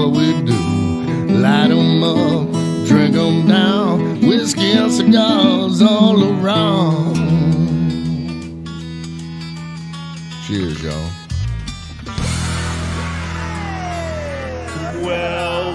what we do. Light 'em up, drink 'em down, whiskey and cigars all around. Cheers, y'all. Well.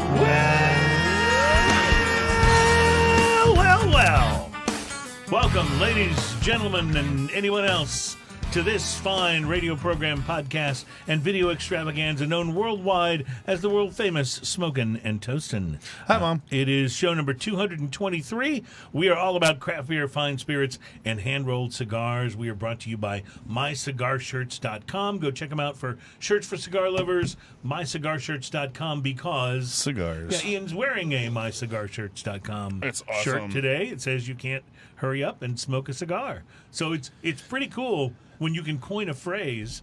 Welcome, ladies, gentlemen, and anyone else, to this fine radio program, podcast, and video extravaganza known worldwide as the world-famous Smokin' and Toastin'. Hi, Mom. It is show number 223. We are all about craft beer, fine spirits, and hand-rolled cigars. We are brought to you by MyCigarShirts.com. Go check them out for shirts for cigar lovers, MyCigarShirts.com, because... Cigars. Yeah, Ian's wearing a MyCigarShirts.com It's awesome. shirt today. It says you can't hurry up and smoke a cigar. So it's pretty cool when you can coin a phrase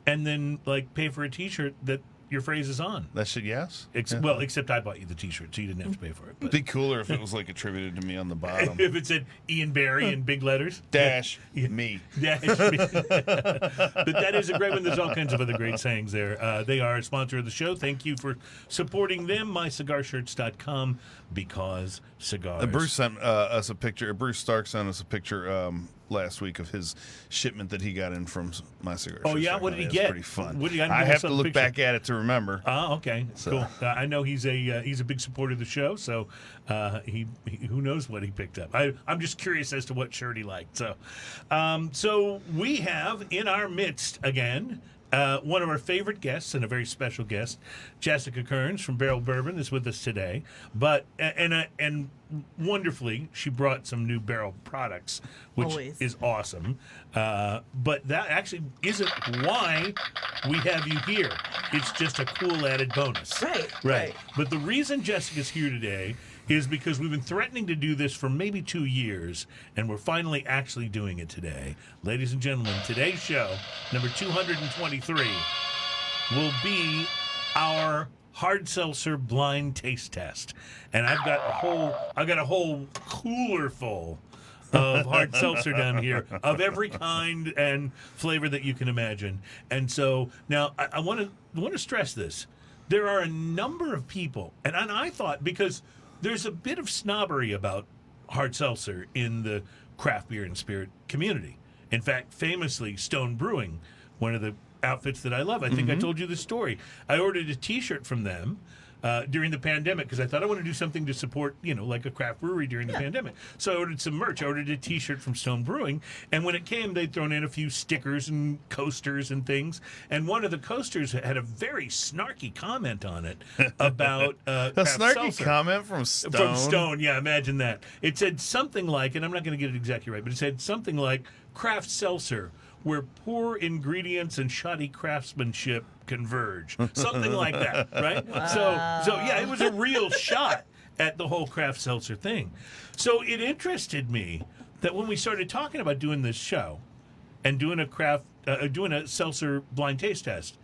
and then like pay for a T-shirt that your phrase is on. That shit, yes? Well, except I bought you the T-shirt, so you didn't have to pay for it. But It'd be cooler if it was like attributed to me on the bottom. if it said Ian Barry in big letters. Dash Yeah. me. Dash me. But that is a great one. There's all kinds of other great sayings there. They are a sponsor of the show. Thank you for supporting them. MyCigarShirts.com, because cigars. Bruce sent us a picture. Bruce Stark sent us a picture last week of his shipment that he got in from My Cigar. Oh, yeah? What did he get? Pretty fun. What did he- I have to some look picture. back at it to remember. Oh, okay, So- cool. I know he's a big supporter of the show, so he who knows what he picked up. I'm just curious as to what shirt he liked. So we have in our midst again one of our favorite guests and a very special guest, Jessica Kearns from Barrell Bourbon, is with us today. But and wonderfully, she brought some new Barrell products, which Always. is awesome. But that actually isn't why we have you here. It's just a cool added bonus. Right. But the reason Jessica's here today is because we've been threatening to do this for maybe 2 years, and we're finally actually doing it today. Ladies and gentlemen, today's show, number 223, will be our hard seltzer blind taste test. And I've got a whole cooler full of hard seltzer down here of every kind and flavor that you can imagine. And so now I want to stress this. There are a number of people, and I thought, because there's a bit of snobbery about hard seltzer in the craft beer and spirit community. In fact, famously, Stone Brewing, one of the outfits that I love. I think I told you the story. I ordered a T-shirt from them during the pandemic because I thought I want to do something to support, like a craft brewery during the pandemic. So I ordered some merch. I ordered a T-shirt from Stone Brewing, and when it came, they'd thrown in a few stickers and coasters and things. And one of the coasters had a very snarky comment on it about A craft snarky seltzer. comment from Stone. From Stone, yeah, imagine that. It said something like, and I'm not going to get it exactly right, but it said something like craft seltzer, where poor ingredients and shoddy craftsmanship converge. Something like that, right? So yeah, it was a real shot at the whole craft seltzer thing. So it interested me that when we started talking about doing this show and doing a seltzer blind taste test,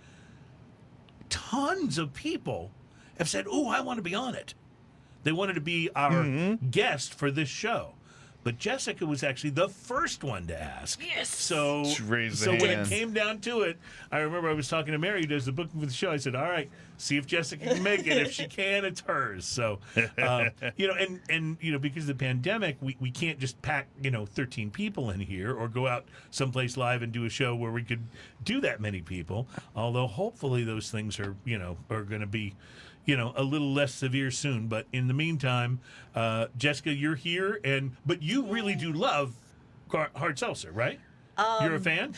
tons of people have said, "Oh, I want to be on it." They wanted to be our guest for this show. But Jessica was actually the first one to ask. Yes. So, She raised so the when hand. it came down to it, I remember I was talking to Mary, who does the booking for the show. I said, "All right, see if Jessica can make it. If she can, it's hers." So, and because of the pandemic, we can't just pack 13 people in here or go out someplace live and do a show where we could do that many people. Although hopefully those things are going to be a little less severe soon. But in the meantime, Jessica, you're here, but you really do love hard seltzer, right? You're a fan?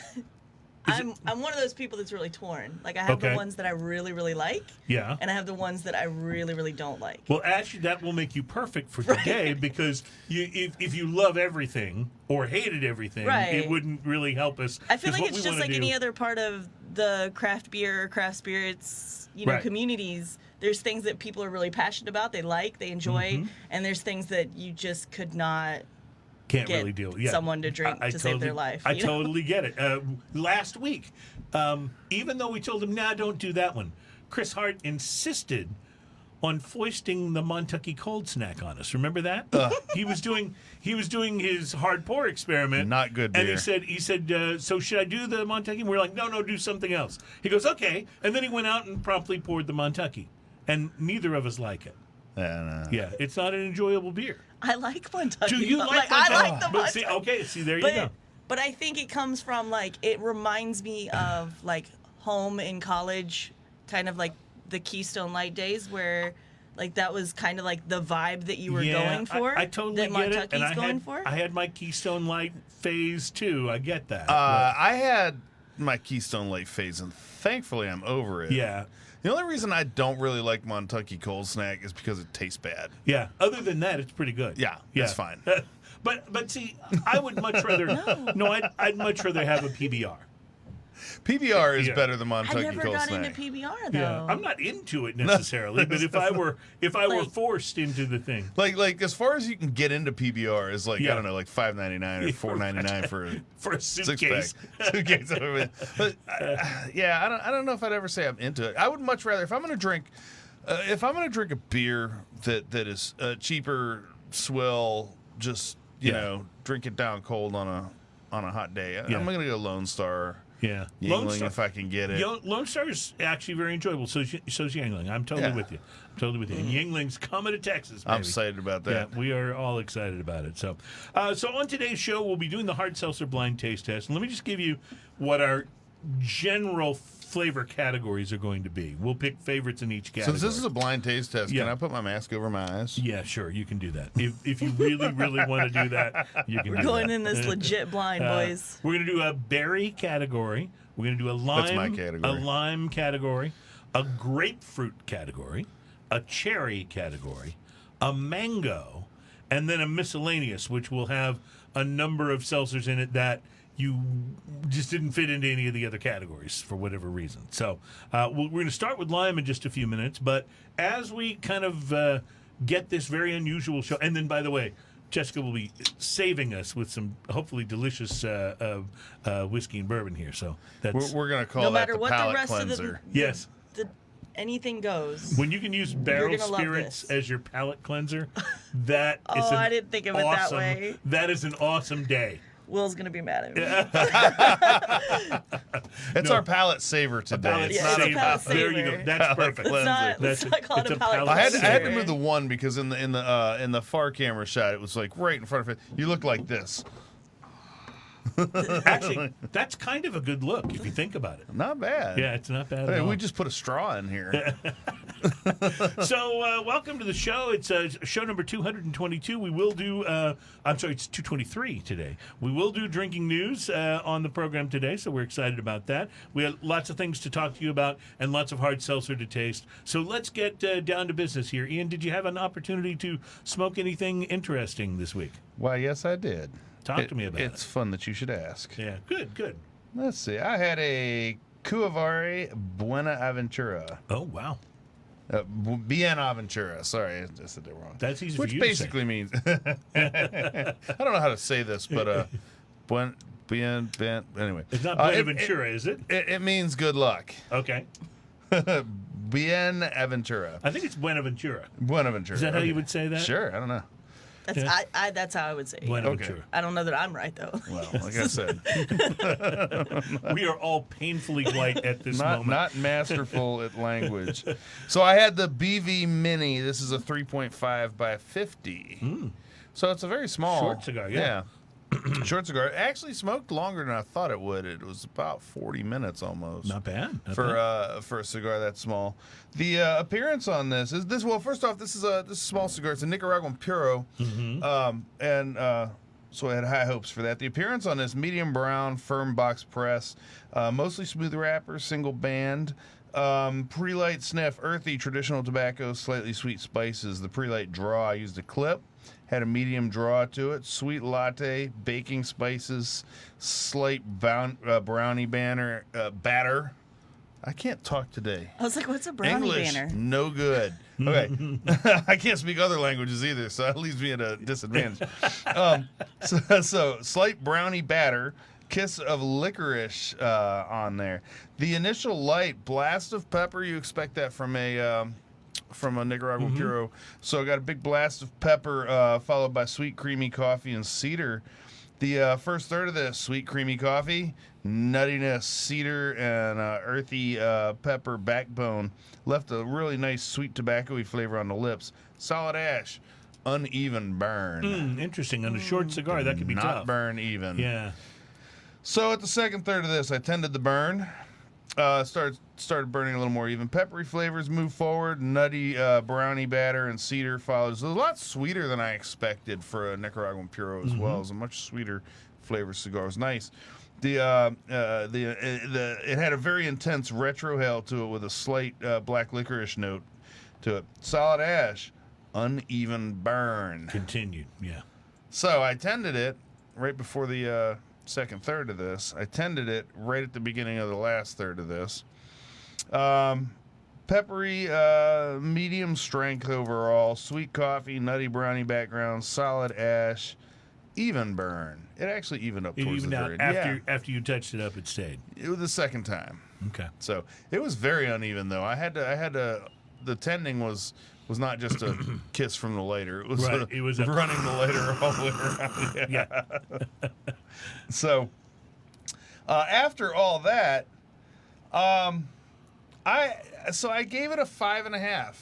I'm one of those people that's really torn. Like, I have Okay. the ones that I really, really like. Yeah. And I have the ones that I really, really don't like. Well, actually, that will make you perfect for today because if you love everything or hated everything, Right. it wouldn't really help us. I feel 'Cause like what it's we just wanna like do- any other part of the craft beer, craft spirits, Right. communities. There's things that people are really passionate about, they like, they enjoy, Mm-hmm. and there's things that you just could not Can't get really deal. Yeah. someone to drink to save their life. I you know? totally get it. Last week, even though we told him, "Nah, don't do that one," Chris Hart insisted on foisting the Montucky cold snack on us. Remember that? He was doing his hard pour experiment. Not good And beer. he said, "So should I do the Montucky?" And we're like, "No, do something else." He goes, "Okay," and then he went out and promptly poured the Montucky. and neither of us like it. No. Yeah, it's not an enjoyable beer. I like Montucky. Do you like I Montucky? like the But Montucky. see, there you go. But I think it comes from it reminds me of home in college, kind of like the Keystone Light days where that was kind of the vibe that you were going for. I totally that get it. And Montucky's going for. I had my Keystone Light phase too. I get that. I had my Keystone Light phase, and thankfully I'm over it. Yeah. The only reason I don't really like Montucky Cold Snack is because it tastes bad. Yeah. Other than that, it's pretty good. Yeah, it's fine. But see, I would much rather I'd much rather have a PBR. PBR is better than I Montucky never Cold got Snack. into PBR though. Yeah. I'm not into it necessarily, but if I were forced into the thing. Like as far as you can get into PBR is I Yeah. don't know, $5.99 or $4.99 for a suitcase. Suitcase. But I don't know if I'd ever say I'm into it. I would much rather if I'm going to drink a beer that is cheaper, swill, just drink it down cold on a hot day. I'm going to go Lone Star. Yeah, Yingling if I can get it. Lone Star is actually very enjoyable. So's Yingling. I'm totally with you. And Yingling's coming to Texas. Baby. I'm excited about that. Yeah, we are all excited about it. So on today's show, we'll be doing the hard seltzer blind taste test. And let me just give you what our general flavor categories are going to be. We'll pick favorites in each category. Since this is a blind taste test, Yeah. can I put my mask over my eyes? Yeah, sure, you can do that. If you really, really want to do that, you can do that. Going in this legit blind, boys. We're going to do a berry category. We're going to do a lime, That's my category. a lime category, a grapefruit category, a cherry category, a mango, and then a miscellaneous, which will have a number of seltzers in it that you just didn't fit into any of the other categories for whatever reason. So we're going to start with lime in just a few minutes, but as we kind of get this very unusual show, and then, by the way, Jessica will be saving us with some hopefully delicious whiskey and bourbon here. So that's We're going to call No that matter the what the palate rest cleanser. of yes. anything goes. When you can use barrel gonna love spirits this. as your palate cleanser, that is Oh, I didn't think of it that way. That is an awesome day. Will's gonna be mad at me. It's our palate saver today. Palate It's Yeah, not it's a a palate There you go. saver. That's perfect. Let's not That's- call it it's a a palate palate I had cleanser. to move the one because in the far camera shot it was right in front of it. You look like this. Actually, that's kind of a good look if you think about it. Not bad. Yeah, it's not bad at Hey, all. we just put a straw in here. So, welcome to the show. It's show number 222. We will do, it's 223 today. We will do drinking news on the program today, so we're excited about that. We have lots of things to talk to you about and lots of hard seltzer to taste. So let's get down to business here. Ian, did you have an opportunity to smoke anything interesting this week? Why, yes, I did. Talk to me about It's fun that you should ask. Yeah, good. Let's see. I had a Cuavare Buenaventura. Oh, wow. Bienaventura. Sorry, I just said that wrong. That's easy for Which you to say. basically means I don't know how to say this, but anyway. It's not Buenaventura, is it? It means good luck. Okay. Bienaventura. I think it's Buenaventura. Buenaventura. Is that how okay. you would say that? Sure. I don't know. That's how I would say it. Buenaventura. I don't know that I'm right though. Well, like I said, We are all painfully white at this moment. not masterful at language. So I had the BV Mini. This is a 3.5 by 50. So it's a very small Short cigar, yeah. Short cigar. It actually smoked longer than I thought it would. It was about 40 minutes almost. Not bad. For a cigar that small. The appearance on this is this. Well, first off, this is a small cigar. It's a Nicaraguan Puro, so I had high hopes for that. The appearance on this: medium brown, firm box press, mostly smooth wrapper, single band. Pre-light sniff, earthy traditional tobacco, slightly sweet spices. The pre-light draw, I used a clip. Had a medium draw to it. Sweet latte, baking spices, slight brownie batter. I can't talk today. I was like, what's a brownie English, banner? no good. Okay. I can't speak other languages either, so that leaves me at a disadvantage. So slight brownie batter, kiss of licorice on there. The initial light, blast of pepper, you expect that from a Nicaraguan Puro. So I got a big blast of pepper, followed by sweet creamy coffee and cedar. The first third of this, sweet creamy coffee, nuttiness, cedar, and earthy pepper backbone left a really nice sweet tobacco-y flavor on the lips. Solid ash, uneven burn. Interesting. On a short cigar, that could be Not tough. burn even. Yeah. So at the second third of this, I tended the burn. Started burning a little more even. Peppery flavors move forward. Nutty brownie batter and cedar follows. It was a lot sweeter than I expected for a Nicaraguan Puro as well. It was a much sweeter flavor cigar. It was nice. It had a very intense retrohale to it with a slight black licorice note to it. Solid ash, uneven burn. Continued. Yeah. So I tended it right before the second third of this. I tended it right at the beginning of the last third of this. Peppery, medium strength overall. Sweet coffee, nutty brownie background, solid ash, even burn. It actually evened up It towards evened the out third. after you touched it up, it stayed. It was the second time. Okay. So it was very uneven though. The tending was not just a kiss from the lighter. It was, Right, it was a- running the lighter all the way around. Yeah. So after all that, I gave it a 5.5.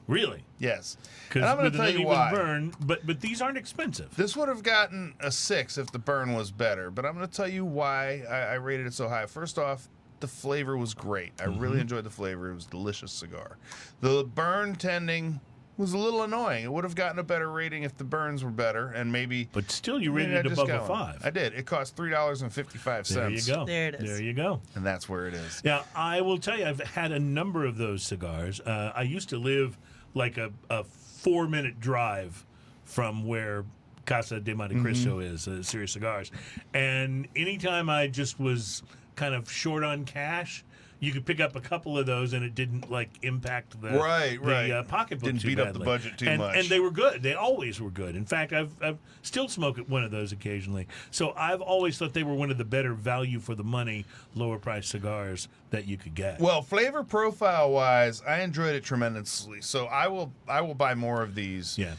Really? Yes, and Because I'm going with to an tell you uneven why. burn, but these aren't expensive. This would have gotten a 6 if the burn was better, but I'm going to tell you why I rated it so high. First off, the flavor was great. I really enjoyed the flavor. It was a delicious cigar. The burn tending was a little annoying. It would have gotten a better rating if the burns were better, and maybe. But still, you maybe rated I it just above a got one. 5. I did. It cost $3.55. There you go. There it is. There you go. And that's where it is. Now, I will tell you, I've had a number of those cigars. I used to live like a 4-minute drive from where Casa de Monte Cristo is, Serious Cigars. And anytime I just was kind of short on cash, you could pick up a couple of those and it didn't like impact the Right. pocketbook Didn't too beat up the badly. budget too and, much. And they were good. They always were good. In fact, I've still smoked one of those occasionally. So I've always thought they were one of the better value for the money, lower price cigars that you could get. Well, flavor profile wise, I enjoyed it tremendously. So I will buy more of these. Yeah.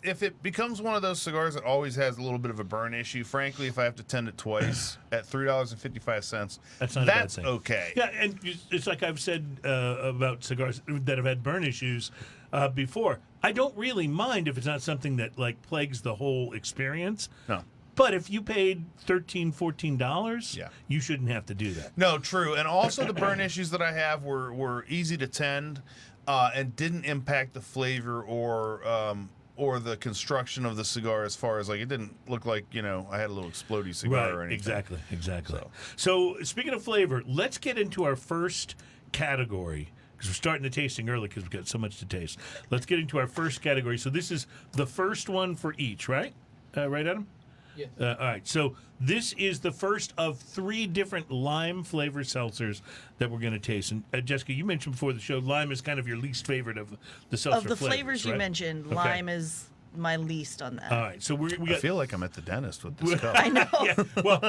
If it becomes one of those cigars that always has a little bit of a burn issue, frankly, if I have to tend it twice at $3.55, That's not a bad that's thing. okay. Yeah, and it's like I've said about cigars that have had burn issues before. I don't really mind if it's not something that like plagues the whole experience. No. But if you paid $13, $14, Yeah. you shouldn't have to do that. No, true. And also the burn issues that I have were easy to tend and didn't impact the flavor or the construction of the cigar as far as like it didn't look like, I had a little explodey cigar or anything. Exactly. So speaking of flavor, let's get into our first category because we're starting the tasting early because we've got so much to taste. Let's get into our first category. So this is the first one for each, right? Right, Adam? Yes. All right, so this is the first of 3 different lime flavor seltzers that we're going to taste. And Jessica, you mentioned before the show, lime is kind of your least favorite of the seltzer Of the flavors you right? mentioned, Okay. lime is my least on that. All right, so we I got. feel like I'm at the dentist with this cup. I know. Yeah, well,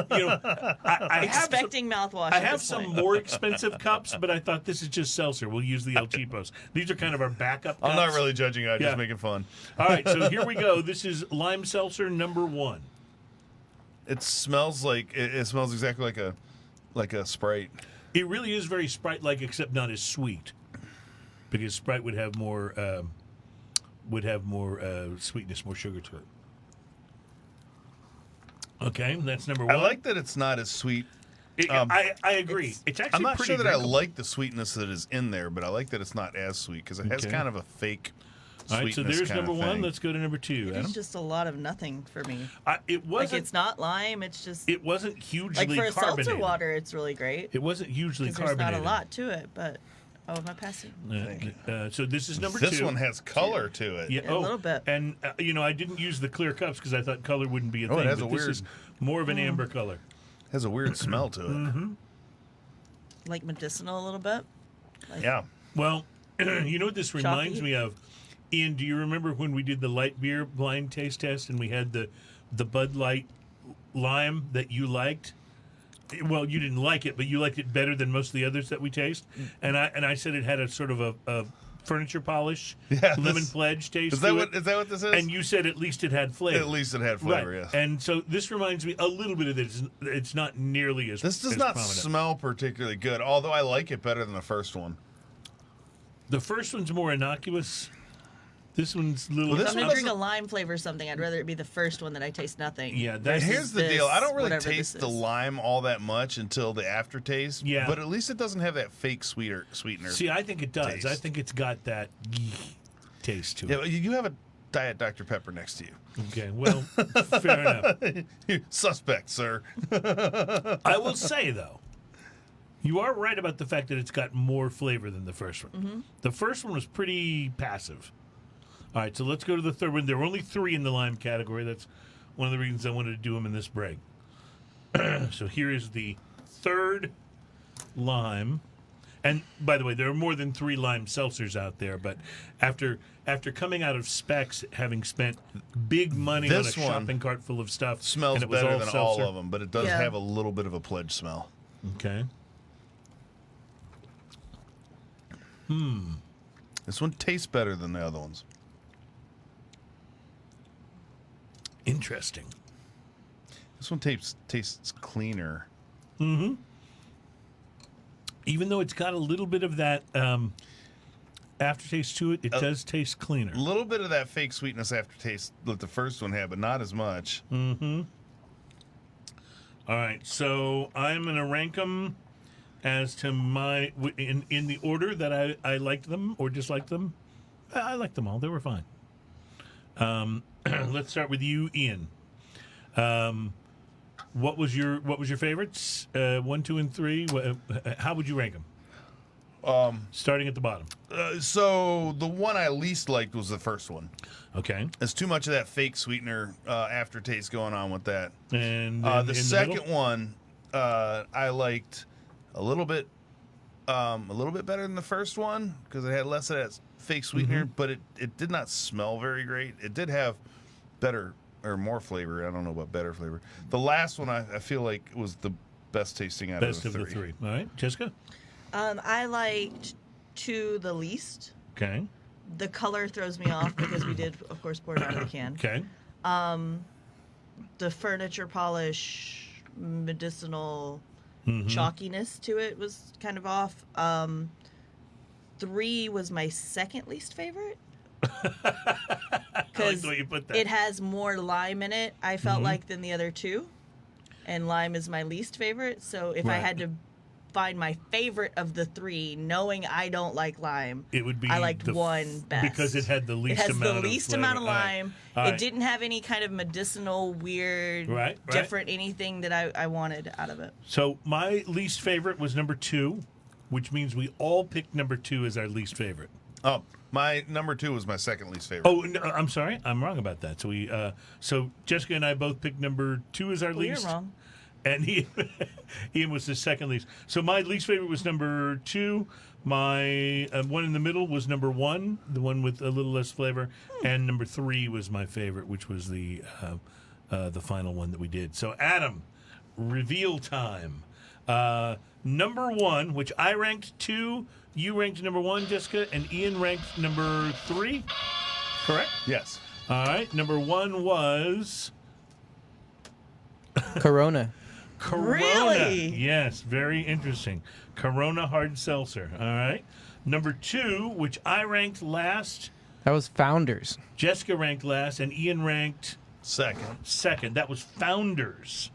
I have some, Expecting mouthwash. I at have this some point. more expensive cups, but I thought this is just seltzer. We'll use the El Cheapos. These are kind of our backup cups. I'm not really judging. I'm Yeah. just making fun. All right, so here we go. This is lime seltzer number 1. It smells like it smells exactly like a Sprite. It really is very Sprite-like, except not as sweet, because Sprite would have more sweetness, more sugar to it. Okay, that's number 1. I like that it's not as sweet. I agree. It's actually I'm not pretty sure that I drinkable. like the sweetness that is in there, but I like that it's not as sweet because it has Okay. kind of a fake All right, sweetness so there's kind of number 1. thing. Let's go to number 2. It's Adam? just a lot of nothing for me. It Like wasn't. it's not lime. It's just It wasn't hugely like for a carbonated. seltzer water, it's really great It wasn't hugely because there's not carbonated. a lot to it. But am I passing? So this is number This 2. one has color to it. Yeah, A little bit. And I didn't use the clear cups because I thought color wouldn't be a Oh, it thing. has but a this weird- is more of an amber color. Has a weird smell to it. Mm-hmm. Like medicinal a little bit. Like, Yeah. Well, you know what this reminds Chalky? me of? Ian, do you remember when we did the light beer blind taste test and we had the Bud Light lime that you liked? Well, you didn't like it, but you liked it better than most of the others that we taste. And I said it had a sort of a furniture polish, Yeah, lemon pledge taste. Is that to what it. is that what this is? And you said at least it had flavor. At least it had flavor, right. yes. And so this reminds me a little bit of this. It's not nearly as This does as not prominent. smell particularly good, although I like it better than the first one. The first one's more innocuous. This one's a little. Well, If this I'm one gonna drink a doesn't- lime flavor or something, I'd rather it be the first one that I taste nothing. yeah, Now, that's here's the this, deal. I don't really whatever taste this the is. lime all that much until the aftertaste. Yeah. But at least it doesn't have that fake sweetener. See, I think it does. taste. I think it's got that taste to Yeah, it. but you have a Diet Dr. Pepper next to you. Okay, well, fair enough. Suspect, sir. I will say though, you are right about the fact that it's got more flavor than the first one. Mm-hmm. The first one was pretty passive. All right, so let's go to the third one. There were only 3 in the lime category. That's one of the reasons I wanted to do them in this break. So here is the third lime. And by the way, there are more than 3 lime seltzers out there. But after coming out of Specs, having spent big money on a This one shopping cart full of stuff, Smells and it was better all than seltzer. all of them, but it does Yeah. have a little bit of a pledge smell. Okay. This one tastes better than the other ones. Interesting. This one tastes cleaner. Even though it's got a little bit of that aftertaste to it, it does taste cleaner. A little bit of that fake sweetness aftertaste that the first one had, but not as much. All right, so I'm going to rank them as to in the order that I liked them or disliked them. I liked them all; they were fine. Let's start with you, Ian. What was your favorites? 1, 2, and 3. How would you rank them? Starting at the bottom. So the one I least liked was the first one. Okay, There's too much of that fake sweetener aftertaste going on with that. and The in second middle? one I liked a little bit better than the first one because it had less of that fake sweetener, but it did not smell very great. It did have better or more flavor. I don't know about better flavor. The last one I feel like was the best tasting out Best of of the the three. 3. All right, Jessica. I liked 2 the least. Okay. The color throws me off because we did, of course, pour it out of the can. Okay. The furniture polish, medicinal chalkiness to it was kind of off. 3 was my second least favorite. I like the way you put that. It has more lime in it, I felt like, than the other 2. And lime is my least favorite. So if I Right. had to find my favorite of the 3, knowing I don't like lime, It would be I liked one best. because it had the least it has amount the least of amount of flavor. All right. lime. All It right. didn't have any kind of medicinal, weird, Right. different anything that I wanted out of it. So my least favorite was number 2, which means we all picked number 2 as our least favorite. Oh, my number 2 was my second least favorite. Oh, no, I'm sorry, I'm wrong about that. So so Jessica and I both picked number 2 as our Well, you're least. wrong. And Ian was the second least. So my least favorite was number 2. My one in the middle was number 1, the one with a little less flavor, and number 3 was my favorite, which was the final one that we did. So Adam, reveal time. Number 1, which I ranked 2, you ranked number 1, Jessica, and Ian ranked number 3. Correct? Yes. All right. Number 1 was Corona. Corona. Really? Yes, very interesting. Corona hard seltzer. All right. Number 2, which I ranked last, That was Founders. Jessica ranked last, and Ian ranked second. That was Founders,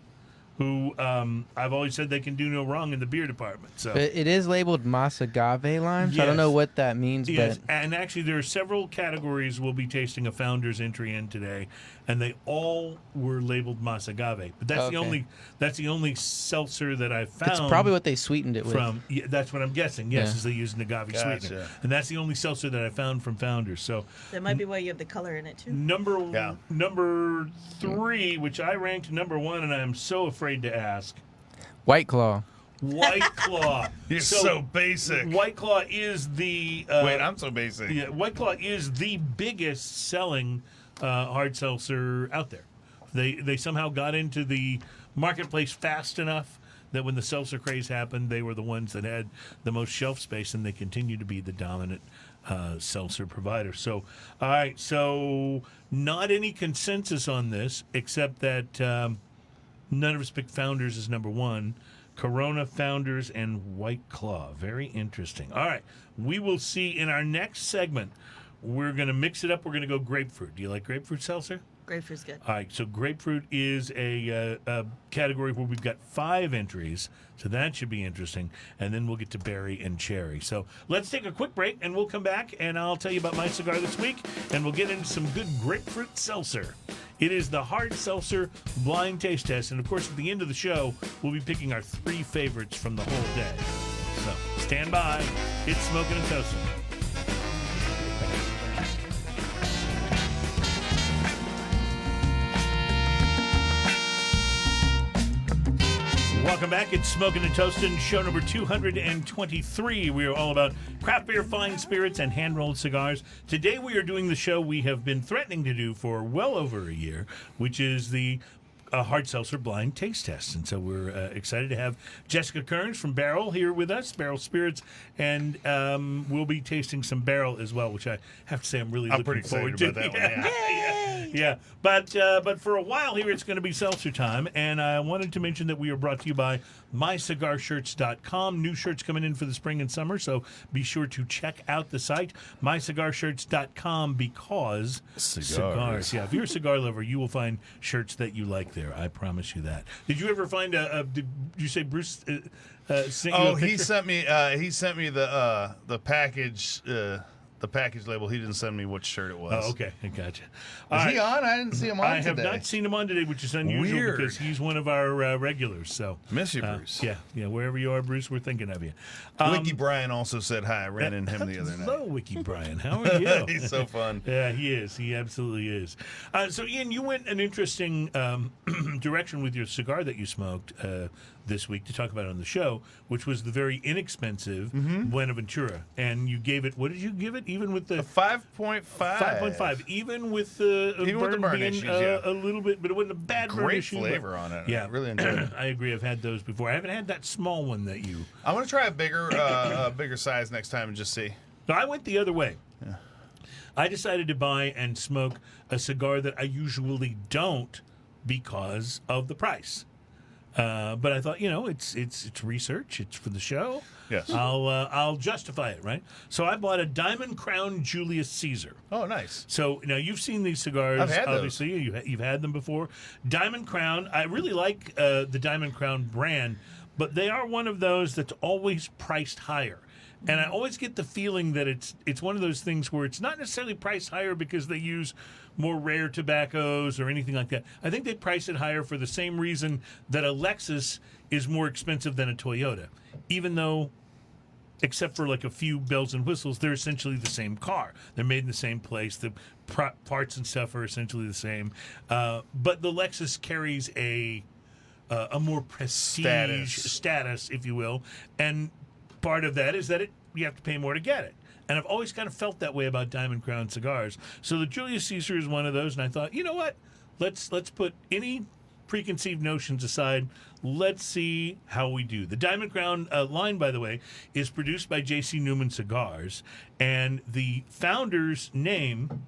who I've always said they can do no wrong in the beer department. So But it is labeled Masagave lime, so I don't know Yes. what that means, yes, but and actually there are several categories we'll be tasting a Founders entry in today, and they all were labeled Masagave. But that's Okay. the only seltzer that I found. it's probably what they sweetened it with. From that's what I'm guessing. Yes, Yeah. is they used agave Gotcha. sweetener, and that's the only seltzer that I found from Founders. So That might be why you have the color in it, too. number Yeah. 3, which I ranked number 1, and I am so afraid to ask, White Claw. White Claw. You're so basic. White Claw is the Wait, I'm so basic. yeah, White Claw is the biggest selling hard seltzer out there. They somehow got into the marketplace fast enough that when the seltzer craze happened, they were the ones that had the most shelf space, and they continue to be the dominant seltzer provider. So, all right, so not any consensus on this except that none of us picked Founders as number one. Corona, Founders, and White Claw. Very interesting. All right, we will see in our next segment. We're going to mix it up. We're going to go grapefruit. Do you like grapefruit seltzer? Grapefruit's good. All right, so grapefruit is a category where we've got 5 entries, so that should be interesting. And then we'll get to berry and cherry. So let's take a quick break, and we'll come back, and I'll tell you about my cigar this week, and we'll get into some good grapefruit seltzer. It is the Hard Seltzer Blind Taste Test, and of course, at the end of the show, we'll be picking our 3 favorites from the whole day. So stand by. It's Smoking and Toasting. Welcome back. It's Smoking and Toasting, show number 223. We are all about craft beer, fine spirits, and hand-rolled cigars. Today we are doing the show we have been threatening to do for well over a year, which is the Hard Seltzer Blind Taste Test. And so we're excited to have Jessica Kearns from Barrell here with us, Barrell Spirits, and we'll be tasting some Barrell as well, which I have to say I'm really looking forward to. About that one, Yeah. But for a while here, it's going to be seltzer time, and I wanted to mention that we are brought to you by MyCigarShirts.com. New shirts coming in for the spring and summer, so be sure to check out the site, MyCigarShirts.com, because cigars. Yeah, if you're a cigar lover, you will find shirts that you like there. I promise you that. Did you ever find did you say Bruce? Sent you a he picture? sent me the package. The package label. He didn't send me which shirt it was. Oh, okay, I gotcha. Is he on? I didn't see him on I today. have not seen him on today, which is unusual Weird. because he's one of our regulars. So Miss you, Bruce. Yeah, wherever you are, Bruce, we're thinking of you. Wiki Brian also said hi. I ran into him the other night. Hello, Wiki Brian. How are you? He's so fun. Yeah, he is. He absolutely is. So, Ian, you went an interesting direction with your cigar that you smoked this week to talk about on the show, which was the very inexpensive Buenaventura. And you gave it, what did you give it? Even with the 5.5. 5.5, even with the burn being issues, yeah. a little bit, but it wasn't a bad burn Great issue. flavor on it. Yeah, I really enjoyed it. I agree. I've had those before. I haven't had that small one that you. I'm gonna try a bigger size next time and just see. No, I went the other way. Yeah. I decided to buy and smoke a cigar that I usually don't because of the price. But I thought, it's research. It's for the show. Yes. I'll justify it, right? So I bought a Diamond Crown Julius Caesar. Oh, nice. So now you've seen these cigars. I've had those. Obviously, you've had them before. Diamond Crown. I really like the Diamond Crown brand, but they are one of those that's always priced higher. And I always get the feeling that it's one of those things where it's not necessarily priced higher because they use more rare tobaccos or anything like that. I think they price it higher for the same reason that a Lexus is more expensive than a Toyota, even though, except for like a few bells and whistles, they're essentially the same car. They're made in the same place. The parts and stuff are essentially the same. But the Lexus carries a more prestige status, if you will, and part of that is that you have to pay more to get it. And I've always kind of felt that way about Diamond Crown cigars. So the Julius Caesar is one of those, and I thought, you know what? Let's put any preconceived notions aside. Let's see how we do. The Diamond Crown line, by the way, is produced by J.C. Newman Cigars, and the founder's name,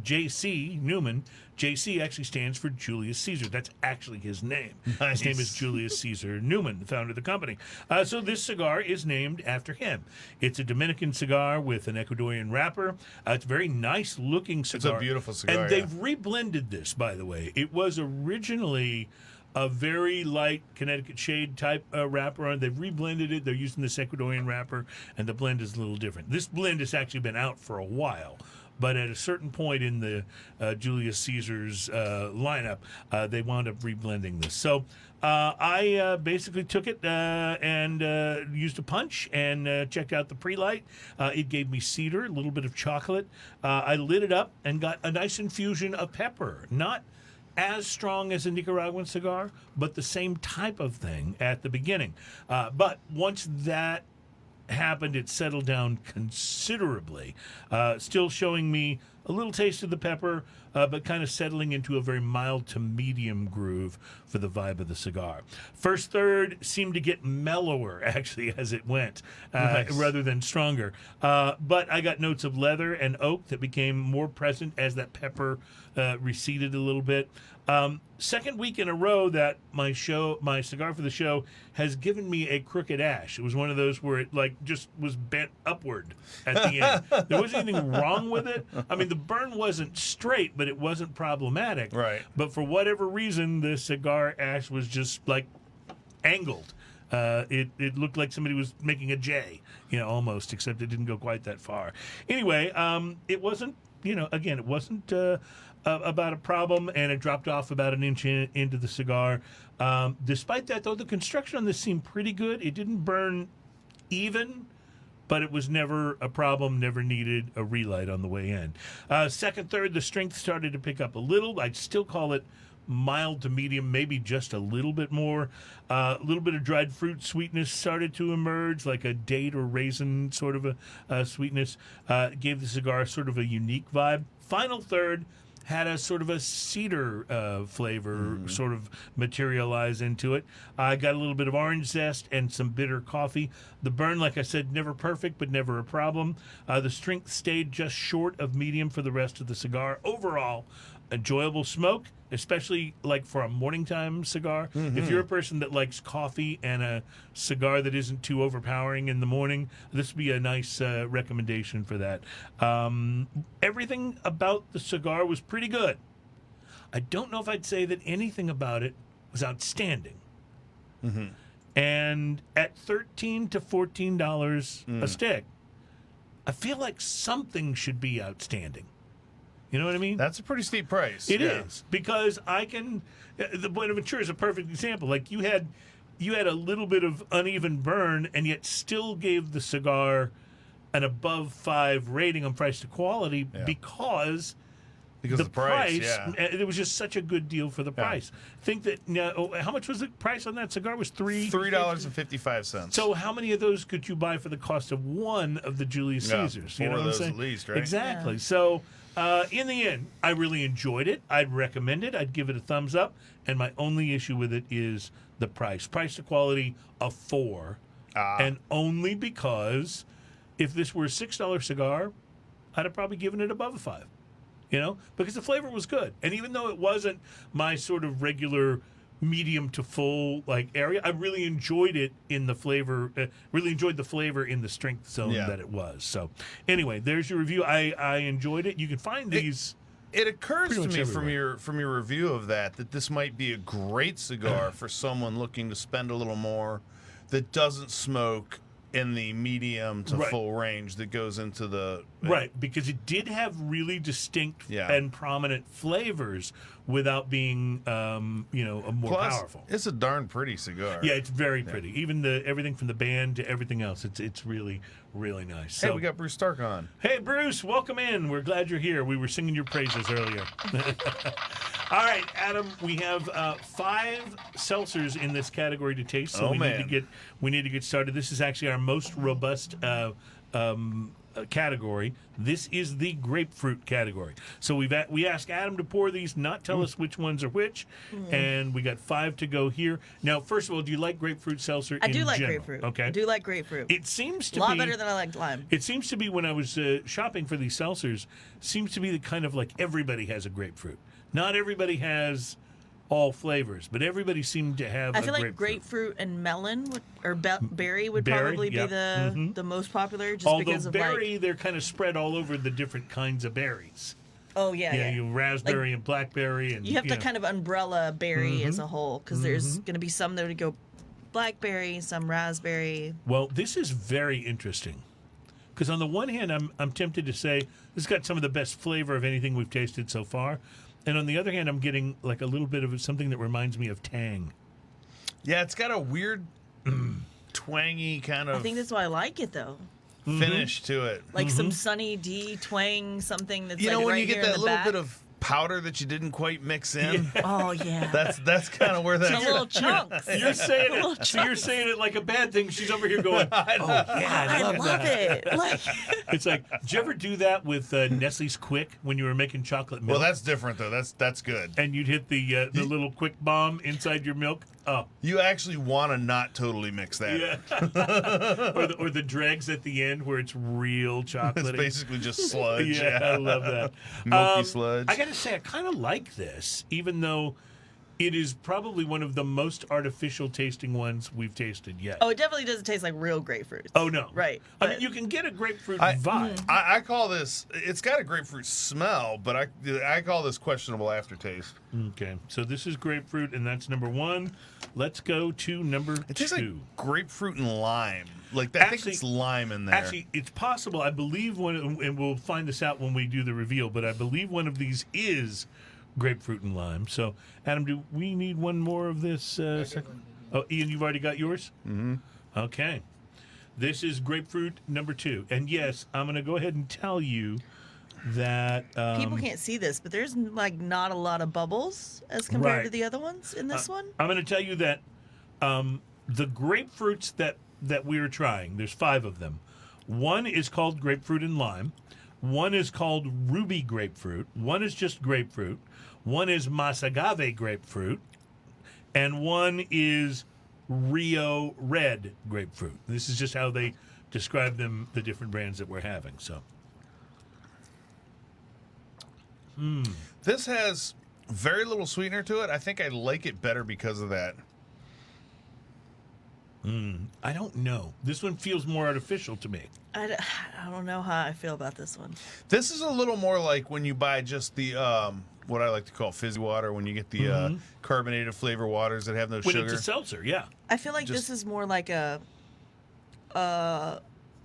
J.C. Newman, J.C. actually stands for Julius Caesar. That's actually his name. Nice. His name is Julius Caesar Newman, the founder of the company. So this cigar is named after him. It's a Dominican cigar with an Ecuadorian wrapper. It's a very nice looking cigar. It's a beautiful cigar. And they've reblended this, by the way. It was originally a very light Connecticut shade type wrapper on. They've reblended it. They're using this Ecuadorian wrapper, and the blend is a little different. This blend has actually been out for a while. But at a certain point in the Julius Caesar's lineup, they wound up reblending this. So I basically took it and used a punch and checked out the pre-light. It gave me cedar, a little bit of chocolate. I lit it up and got a nice infusion of pepper. Not as strong as a Nicaraguan cigar, but the same type of thing at the beginning. But once that happened, it settled down considerably. Still showing me a little taste of the pepper, but kind of settling into a very mild to medium groove for the vibe of the cigar. First third seemed to get mellower, actually, as it went, rather than stronger. But I got notes of leather and oak that became more present as that pepper receded a little bit. Second week in a row that my cigar for the show has given me a crooked ash. It was one of those where it just was bent upward at the end. There wasn't anything wrong with it. I mean, the burn wasn't straight, but it wasn't problematic. Right. But for whatever reason, the cigar ash was just angled. It looked like somebody was making a J, almost, except it didn't go quite that far. Anyway, it wasn't, again, it wasn't about a problem, and it dropped off about an inch into the cigar. Despite that, though, the construction on this seemed pretty good. It didn't burn even, but it was never a problem, never needed a relight on the way in. Second, third, the strength started to pick up a little. I'd still call it mild to medium, maybe just a little bit more. A little bit of dried fruit sweetness started to emerge, like a date or raisin sort of a sweetness. Gave the cigar sort of a unique vibe. Final third had a sort of a cedar flavor sort of materialize into it. I got a little bit of orange zest and some bitter coffee. The burn, like I said, never perfect, but never a problem. The strength stayed just short of medium for the rest of the cigar. Overall, enjoyable smoke, especially for a morning time cigar. If you're a person that likes coffee and a cigar that isn't too overpowering in the morning, this would be a nice recommendation for that. Everything about the cigar was pretty good. I don't know if I'd say that anything about it was outstanding. And at $13 to $14 a stick, I feel like something should be outstanding. You know what I mean? That's a pretty steep price. It is, because the Buenaventura is a perfect example. You had a little bit of uneven burn, and yet still gave the cigar an above 5 rating on price to quality because of the price. It was just such a good deal for the price. Think that how much was the price on that cigar? Was $3.55. So how many of those could you buy for the cost of one of the Julius Caesars? Four of those at least, right? Exactly. So. In the end, I really enjoyed it. I'd recommend it. I'd give it a thumbs up. And my only issue with it is the price. Price to quality, a 4. And only because if this were a $6 cigar, I'd have probably given it above a 5. Because the flavor was good. And even though it wasn't my sort of regular medium to full area, I really enjoyed it in the flavor. Really enjoyed the flavor in the strength zone that it was. So anyway, there's your review. I enjoyed it. You can find these. It occurs to me everywhere. from your review of that this might be a great cigar for someone looking to spend a little more, that doesn't smoke in the medium to full range, that goes into the because it did have really distinct and prominent flavors without being more powerful. It's a darn pretty cigar. Yeah, it's very pretty. Even everything from the band to everything else, it's really, really nice. Hey, So, we got Bruce Stark on. hey, Bruce, welcome in. We're glad you're here. We were singing your praises earlier. All right, Adam, we have 5 seltzers in this category to taste, so we need to get started. This is actually our most robust category. This is the grapefruit category. So we asked Adam to pour these, not tell us which ones are which, and we got 5 to go here. Now, first of all, do you like grapefruit seltzer? I do like general? grapefruit. Okay, I do like grapefruit. It seems to a lot be better than I like lime. It seems to be, when I was shopping for these seltzers, seems to be the kind of everybody has a grapefruit. Not everybody has all flavors, but everybody seemed to have. I feel like grapefruit and melon berry would probably be the most popular, just because of berry, they're kind of spread all over the different kinds of berries. Oh yeah. You raspberry and blackberry, and you have to kind of umbrella berry as a whole, because there's going to be some that would go blackberry, some raspberry. Well, this is very interesting, because on the one hand, I'm tempted to say this has got some of the best flavor of anything we've tasted so far. And on the other hand, I'm getting a little bit of something that reminds me of Tang. Yeah, it's got a weird, twangy kind of. I think that's why I like it, though. Finish to it. Some Sunny D twang, something that's when right you get here that in the little back. bit of powder that you didn't quite mix in. Oh yeah. That's kind of where The that. little chunks. You're saying it. So you're saying it like a bad thing. She's over here going, "Oh yeah, I love that." it. Like, It's like, did you ever do that with Nestle's Quick when you were making chocolate milk? Well, that's different though. That's good. and you'd hit the little quick bomb inside your milk. Oh, You actually want to not totally mix that. yeah. or the dregs at the end where it's real chocolate. It's basically just sludge. Yeah, I love that. Milky sludge. I got to say, I kind of like this, even though it is probably one of the most artificial tasting ones we've tasted yet. oh, it definitely doesn't taste like real grapefruit. Oh, no. Right. I mean, but- you can get a grapefruit I- vibe. I call this. It's got a grapefruit smell, but I call this questionable aftertaste. Okay, so this is grapefruit, and that's number one. Let's go to number It tastes two. like grapefruit and lime. Like I think Actually- it's lime in there. Actually, it's possible. I believe and we'll find this out when we do the reveal, but I believe one of these is grapefruit and lime. So, Adam, do we need one more of this? Second? Oh, Ian, you've already got yours? Mm-hmm. Okay. This is grapefruit number two. And yes, I'm going to go ahead and tell you that... People can't see this, but there's like not a lot of bubbles as compared Right. to the other ones in this one. I'm going to tell you that the grapefruits that we are trying, there's 5 of them. One is called grapefruit and lime. One is called ruby grapefruit. One is just grapefruit. One is masagave grapefruit. And one is Rio red grapefruit. This is just how they describe them, the different brands that we're having. So, This has very little sweetener to it. I think I like it better because of that. I don't know. This one feels more artificial to me. I don't know how I feel about this one. This is a little more like when you buy just the what I like to call fizzy water. When you get the carbonated flavor waters that have no When sugar. it's a seltzer, yeah. I feel like Just- this is more like a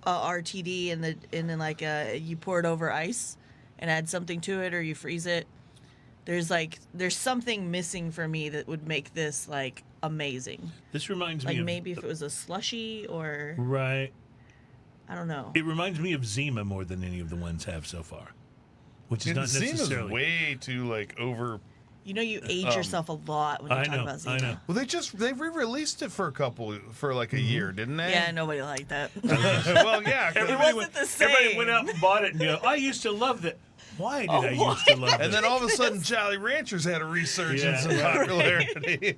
RTD, and then like you pour it over ice and add something to it, or you freeze it. There's something missing for me that would make this like amazing. This reminds Like me of... maybe if it was a slushy, or Right. I don't know. It reminds me of Zima more than any of the ones have so far, which is And not Zima's necessarily. way too like over. You know, you age yourself a lot when you I talk know, about I Zima. know. Well, they re-released it for like a year, didn't they? Yeah, nobody liked that. Well, yeah. 'cause- Everybody wasn't the Everybody same. went out and bought it and go, I used to love that. Why did I used to love it? And then all of a sudden, Jolly Ranchers had a resurgence Yeah. in popularity.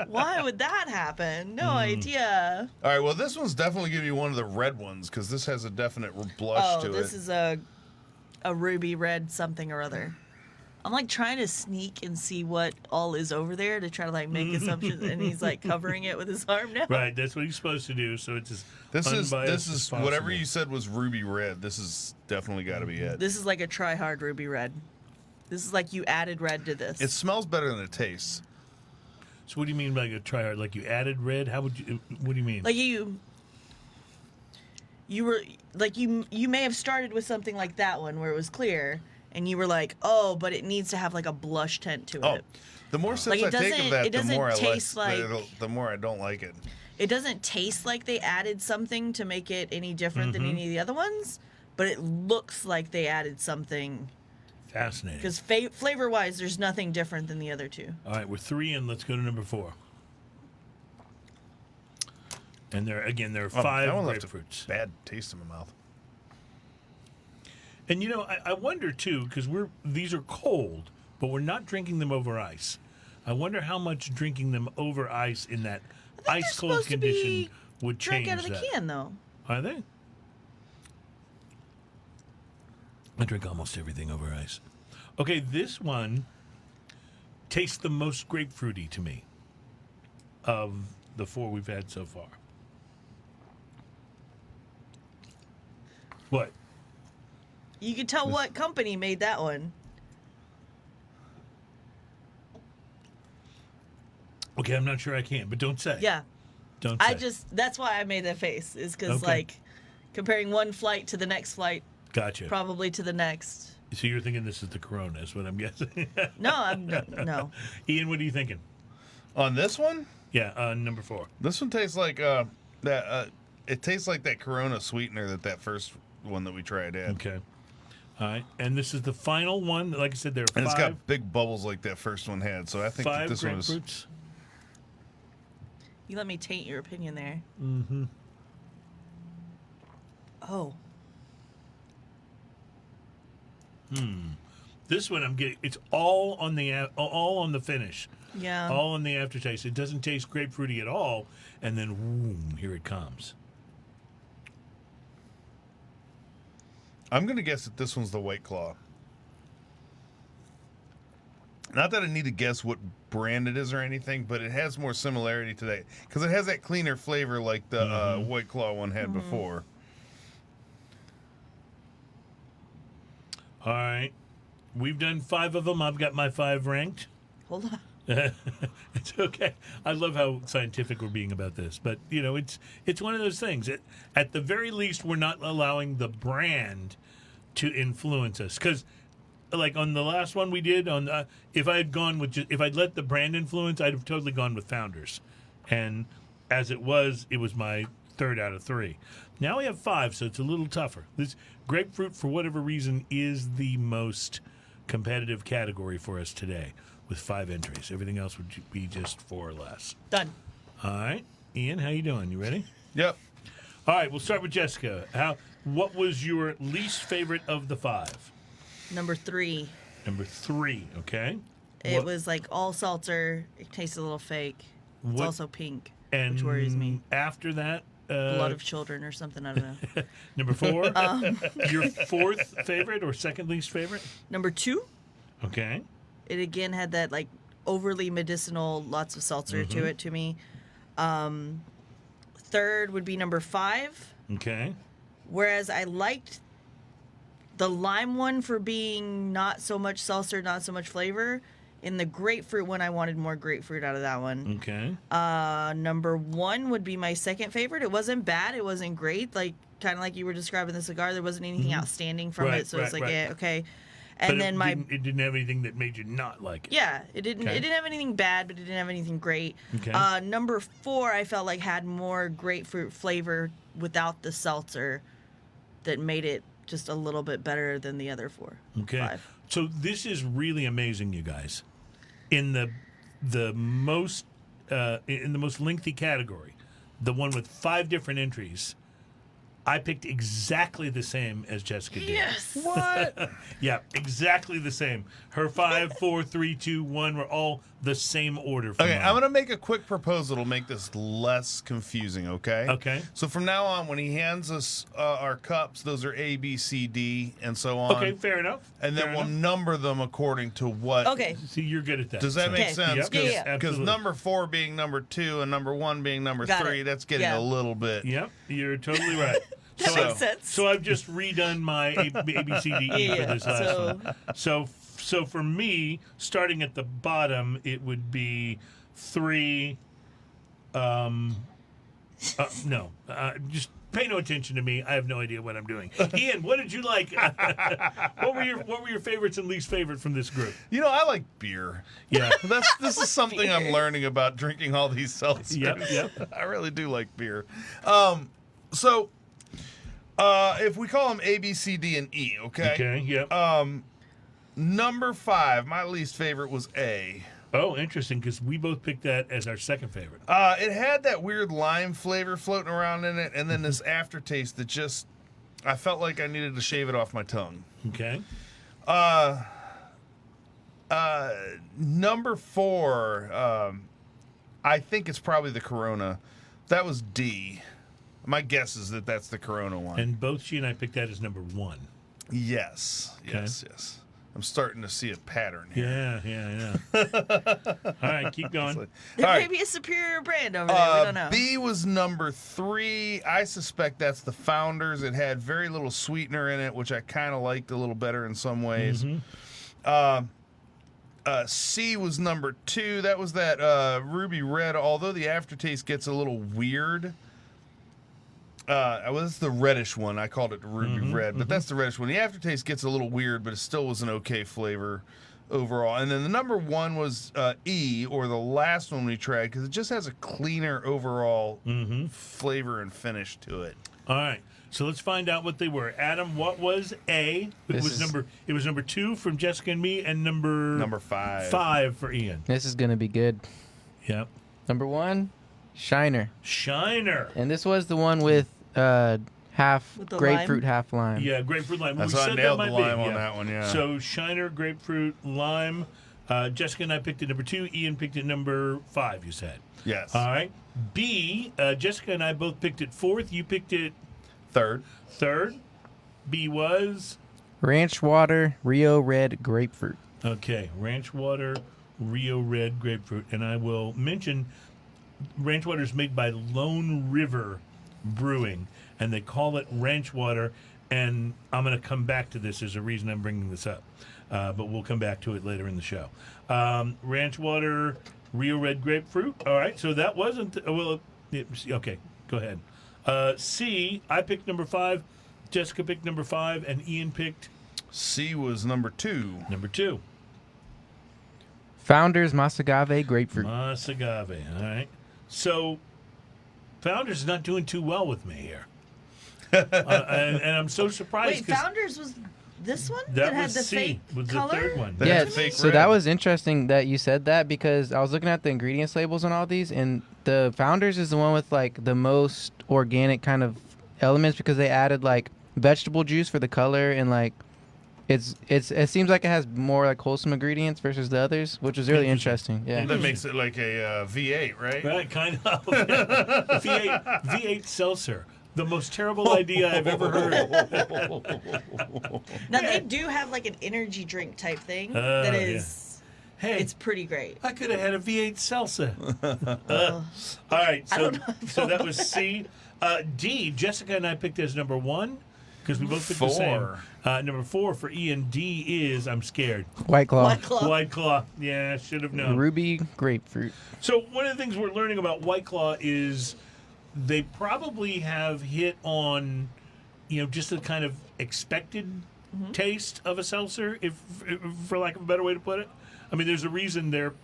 Why would that happen? Hmm. No idea. All right, well, this one's definitely giving you one of the red ones because this has a definite blush Oh, to this it. is a ruby red something or other. I'm like trying to sneak and see what all is over there to try to like make assumptions, and he's like covering it with his arm now. Right, that's what he's supposed to do. So it's as This unbiased as is possible. whatever you said was ruby red. This is definitely got to be it. This is like a try hard ruby red. This is like you added red to this. It smells better than it tastes. So what do you mean by a try hard? Like you added red? How would you? What do you mean? like you were like you may have started with something like that one where it was clear, and you were like, oh, but it needs to have like a blush tint to Oh, it. the more sips Like, it I take doesn't- of that, it the doesn't more I taste the more I don't like it. It doesn't taste like they added something to make it any different than any of the other ones, but it looks like they added something. Fascinating. Because flavor-wise, there's nothing different than the other two. All right, we're 3 in. Let's go to number 4. And there are 5 that one left a grapefruits. bad taste in my mouth. And you know, I wonder too, because these are cold, but we're not drinking them over ice. I wonder how much drinking them over ice in that They're ice cold supposed to condition be would change Drink out of the that. can, though. Are they? I drink almost everything over ice. Okay, this one tastes the most grapefruity to me of the 4 we've had so far. What? You can tell what company made that one. Okay, I'm not sure I can, but don't say. Yeah. Don't say. That's why I made that face, is because, Okay. like, comparing one flight to the next flight, Gotcha. probably to the next. So you're thinking this is the Corona, is what I'm guessing. No, no. Ian, what are you thinking? On this one, Yeah, number 4. this one tastes like that. It tastes like that Corona sweetener that first one that we tried had. Okay. All right, and this is the final one. Like I said, there are And five. it's got big bubbles like that first one had. So I think that Five this one is. grapefruits. You let me taint your opinion there. Mm-hmm. Oh. This one I'm getting. It's all on the finish. Yeah. All on the aftertaste. It doesn't taste grapefruity at all, and then boom, here it comes. I'm going to guess that this one's the White Claw. Not that I need to guess what brand it is or anything, but it has more similarity to that. Because it has that cleaner flavor like the White Claw one had before. All right, we've done 5 of them. I've got my 5 ranked. Hold on. It's okay. I love how scientific we're being about this, but it's one of those things. At the very least, we're not allowing the brand to influence us. Because, like on the last one we did, if I had gone with if I'd let the brand influence, I'd have totally gone with Founders, and as it was my 3rd out of 3. Now we have 5, so it's a little tougher. This grapefruit, for whatever reason, is the most competitive category for us today, with 5 entries. Everything else would be just 4 or less. Done. All right, Ian, how you doing? You ready? Yep. All right, we'll start with Jessica. What was your least favorite of the 5? Number 3. Number 3. Okay. It was like all seltzer. It tastes a little fake. It's What- also pink, and which worries me. After that, Blood of children or something. I don't know. number 4. Your 4th favorite or 2nd least favorite? Number 2. Okay. It again had that like overly medicinal, lots of seltzer to it to me. 3rd would be number 5. Okay. Whereas I liked the lime one for being not so much seltzer, not so much flavor. In the grapefruit one, I wanted more grapefruit out of that one. Okay. Number 1 would be my 2nd favorite. It wasn't bad. It wasn't great. Like kind of like you were describing the cigar. There wasn't anything outstanding from Right, it. So it's right, like, right. yeah, okay. But And then it didn't have anything that made you not like it. yeah, it didn't. Okay. It didn't have anything bad, but it didn't have anything great. Okay. Number 4, I felt like had more grapefruit flavor without the seltzer, that made it just a little bit better than the other 4. Okay. 5. So this is really amazing, you guys. In the most lengthy category, the one with 5 different entries, I picked exactly the same as Jessica did. Yes. What? Yeah, exactly the same. Her 5, 4, 3, 2, 1 were all the same order. For Okay, mine. I'm going to make a quick proposal to make this less confusing, okay? Okay. So from now on, when he hands us our cups, those are A, B, C, D, and so on. Okay, fair enough. And then Fair we'll enough. number them according to what. Okay. See, you're good at that. Does that make Okay. sense? Yep. Yeah, yeah. Because Absolutely. number 4 being number 2 and number 1 being number Got 3, it. that's getting Yeah. a little bit. Yep, you're totally right. That So- makes sense. So I've just redone my ABCDE Yeah, for this last so- one. So for me, starting at the bottom, it would be 3. Just pay no attention to me. I have no idea what I'm doing. Ian, what did you like? What were your favorites and least favorite from this group? You know, I like beer. Yeah. This is something I'm learning about drinking all these seltzers. Yep. I really do like beer. So if we call them A, B, C, D, and E, okay? Okay. Yep. Number 5, my least favorite was A. Oh, interesting, because we both picked that as our second favorite. It had that weird lime flavor floating around in it, and then this aftertaste that just, I felt like I needed to shave it off my tongue. Okay. Number 4, I think it's probably the Corona. That was D. My guess is that that's the Corona one. And both she and I picked that as number 1. Yes. Yes. I'm starting to see a pattern here. Yeah, I know. All right, keep going. There All may right. be a superior brand over there. We don't know. B was number 3. I suspect that's the Founders. It had very little sweetener in it, which I kind of liked a little better in some ways. C was number 2. That was that ruby red, although the aftertaste gets a little weird. Well, that's the reddish one. I called it ruby red, but that's the reddish one. The aftertaste gets a little weird, but it still was an okay flavor overall. And then the number 1 was E, or the last one we tried, because it just has a cleaner overall flavor and finish to it. All right. So let's find out what they were. Adam, what was A? It was number 2 from Jessica and me, and number 5. 5 for Ian. This is gonna be good. Yep. Number 1, Shiner. Shiner. And this was the one with half With the grapefruit, lime? half lime. Yeah, grapefruit lime. That's we why I said nailed that the might be, lime on that one, yeah. So Shiner, grapefruit, lime. Jessica and I picked it number 2. Ian picked it number 5, you said. Yes. All right. B, Jessica and I both picked it 4th. You picked it 3rd. 3rd. B was? Ranch Water Rio Red Grapefruit. Okay. Ranch Water, Rio Red Grapefruit. And I will mention Ranch Water is made by Lone River Brewing, and they call it Ranch Water. And I'm going to come back to this. There's a reason I'm bringing this up. But we'll come back to it later in the show. Ranch Water, Rio Red Grapefruit. All right, so that wasn't... okay, go ahead. C, I picked number 5. Jessica picked number 5, and Ian picked... C was number 2. Number 2. Founders Masagave Grapefruit. Masagave, all right. So, Founders is not doing too well with me here. And I'm so surprised. Wait, 'cause Founders was this one that had was the C, fake was the color? 3rd one. That Yeah, had the fake so red. that was interesting that you said that because I was looking at the ingredients labels on all these, and the Founders is the one with like the most organic kind of elements because they added like vegetable juice for the color and like it seems like it has more like wholesome ingredients versus the others, which is really interesting. Yeah. That makes it like a V8, right? Right, kind of. V8 Seltzer. The most terrible idea I've ever heard. Now they do have like an energy drink type thing Oh, that is. Hey, It's pretty great. I could have had a V8 Salsa. All right, I so, don't know. so that was C. D, Jessica and I picked as number 1 because we both picked the same. 4. Number 4 for Ian. D is, I'm scared. White Claw. White Claw. White Claw. Yeah, should have known. Ruby Grapefruit. So one of the things we're learning about White Claw is they probably have hit on, just the kind of expected taste of a seltzer, if for lack of a better way to put it. I mean, there's a reason they're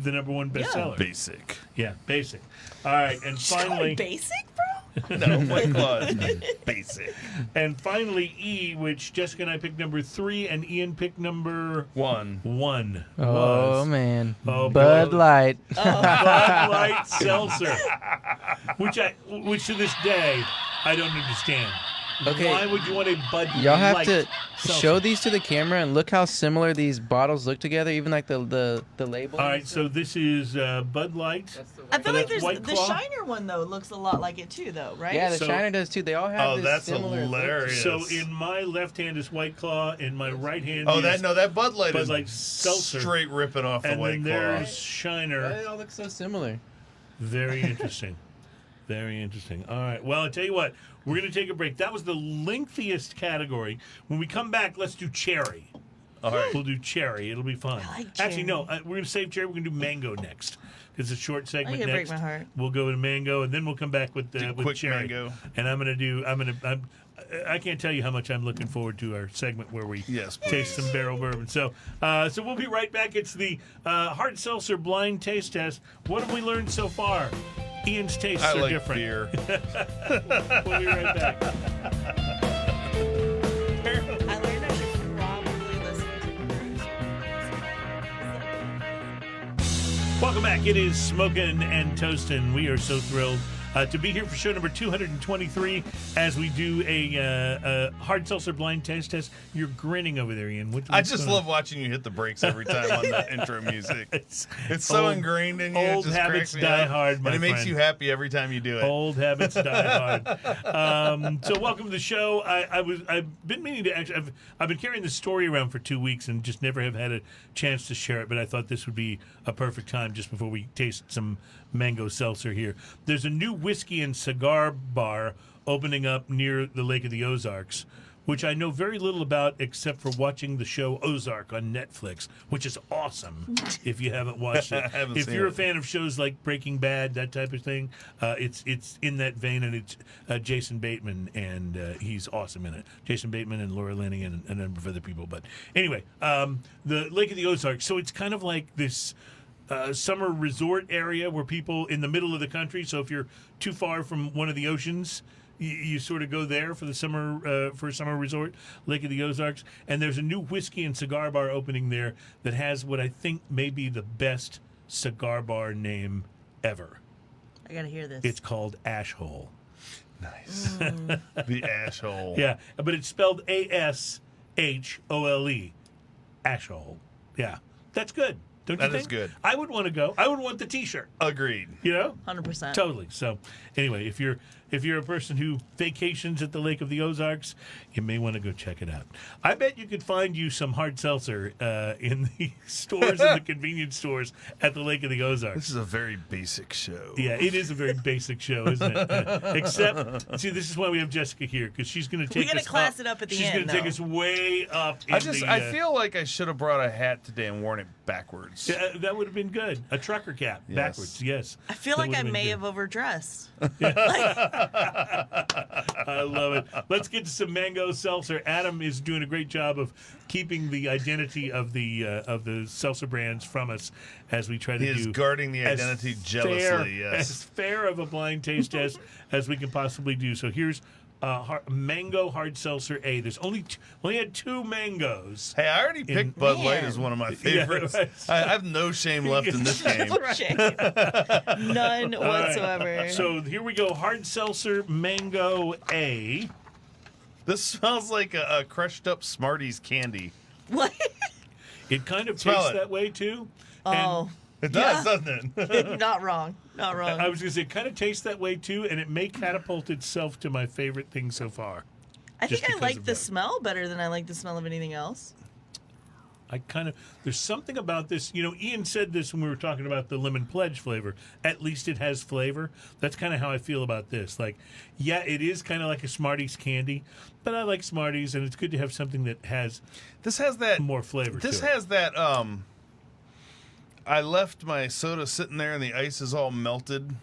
the number 1 bestseller. Basic. Yeah, basic. All right, and finally, Basic, bro? No, White Claw is basic. and finally E, which Jessica and I picked number 3, and Ian picked number 1. 1. Oh was man. Oh, Bud boy. Light. Bud Light Seltzer, which to this day I don't understand. Okay. Why would you want a Bud Light? Y'all have to seltzer? show these to the camera and look how similar these bottles look together, even like the label. All right, so this is Bud Light. I feel So like that's there's White the Claw? Shiner one though looks a lot like it too, though, right? Yeah, the So- Shiner does too. They all have Oh, this that's similar look. hilarious. So in my left hand is White Claw, in my right hand Oh, is that Bud Light Bud is Light Seltzer. straight ripping off the and White then Claw. there's Shiner. They all look so similar. Very interesting. Very interesting. All right. Well, I'll tell you what. We're going to take a break. That was the lengthiest category. When we come back, let's do cherry. All right. We'll do cherry. It'll be fun. I like Actually, no. cherry. We're going to save cherry. We're going to do mango next. It's a short segment gonna break next. my heart. We'll go to mango, and then we'll come back with quick cherry. mango. And I can't tell you how much I'm looking forward to our segment where we Yes, taste some barrel bourbon. So we'll be right back. It's the hard seltzer blind taste test. What have we learned so far? Ian's tastes I are like different. beer. We'll be right back. I learned I should probably listen to Welcome back. It is Smokin' and Toastin'. We are so thrilled to be here for show number 223 as we do a hard seltzer blind taste test. You're grinning over there, Ian. I just love watching you hit the brakes every time on that intro music. It's so old- ingrained in you. old it just habits cracks me die up. hard, my and it makes friend. you happy every time you do it. Old habits die hard. So welcome to the show. I've been meaning to actually. I've been carrying this story around for 2 weeks and just never have had a chance to share it. But I thought this would be a perfect time just before we taste some mango seltzer here. There's a new whiskey and cigar bar opening up near the Lake of the Ozarks, which I know very little about except for watching the show Ozark on Netflix, which is awesome if you haven't watched it. I haven't If seen you're a it. fan of shows like Breaking Bad, that type of thing, it's in that vein, and it's Jason Bateman, and he's awesome in it. Jason Bateman and Laura Linney and a number of other people. But anyway, the Lake of the Ozarks, so it's kind of like this summer resort area where people in the middle of the country, so if you're too far from one of the oceans, you sort of go there for the summer for a summer resort, Lake of the Ozarks, and there's a new whiskey and cigar bar opening there that has what I think may be the best cigar bar name ever. I gotta hear this. It's called Ashhole. Nice. The asshole. Yeah, but it's spelled ASHOLE. Ashhole. Yeah, that's good. Don't you That think? is good. I would want to go. I would want the T-shirt. Agreed. You know, 100%. totally. So, anyway, if you're a person who vacations at the Lake of the Ozarks, you may want to go check it out. I bet you could find you some hard seltzer in the stores and the convenience stores at the Lake of the Ozarks. This is a very basic show. Yeah, it is a very basic show, isn't it? Except, see, this is why we have Jessica here, because she's going to take gotta us class up. it up at the she's end, going to take though. us way up. I feel like I should have brought a hat today and worn it backwards. Yeah, that would have been good. A trucker cap, Yes. backwards, yes. I feel That like would I been may good. have overdressed. I love it. Let's get to some mango seltzer. Adam is doing a great job of keeping the identity of the seltzer brands from us as we try to He do is guarding the as identity fair- jealously, as yes. fair of a blind taste as we can possibly do. So here's mango hard seltzer A. There's only had 2 mangoes. Hey, I already picked Bud Light Man. as one of my Yeah, favorites. right. I have no shame left in this game. Shame. None whatsoever. So here we go. Hard seltzer mango A. This smells like a crushed up Smarties candy. What? It kind of Smell tastes it. that way too. Oh, It does, doesn't it? not wrong. Not wrong. I was going to say, it kind of tastes that way too, and it may catapult itself to my favorite thing so far. I think just I because like of the that. smell better than I like the smell of anything else. There's something about this. You know, Ian said this when we were talking about the lemon pledge flavor. At least it has flavor. That's kind of how I feel about this. Like, yeah, it is kind of like a Smarties candy, but I like Smarties, and it's good to have something that has This has that. more flavor This to it. has that. I left my soda sitting there and the ice is all melted.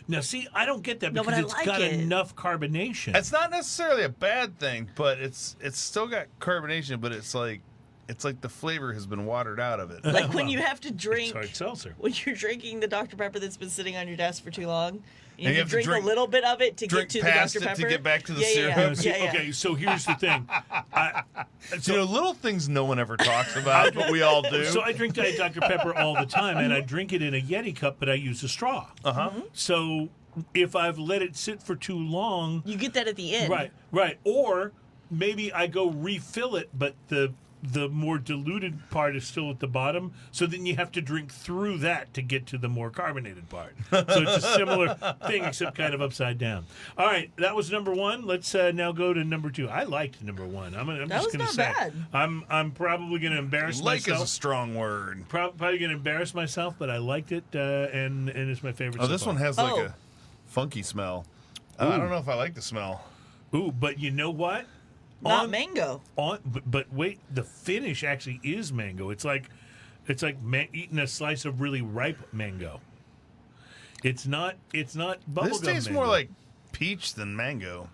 Now, see, I don't get that No, because but I it's like got it. enough carbonation. It's not necessarily a bad thing, but it's still got carbonation, but it's like the flavor has been watered out of it. Like when you have to drink, It's hard seltzer. when you're drinking the Dr. Pepper that's been sitting on your desk for too long, you And have to drink a little bit of it to drink get to the past Dr. it Pepper. to get back to the yeah, syrup. Yeah, See, yeah, yeah. Okay, so here's the thing. You know, little things no one ever talks about, but we all do. So I drink Diet Dr. Pepper all the time, and I drink it in a Yeti cup, but I use a straw. Uh-huh. So if I've let it sit for too long, You get that at the end. right, or maybe I go refill it, but the more diluted part is still at the bottom. So then you have to drink through that to get to the more carbonated part. So it's a similar thing, except kind of upside down. All right, that was number 1. Let's now go to number 2. I liked number 1. I'm That just was going to not say, bad. I'm probably going to embarrass like is a myself. strong word. Probably going to embarrass myself, but I liked it, and it's my favorite. Oh, so this far. one has like Oh. a funky smell. I don't know if I like the smell. Ooh, but you know what? Not mango. But wait, the finish actually is mango. It's like eating a slice of really ripe mango. It's not bubblegum. This tastes mango. more like peach than mango.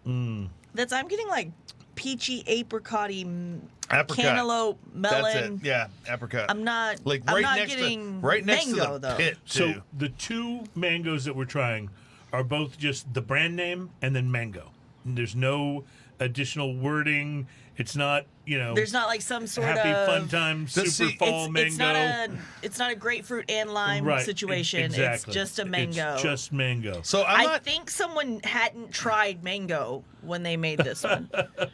I'm getting like peachy, apricot-y, Apricot. cantaloupe, melon. That's it. Yeah, apricot. I'm not. like I'm right not next getting to mango to the though. pit So too. the 2 mangoes that we're trying are both just the brand name and then mango. And there's no additional wording. It's not, There's not like some sort happy of fun time super see, fall mango. It's not a grapefruit and lime Right, situation. exactly. It's just a mango. It's just mango. So I think someone hadn't tried mango when they made this one. All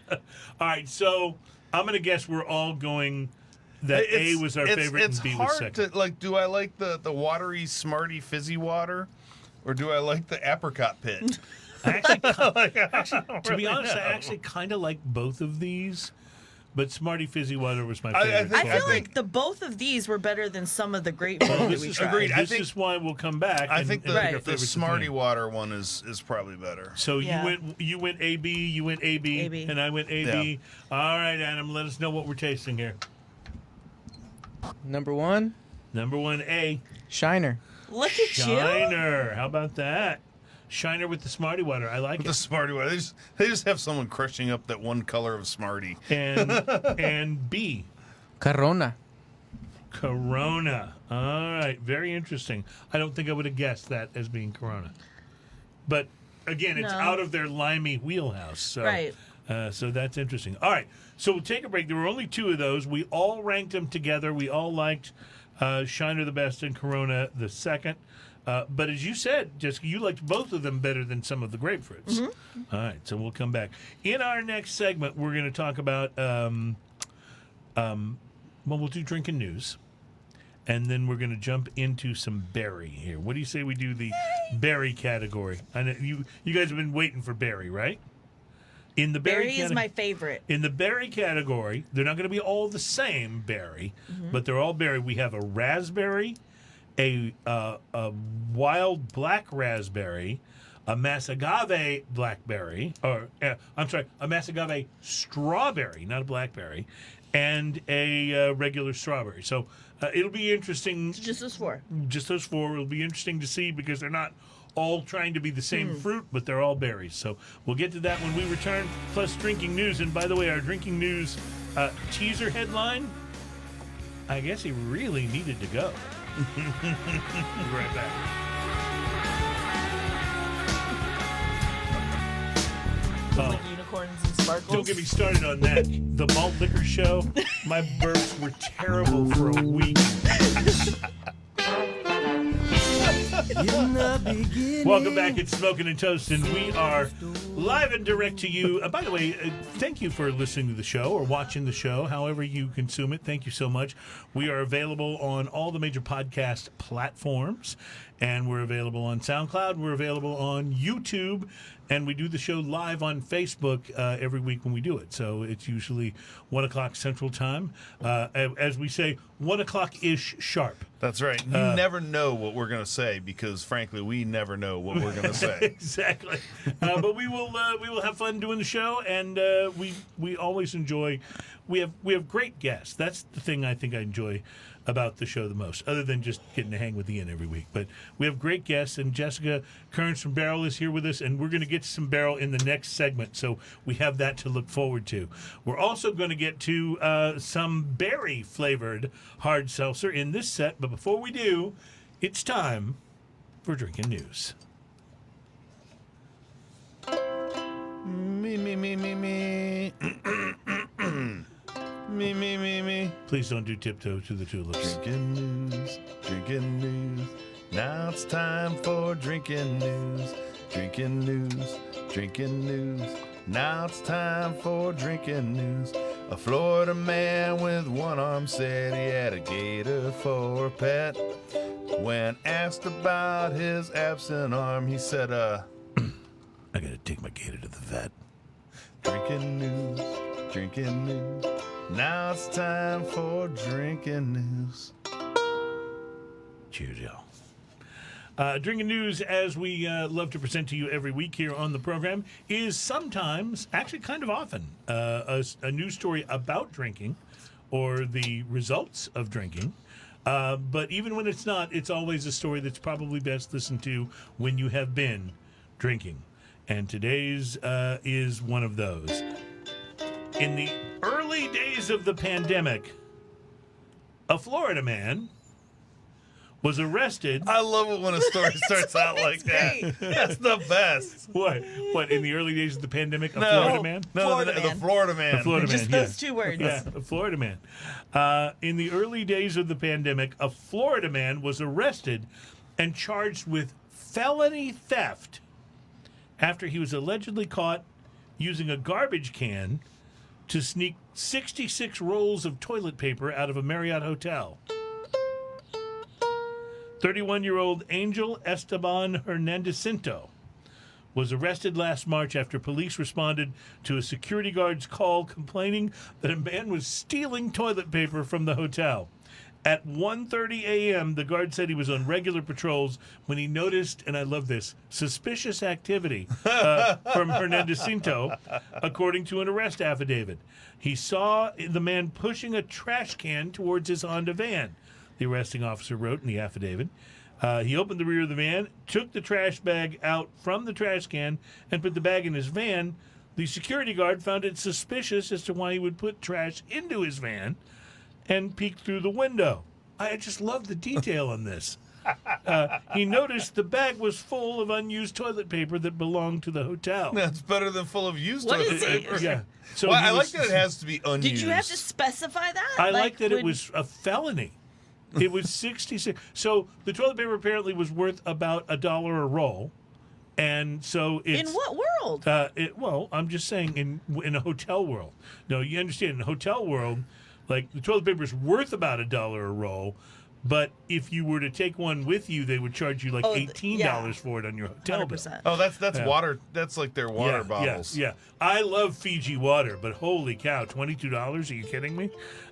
right, so I'm going to guess we're all going that A was our favorite it's and B hard was second. to like. Do I like the watery, smarty, fizzy water, or do I like the apricot pit? To be honest, I actually kind of like both of these, but Smarty Fizzy Water was my favorite. think- I feel I think- like the both of these were better than some of the grapefruit Well, that this we is tried. agreed. I This think- is why we'll come back. I and- think and the, pick our the favorites smarty again. water one is probably better. So Yeah. you went AB, you went AB, AB. and I went AB. All right, Adam, let us know what we're tasting here. Number 1, Number 1A, Shiner. Look at you. Shiner. How about that? Shiner with the Smarty Water. I like The it. smarty water. They just have someone crushing up that one color of smarty. And B, Corona. Corona. All right, very interesting. I don't think I would have guessed that as being Corona. But again, it's No. out of their limey wheelhouse. So, Right. So that's interesting. All right, so we'll take a break. There were only 2 of those. We all ranked them together. We all liked Shiner the best and Corona the second. But as you said, Jessica, you liked both of them better than some of the grapefruits. All right, so we'll come back. In our next segment, we're going to talk about, we'll do drinking news. And then we're going to jump into some berry here. What do you say we do the berry category? I know you guys have been waiting for berry, right? In the Berry is my favorite. In the berry category, they're not going to be all the same berry, but they're all berry. We have a raspberry, a wild black raspberry, a Masagave blackberry, or I'm sorry, a Masagave strawberry, not a blackberry, and a regular strawberry. So it'll be interesting. It's just those 4. Just those 4. It'll be interesting to see because they're not all trying to be the same fruit, but they're all berries. So we'll get to that when we return, plus drinking news. And by the way, our drinking news teaser headline, I guess he really needed to go. We'll be right back. Like unicorns and sparkles. Don't get me started on that. The malt liquor show, my burps were terrible for a week. Welcome back. It's Smoking and Toasting. We are live and direct to you. By the way, thank you for listening to the show or watching the show, however you consume it. Thank you so much. We are available on all the major podcast platforms, and we're available on SoundCloud. We're available on YouTube, and we do the show live on Facebook every week when we do it. So it's usually 1 o'clock Central Time. As we say, 1 o'clock-ish sharp. That's right. You never know what we're going to say because, frankly, we never know what we're going to say. Exactly. But we will have fun doing the show, and we always enjoy. We have great guests. That's the thing I think I enjoy about the show the most, other than just getting to hang with Ian every week. But we have great guests, and Jessica Kearns from Barrell is here with us, and we're going to get to some Barrell in the next segment, so we have that to look forward to. We're also going to get to some berry-flavored hard seltzer in this set, but before we do, it's time for drinking news. Me. Me. Please don't do tiptoe to the tulips. Drinking news. Now it's time for drinking news. Drinking news. Now it's time for drinking news. A Florida man with one arm said he had a gator for a pet. When asked about his absent arm, he said, I gotta take my gator to the vet. Drinking news. Now it's time for drinking news. Cheers, y'all. Drinking news, as we love to present to you every week here on the program, is sometimes, actually kind of often, a news story about drinking or the results of drinking. But even when it's not, it's always a story that's probably best listened to when you have been drinking. And today's is one of those. In the early days of the pandemic, a Florida man was arrested. I love it when a story starts out like that. great. That's the best. What? In the early days of the pandemic, Florida man? No, Florida the man. Florida man. The Florida Just man, those 2 words. Yeah, a Florida man. In the early days of the pandemic, a Florida man was arrested and charged with felony theft after he was allegedly caught using a garbage can to sneak 66 rolls of toilet paper out of a Marriott hotel. 31-year-old Angel Esteban Hernandez-Cinto was arrested last March after police responded to a security guard's call complaining that a man was stealing toilet paper from the hotel. At 1:30 a.m., the guard said he was on regular patrols when he noticed, and I love this, suspicious activity from Hernandez-Cinto, according to an arrest affidavit. He saw the man pushing a trash can towards his Honda van, the arresting officer wrote in the affidavit. He opened the rear of the van, took the trash bag out from the trash can, and put the bag in his van. The security guard found it suspicious as to why he would put trash into his van and peeked through the window. I just love the detail on this. He noticed the bag was full of unused toilet paper that belonged to the hotel. That's better than full of used What toilet is it? paper. Yeah. So Well, he I like was- that it has to be unused. Did you have to specify that? I like that it when- was a felony. It was 66. So the toilet paper apparently was worth about $1 a roll, and so it's In what world? well, I'm just saying in a hotel world. No, you understand, in a hotel world, like the toilet paper is worth about $1 a roll, but if you were to take one with you, they would charge you like Oh, $18 yeah. for it on your hotel bill. 100%. Oh, that's Yeah. water. That's like their water bottles. Yeah. I love Fiji water, but holy cow, $22? Are you kidding me?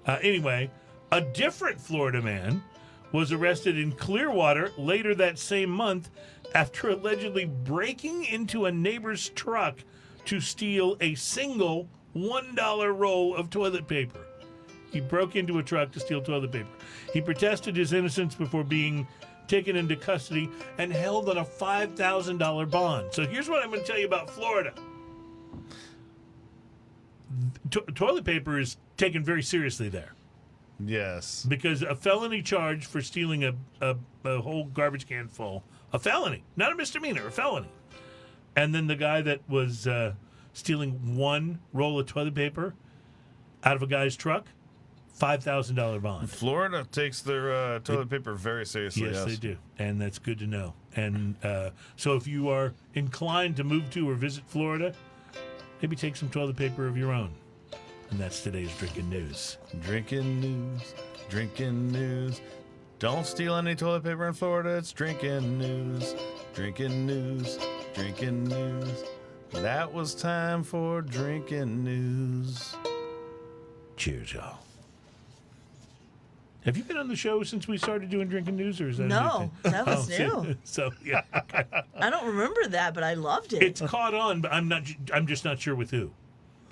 Anyway, a different Florida man was arrested in Clearwater later that same month after allegedly breaking into a neighbor's truck to steal a single $1 roll of toilet paper. He broke into a truck to steal toilet paper. He protested his innocence before being taken into custody and held on a $5,000 bond. So here's what I'm going to tell you about Florida. Toilet paper is taken very seriously there Yes. because a felony charge for stealing a whole garbage can full, a felony, not a misdemeanor, a felony. And then the guy that was stealing one roll of toilet paper out of a guy's truck, $5,000 bond. Florida takes their toilet paper very seriously. Yes, they do, and that's good to know. And so, if you are inclined to move to or visit Florida, maybe take some toilet paper of your own. And that's today's drinking news. Drinking news. Drinking news. Don't steal any toilet paper in Florida. It's drinking news. Drinking news. Drinking news. That was time for drinking news. Cheers, y'all. Have you been on the show since we started doing drinking news, or is that a new No, thing? that was Oh, new. So yeah, okay. I don't remember that, but I loved it. It's caught on, but I'm just not sure with who.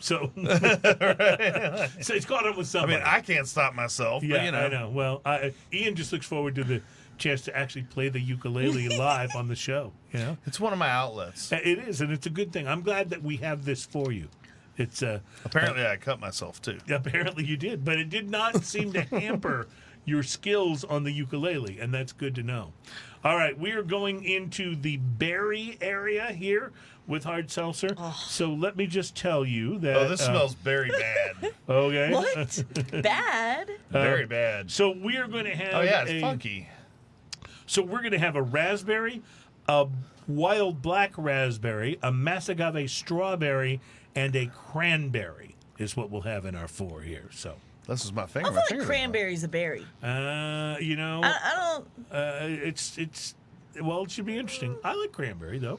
So, so it's caught on with I somebody. mean, I can't stop myself, yeah, but you know. I know. Well, Ian just looks forward to the chance to actually play the ukulele live on the show. You know, It's one of my outlets. it is, and it's a good thing. I'm glad that we have this for you. It's Apparently, I cut myself too. apparently you did, but it did not seem to hamper your skills on the ukulele, and that's good to know. All right, we are going into the berry area here with hard seltzer. So let me just tell you that. Oh, this smells very bad. Okay. What? Bad? Very bad. So we are going to have. Oh yeah, it's funky. So we're going to have a raspberry, a wild black raspberry, a Masagave strawberry, and a cranberry is what we'll have in our four here. So, This is my I finger. feel My like finger's cranberry's a berry. you know, I don't. it's well, it should be interesting. I like cranberry though.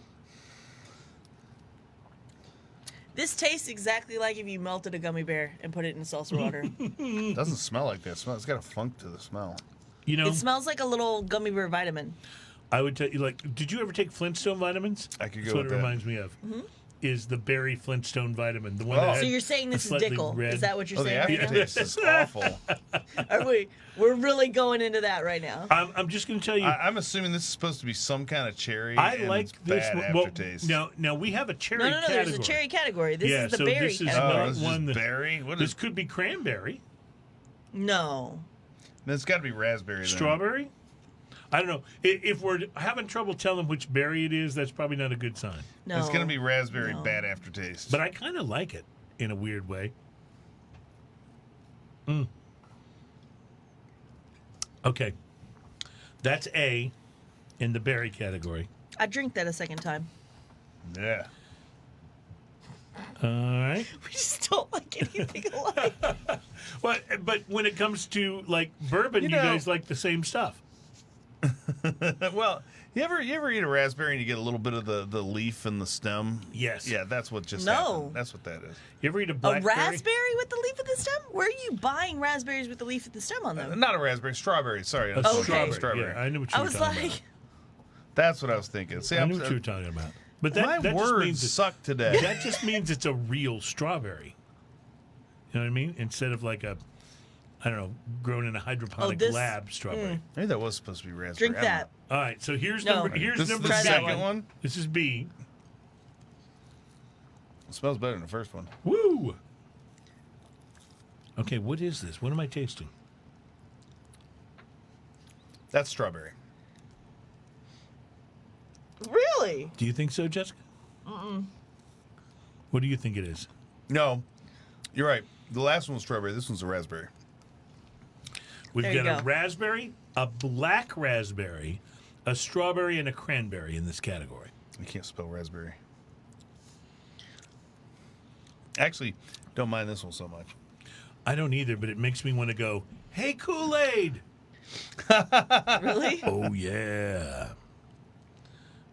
This tastes exactly like if you melted a gummy bear and put it in salsa water. It doesn't smell like that. It's got a funk to the smell. You know, It smells like a little gummy bear vitamin. I would tell you, like, did you ever take Flintstone vitamins? I could go That's what with it that. reminds me of. Is the berry Flintstone vitamin the one? Oh. That So had you're saying a this is slightly Dickel? red- Is that what you're Oh, the saying right now? aftertaste is awful. Are we? We're really going into that right now. I'm just going to tell you. I'm assuming this is supposed to be some kind of cherry. I and like it's this bad one. aftertaste. Well, now we have a cherry No, category. there's a cherry category. This Yeah, is the so berry this is category. not Oh, this is one that- berry. What This is? could be cranberry, No. It's got to be raspberry. Then. strawberry. I don't know. If we're having trouble telling which berry it is, that's probably not a good sign. No. It's going to be raspberry No. bad aftertaste. But I kind of like it in a weird way. Okay. That's A in the berry category. I drink that a second time. yeah. All right. We just don't like anything alike. But when it comes to like bourbon, you know- guys like the same stuff. Well, you ever eat a raspberry and you get a little bit of the leaf and the stem? Yes. Yeah, that's what just No. happened. That's what that is. You ever eat a A blackberry? raspberry with the leaf of the stem? Where are you buying raspberries with the leaf of the stem on them? Not a raspberry, strawberry. Sorry, A not Okay. strawberry. Yeah, I knew what you I were was talking like, about. That's what I was thinking. See, I knew what you were talking about. But that, my that just words means suck today. that just means it's a real strawberry. You know what I mean? Instead of like a, I don't know, grown in a hydroponic this- lab strawberry. Maybe that was supposed to be raspberry. drink I don't that. All right, so here's No. number here's This is number the Try that second seven. one. This is B. It smells better than the first one. Woo! Okay, what is this? What am I tasting? That's strawberry. Really? Do you think so, Jessica? What do you think it is? No, you're right. The last one was strawberry. This one's a raspberry. We've There you got a go. raspberry, a black raspberry, a strawberry, and a cranberry in this category. I can't spell raspberry. Actually, don't mind this one so much. I don't either, but it makes me want to go, hey, Kool-Aid! Really? Oh, yeah.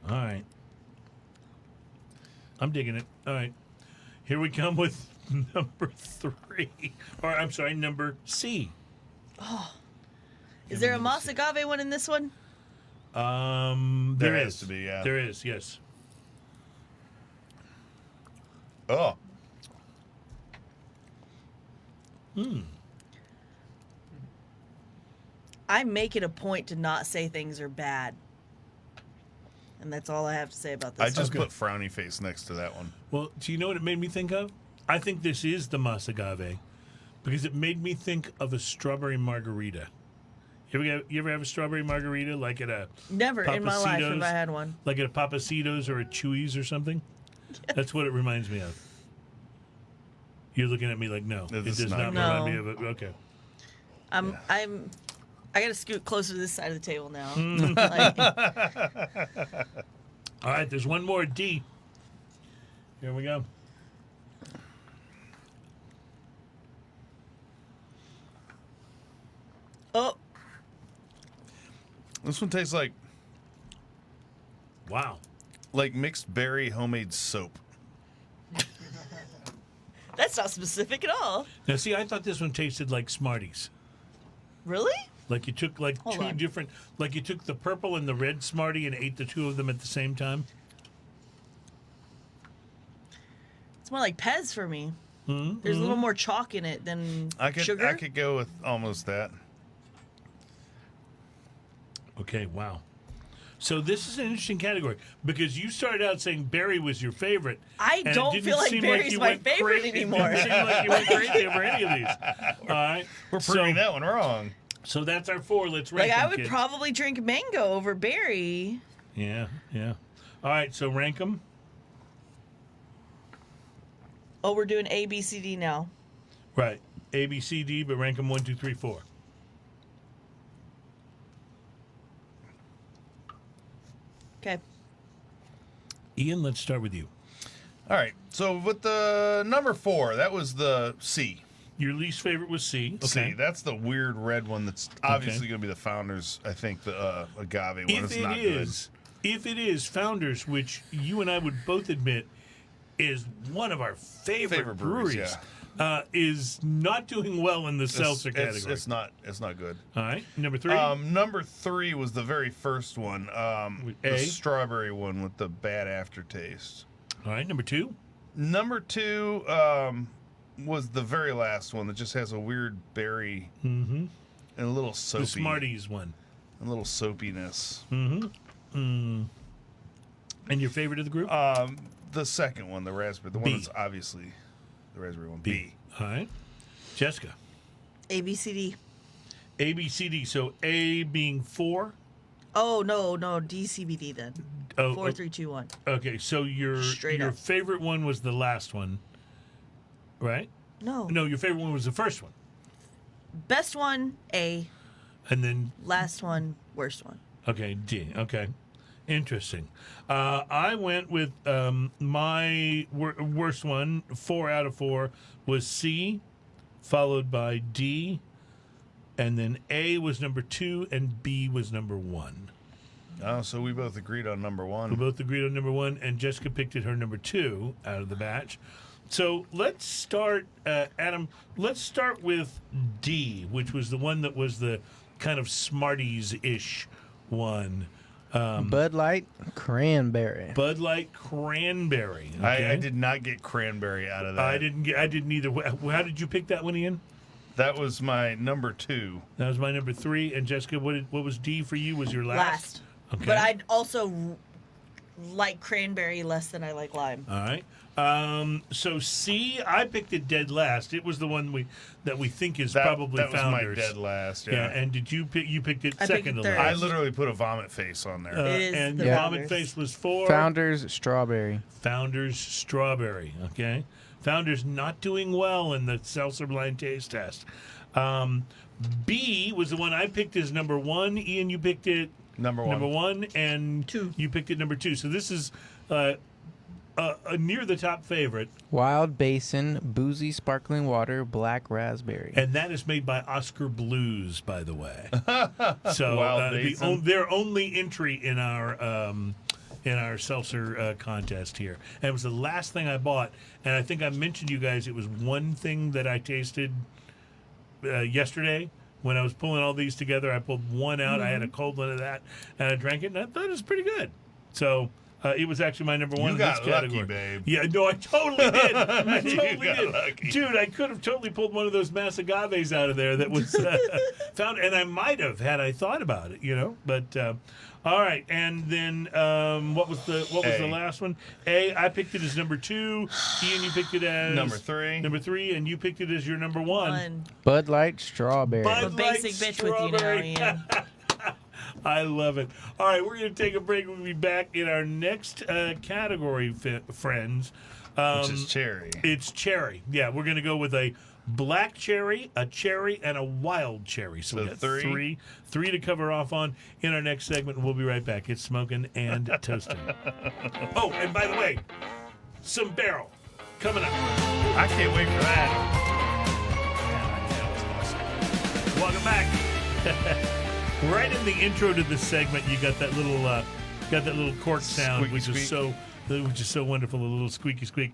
All right. I'm digging it. All right. Here we come with number 3. Or, I'm sorry, number C. Is there a Mas Agave one in this one? There has is. to be, yeah. There is, yes. Oh, I make it a point to not say things are bad. And that's all I have to say about this I just Okay. put frowny face next to that one. Well, do you know what it made me think of? I think this is the Mas Agave because it made me think of a strawberry margarita. You ever have a strawberry margarita like at a Never in my life have Papacitos? I had one. like at a Papacitos or a Chewy's or something? That's what it reminds me of. You're looking at me like, no, it This does is not not remind me good. of it. Okay. I gotta scoot closer to this side of the table now. Hmm. Like, All right, there's one more D. Here we go. oh, This one tastes like Wow. mixed berry homemade soap. that's not specific at all. Now, see, I thought this one tasted like Smarties. Really? Like you took like Hold two on. different, like you took the purple and the red Smartie and ate the two of them at the same time. It's more like Pez for me. Mm-hmm. There's a little more chalk in it than sugar. I could go with almost that. Okay, wow. So this is an interesting category because you started out saying berry was your favorite. I and it don't didn't feel like seem berry's you my went favorite crazy- anymore. It didn't seem like you went crazy over any of these. All right, We're proving that one wrong. So that's our 4. Let's rank Like I them, would kids. probably drink mango over berry. Yeah, yeah. All right, so rank them. Oh, we're doing A, B, C, D now. Right, A, B, C, D, but rank them 1, 2, 3, 4. Okay. Ian, let's start with you. All right. So with the number 4, that was the C. Your least favorite was C. Okay. C. That's the weird red one. That's obviously going to be the Founders. I think the agave one is not If it is Founders, which you and I would both admit is one of our favorite breweries, is not doing well in the seltzer good. category. It's not good. All right, number 3. Number 3 was the very first one. The A? strawberry one with the bad aftertaste. All right, number 2. Number 2 was the very last one that just has a weird berry and a little soapy. The Smarties one. A little soapiness. And your favorite of the group? The second one, the raspberry. The B. one that's obviously the raspberry one. B. All right, Jessica. A, B, C, D. A, B, C, D. So A being 4. Oh no, D, C, B, D then. Oh, 4, 3, 2, 1. Okay, so your Straight up. favorite one was the last one, right? No. No, your favorite one was the first one, Best one, A. and then Last one, worst one. okay, D. Okay, interesting. I went with my worst one. 4 out of 4 was C, followed by D, and then A was number 2, and B was number 1. Oh, so we both agreed on number 1. We both agreed on number 1, and Jessica picked it her number 2 out of the batch. So let's start, Adam. Let's start with D, which was the one that was the kind of Smarties-ish one. Bud Light Cranberry. Bud Light Cranberry. Okay? I did not get cranberry out of that. I didn't either. How did you pick that one, Ian? That was my number 2. That was my number 3. And Jessica, what was D for you? Was your last? Last. Okay. But I'd also like cranberry less than I like lime. All right. So C, I picked it dead last. It was the one that we think is probably that was Founders. my dead last. Yeah. And did you pick? You picked it I second picked to third. I last. literally put a vomit face on there. It is and the the Founders. vomit face was for Founders strawberry. Founders Strawberry. Okay. Founders not doing well in the Seltzer blind taste test. B was the one I picked as number 1. Ian, you picked it Number one. and 2. You picked it number 2. So this is a near the top favorite, Wild Basin, boozy sparkling water, black raspberry. and that is made by Oscar Blues, by the way. So Wild Basin. their only entry in our seltzer contest here, and it was the last thing I bought. And I think I mentioned to you guys it was one thing that I tasted yesterday. When I was pulling all these together, I pulled one out. I had a cold one of that, and I drank it, and I thought it was pretty good. So it was actually my number 1 You in got this lucky, category. babe. Yeah, no, I totally did. I totally got did. lucky. Dude, I could have totally pulled one of those mass agaves out of there that was found, and I might have had I thought about it, But all right, and then what was the last one? A, I picked it as number 2. Ian, you picked it as Number 3. Number 3, and you picked it as your number 1. One. Bud Light strawberry. Bud I'm a basic bitch with you now, Strawberry. Ian. I love it. All right, we're going to take a break. We'll be back in our next category, friends. Which is cherry. It's cherry. Yeah, we're going to go with a black cherry, a cherry, and a wild cherry. So we So got three. three to cover off on in our next segment. We'll be right back. It's Smoking and Toasting. Oh, and by the way, some Barrell coming up. I can't wait for that. Welcome back. Right in the intro to this segment, you got that little cork sound, Squeaky which squeak. is so wonderful, a little squeaky squeak.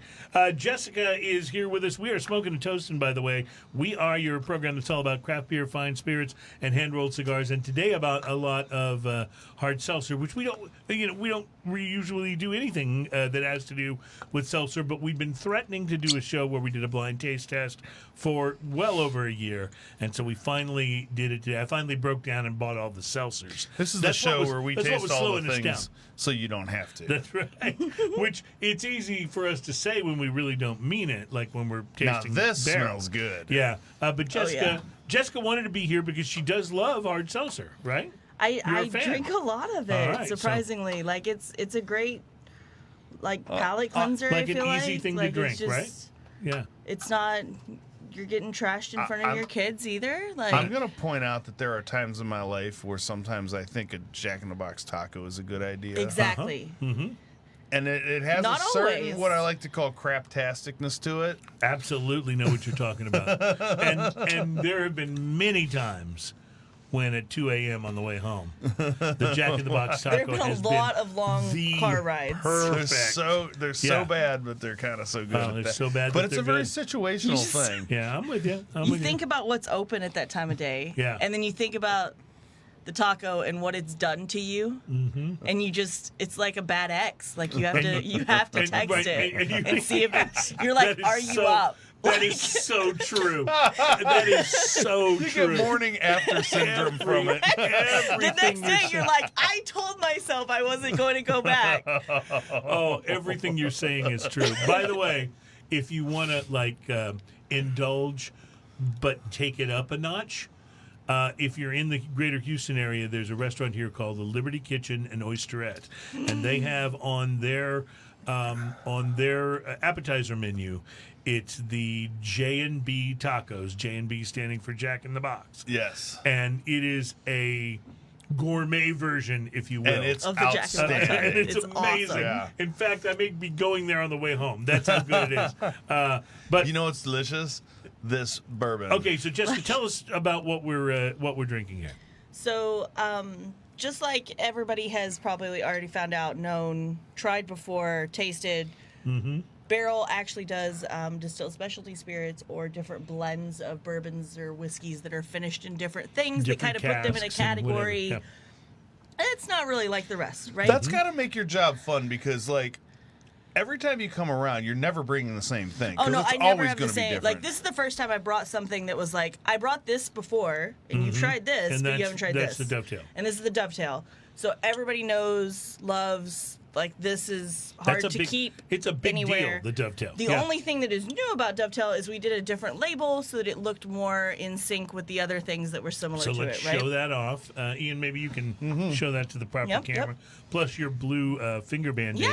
Jessica is here with us. We are Smoking and Toasting, by the way. We are your program that's all about craft beer, fine spirits, and hand-rolled cigars. And today about a lot of hard seltzer, which we don't usually do anything that has to do with seltzer. But we've been threatening to do a show where we did a blind taste test for well over a year, and so we finally did it today. I finally broke down and bought all the seltzers. This is That's the what show was- where we that's what taste was all slowing the us down. things so you don't have to. That's right. Which it's easy for us to say when we really don't mean it, like when we're Now tasting. this Barrel. smells good. Yeah, but Jessica, yeah. Jessica wanted to be here because she does love hard seltzer, right? I a fan. drink a lot of All it, right, so- surprisingly. Like it's a great palate cleanser. Like I feel an easy like. thing to Like, drink, it's just, right? Yeah. It's not you're getting trashed in front of I'm- your kids either. Like I'm going to point out that there are times in my life where sometimes I think a Jack in the Box taco is a good idea. exactly. And it has Not a certain, always. what I like to call craptasticness to it. Absolutely know what you're talking about. and there have been many times when at 2 a.m. on the way home, the Jack in the Box taco There have been has a lot of long the car rides. perfect. They're Yeah. so bad, but they're kind of so good. Oh, at they're that. so bad but that it's they're a very good. situational You just- thing. Yeah, I'm with you. You think about what's open at that time of day, Yeah. and then you think about the taco and what it's done to you, and it's like a bad ex. Like you have to text right, it and and see if you're like, That is are you so- up? That Like- is so true. That is so You true. get morning after syndrome from it. The next Everything day, you're saying- like, I told myself I wasn't going to go back. Oh, everything you're saying is true. By the way, if you want to indulge, but take it up a notch, if you're in the greater Houston area, there's a restaurant here called the Liberty Kitchen and Oysterette, and they have on their appetizer menu, it's the J&B tacos. J&B standing for Jack in the Box, Yes. and it is a gourmet version, if you will. And it's Of the Jack in the Box. outstanding. And it's It's amazing. awesome. Yeah. In fact, I may be going there on the way home. That's how good it is. But You know what's delicious? This bourbon. okay, so Jessica, tell us about what we're drinking here. So, just like everybody has probably already found out, known, tried before, tasted, Barrell actually does distill specialty spirits or different blends of bourbons or whiskeys that are finished in different things. They kind of put them in a casks and whatever. category. Yeah. It's not really like the rest, right? That's got to make your job fun because, like, every time you come around, you're never bringing the same thing. Oh 'cause no, it's I never always have the gonna be same. different. Like this is the first time I brought something that was like I brought this before, and you've tried this, And but you that's- haven't tried that's this. the dovetail. And this is the dovetail. So everybody knows, loves like this is hard to keep. It's a big anywhere. deal. The dovetail. The only thing that is new about dovetail is we did a different label so that it looked more in sync with the other things that were similar So to let's it. Right? show that off. Ian, maybe you can show that to the proper camera. Plus, your blue finger band-aid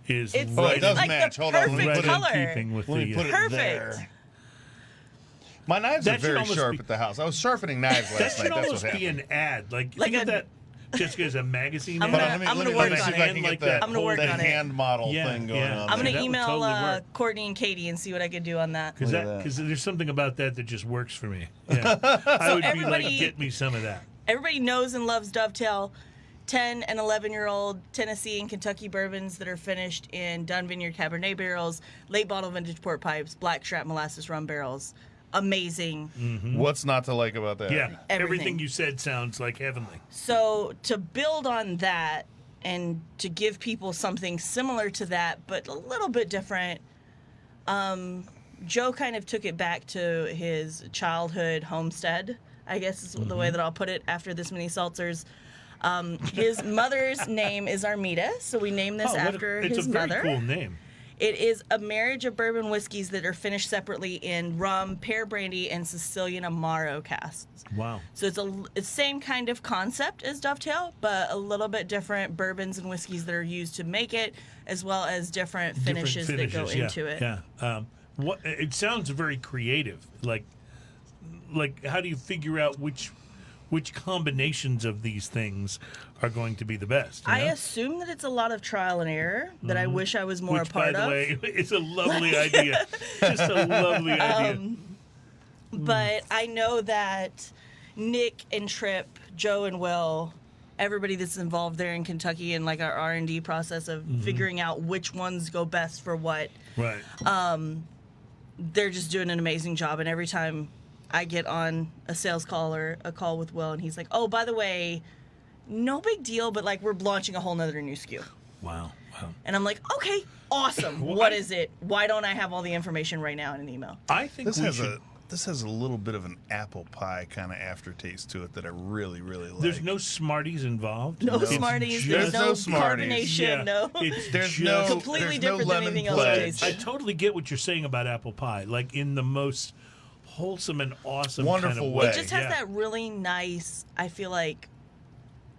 is it's right it does like match. the Hold on, let me perfect put it in color. keeping with Let me the. put it Perfect. there. My knives That are should very almost sharp be- at the house. I was sharpening knives That last should night. That's almost what be happened. an ad. Like, Like think of a- that Jessica as a magazine. I'm ad. gonna- I'm gonna work see on if I it. can Like get that. the, I'm gonna work the on it. hand model Yeah, thing going yeah. on. I'm there. gonna That would email totally work. Courtney and Katie and see what I could do on that. Because Look at that. there's something about that just works for me. Yeah, I would be like, everybody- get me some of that. Everybody knows and loves Dovetail. 10 and 11-year-old Tennessee and Kentucky bourbons that are finished in Dunn Vineyard Cabernet barrels, late bottle vintage port pipes, black strap molasses rum barrels. Amazing. What's not to like about that? Yeah, Everything. everything you said sounds like heavenly. So to build on that and to give people something similar to that, but a little bit different, Joe kind of took it back to his childhood homestead, I guess is the way that I'll put it after this many seltzers. His mother's name is Armida, so we named this after it's his a very mother. cool name. It is a marriage of bourbon whiskeys that are finished separately in rum, pear brandy, and Sicilian Amaro casks. Wow. So it's the same kind of concept as Dovetail, but a little bit different bourbons and whiskeys that are used to make it, as well as different finishes that go into it. Yeah. What it sounds very creative. Like how do you figure out which combinations of these things are going to be the best? You I know? assume that it's a lot of trial and error that I wish I was more Which, a part by the of. way, it's a lovely idea. Just a lovely idea. But I know that Nick and Tripp, Joe and Will, everybody that's involved there in Kentucky and like our R&D process of figuring out which ones go best for what, Right. they're just doing an amazing job. And every time I get on a sales call or a call with Will and he's like, oh, by the way, no big deal, but like we're launching a whole nother new SKU. Wow. And I'm like, okay, awesome. Well, What is it? Why don't I have all the information right now in an email? I think This we has should. this has a little bit of an apple pie kind of aftertaste to it that I really, really like. There's no Smarties involved. No It's Smarties. just- There's no Smarties. carbonation. Yeah, No. it's There's just- no Completely there's no different than lemon anything else I've pledge. tasted. I totally get what you're saying about apple pie, like in the most wholesome and awesome Wonderful kind of way. It just has Yeah. that really nice, I feel like,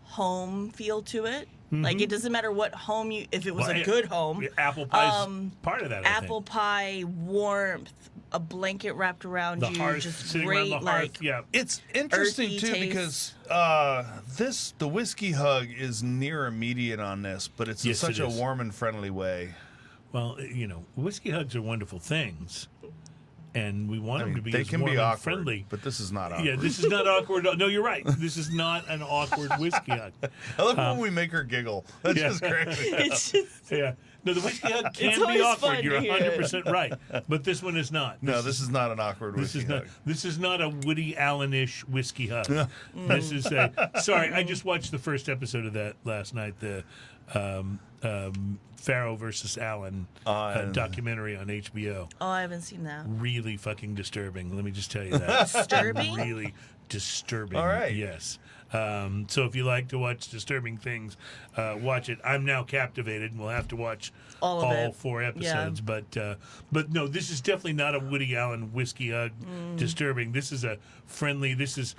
home feel to it. Like it doesn't matter what home you, if it was Well, a good home. Apple pie's part of that. I think. Apple pie, warmth, a blanket wrapped around the you, hearth, just sitting great. around the Like hearth. Yeah. It's interesting earthy too taste. because the whiskey hug is near immediate on this, but it's in Yes, such it a is. warm and friendly way. Well, whiskey hugs are wonderful things, and we want I them to mean, be they as can warm be and awkward, friendly. but this is not awkward. Yeah, this is not awkward. No, you're right. This is not an awkward whiskey hug. I love when we make her giggle. That's yeah. just crazy. it's just Yeah. No, the whiskey hug can always be awkward. fun You're to hear. 100% right. But this one is not. No, this is not an awkward This whiskey is not. hug. This is not a Woody Allen-ish whiskey hug. This is a. Sorry, I just watched the first episode of that last night. The Farrow versus Allen documentary on HBO. oh, I haven't seen that. Really fucking disturbing. Let me just tell you that. Disturbing? Really disturbing. All right. Yes. So if you like to watch disturbing things, watch it. I'm now captivated, and we'll have to watch All of it. 4 episodes. But no, this is definitely not a Woody Allen whiskey hug. Disturbing. This is a friendly. This is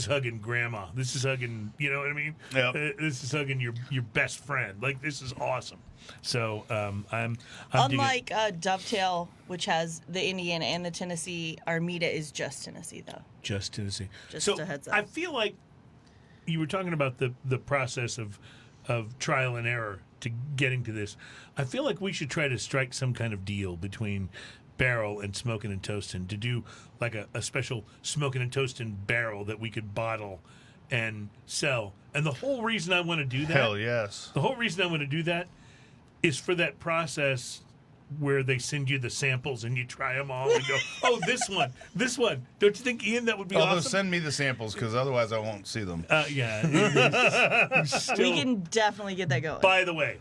hugging grandma. This is hugging. You know what I mean? Yep. This is hugging your best friend. Like this is awesome. So I'm digging it. Unlike Dovetail, which has the Indiana and the Tennessee, Armida is just Tennessee though. Just Tennessee. Just so a heads up. I feel like you were talking about the process of trial and error to getting to this. I feel like we should try to strike some kind of deal between Barrell and Smokin' and Toastin' to do like a special Smokin' and Toastin' barrel that we could bottle and sell. And the whole reason I want to do that, Hell yes. the whole reason I want to do that is for that process where they send you the samples and you try them all and go, oh, this one. Don't you think, Ian, that would be Although awesome? send me the samples because otherwise I won't see them. Yeah. We can definitely get that going. By the way,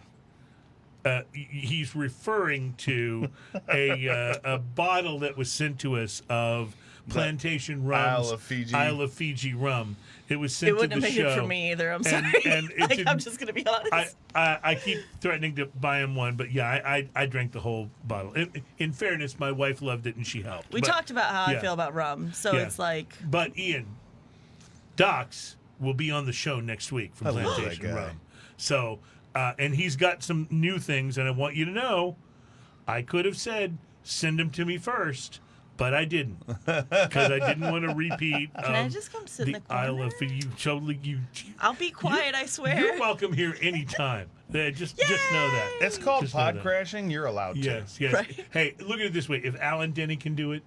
he's referring to a bottle that was sent to us of plantation rums, Isle of Fiji rum. It was sent It wouldn't to the have made show. it for me either. I'm sorry. and it's like, in- I'm just gonna be honest. I keep threatening to buy him one, but yeah, I drank the whole bottle. In fairness, my wife loved it and she helped. we But- talked about how yeah. I feel about rum, so Yeah. it's like But Ian, Docs will be on the show next week from I love that Plantation guy. Rum. So, and he's got some new things, and I want you to know, I could have said send them to me first, but I didn't because I didn't want to repeat. Can I just come sit in the corner? Isle of Fiji. You totally I'll be quiet. I swear. You're welcome here anytime. Just know that. It's called Just know pod that. crashing. You're allowed to. Yes. Right. Hey, look at it this way: if Alan Denny can do it,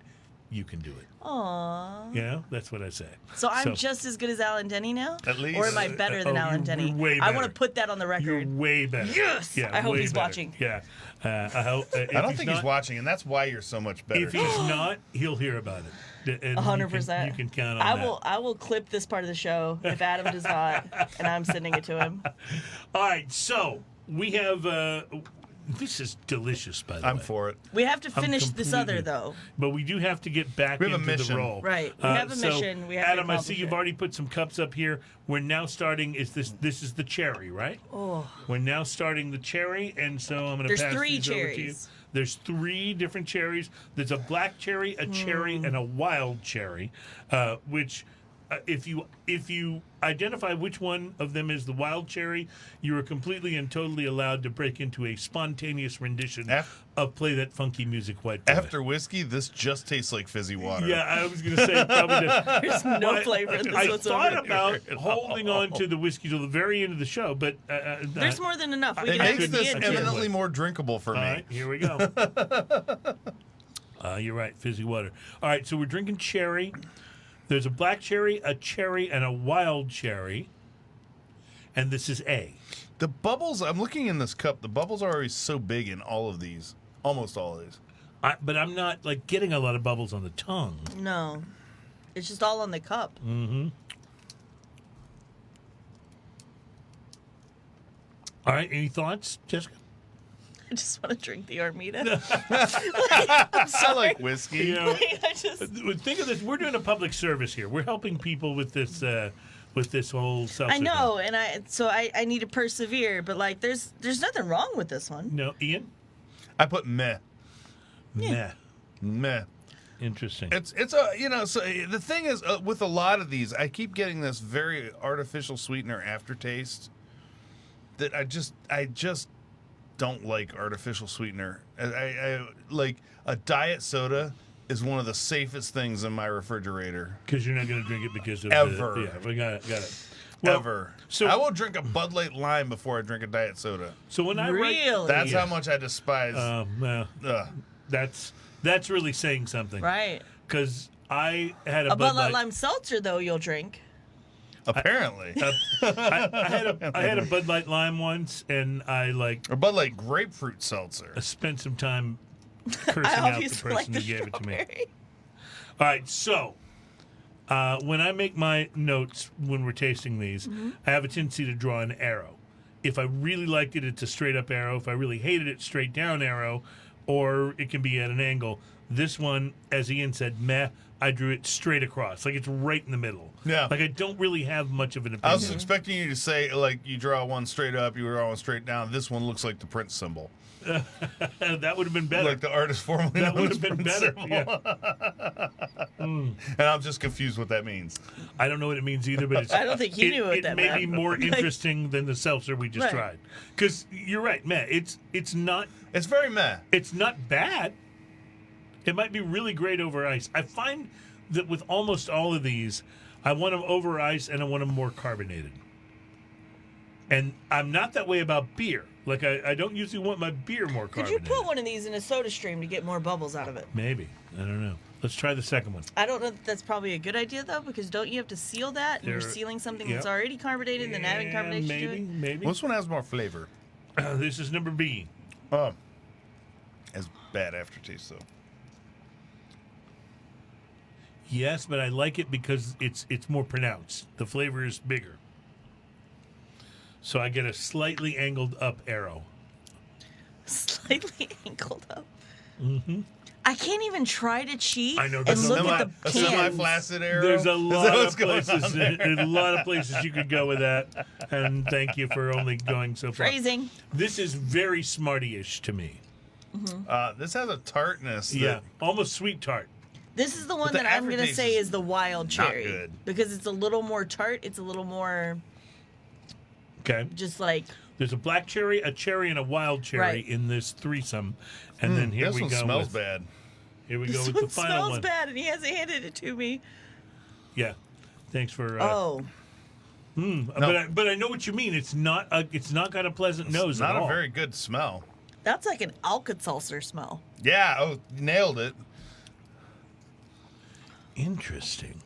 you can do it. Aww. You know, that's what I say. So I'm just as good as Alan Denny now? At least. Or am I better than Oh, Alan you're Denny? way I want better. to put that on the You're record. way better. Yes! Yeah, I hope way he's better. watching. Yeah. I hope. I don't think he's watching, and that's why you're so much better. If he's not, he'll hear about it. And 100%. You can count on that. I will clip this part of the show if Adam does not, and I'm sending it to him. All right. So we have. This is delicious, by the way. I'm for it. We have to finish this other, completely- though. But we do have to get back We have a into the mission. role. Right. We have a so, mission. We have to Adam, I see accomplish you've it. already put some cups up here. We're now starting. This is the cherry, right? Oh, We're now starting the cherry, and so I'm going to There's pass 3 these over to you. cherries. There's 3 different cherries. There's a black cherry, a cherry, and a wild cherry, which. If you identify which one of them is the wild cherry, you are completely and totally allowed to break into a spontaneous rendition of Play That Funky Music, White Boy. After whiskey, this just tastes like fizzy water. Yeah, I was going to say it probably does. there's no Well, flavor in this I whatsoever. thought about holding on to the whiskey till the very end of the show, but There's more than enough. We It can add makes to the this end, I too. couldn't eminently wait. more drinkable for all me. right, here we go. You're right, fizzy water. All right, so we're drinking cherry. There's a black cherry, a cherry, and a wild cherry. And this is A. The bubbles, I'm looking in this cup, the bubbles are always so big in all of these. Almost all of these. But I'm not like getting a lot of bubbles on the tongue. No. It's just all on the cup. All right, any thoughts, Jessica? I just want to drink the Armida. I like whiskey. You know, I just... think of this. We're doing a public service here. We're helping people with this whole seltzer I know, and I need to persevere, but like there's nothing wrong with this one. thing. No, Ian? I put meh. Meh. Meh. Interesting. It's a, you know, so the thing is with a lot of these, I keep getting this very artificial sweetener aftertaste that I just don't like artificial sweetener. I like a diet soda is one of the safest things in my refrigerator. Because you're not going to drink it because of Ever. Yeah, we got it. Well, Ever. so- I will drink a Bud Light Lime before I drink a diet soda. So when I write, Really? That's how much I despise. well, Ugh. that's really saying something. Right. Because I had a A Bud Bud Light Light. Lime Seltzer, though, you'll drink. Apparently. I had a Bud Light Lime once, and I or Bud Light Grapefruit Seltzer. spent some time cursing I out the obviously person like who the gave it to me. strawberry. All right, so when I make my notes when we're tasting these, I have a tendency to draw an arrow. If I really liked it, it's a straight up arrow. If I really hated it, straight down arrow, or it can be at an angle. This one, as Ian said, meh, I drew it straight across. Like it's right in the middle. Yeah. Like I don't really have much of an I opinion. was expecting you to say, like, you draw one straight up, you draw one straight down. This one looks like the Prince symbol. That would have been better. Like the artist formerly That known would as have been Prince better. symbol. Yeah. And I'm just confused what that means. I don't know what it means either, but it's, I don't think he knew what it that may meant. be more interesting than the seltzer we just Right. tried. Because you're right, man. It's not It's very meh. bad. It might be really great over ice. I find that with almost all of these, I want them over ice and I want them more carbonated. And I'm not that way about beer. Like I don't usually want my beer more Could you carbonated. put one of these in a soda stream to get more bubbles out of it? Maybe. I don't know. Let's try the second one. I don't know if that's probably a good idea, though, because don't you have to seal that? And you're There- sealing something yeah. that's already carbonated and then adding carbonation to it? Maybe. This one has more flavor. This is number B. Has bad aftertaste, though. Yes, but I like it because it's more pronounced. The flavor is bigger. So I get a slightly angled up arrow. Slightly angled up. I can't even try to cheat I know, and there's look a at the A cans. semi-flaccid arrow. There's a Is that lot what's of going places. on there? There's a lot of places you could go with that. And thank you for only going so far. Phrasing. This is very smarty-ish to me. This has a tartness. That, Yeah, almost sweet tart. This is the one the that I'm going to aftertaste say is is the wild not cherry. good. Because it's a little more tart. It's a little more Okay. just like, There's a black cherry, a cherry, and a wild cherry Right. in this threesome. And then here this we one go. smells with, bad. Here we go this with one the final smells one. bad and he hasn't handed it to me. Yeah. Thanks for. But I know what you mean. It's not got a pleasant nose It's at not all. a very good smell. That's like an Alka-Seltzer smell. Yeah, nailed it. Interesting.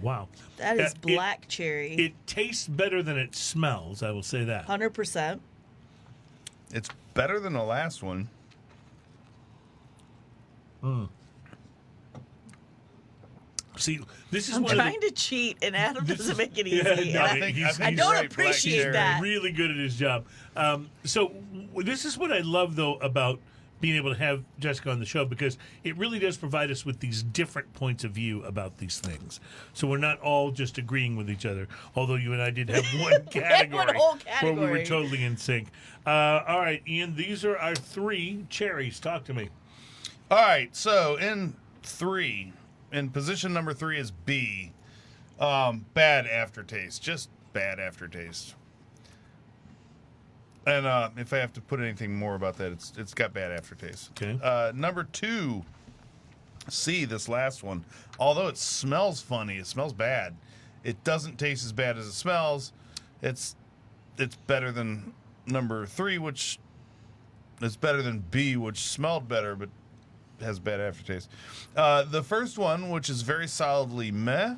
Wow. That is It- black cherry. It tastes better than it smells. I will say that. 100%. It's better than the last one. See, this is I'm one of the- trying to cheat and Adam This doesn't is- make it yeah, easy. no, And I think he's I don't right, black appreciate cherry. that. really good at his job. This is what I love, though, about being able to have Jessica on the show, because it really does provide us with these different points of view about these things. So we're not all just agreeing with each other, although you and I did have one category, whole where we were category. totally in sync. All right, Ian, these are our 3 cherries. Talk to me. All right, so in position number 3 is B. Bad aftertaste, just bad aftertaste. And if I have to put anything more about that, it's got bad aftertaste. Okay. Number 2, C, this last one. Although it smells funny, it smells bad. It doesn't taste as bad as it smells. It's better than number 3, which is better than B, which smelled better but has bad aftertaste. The first one, which is very solidly meh,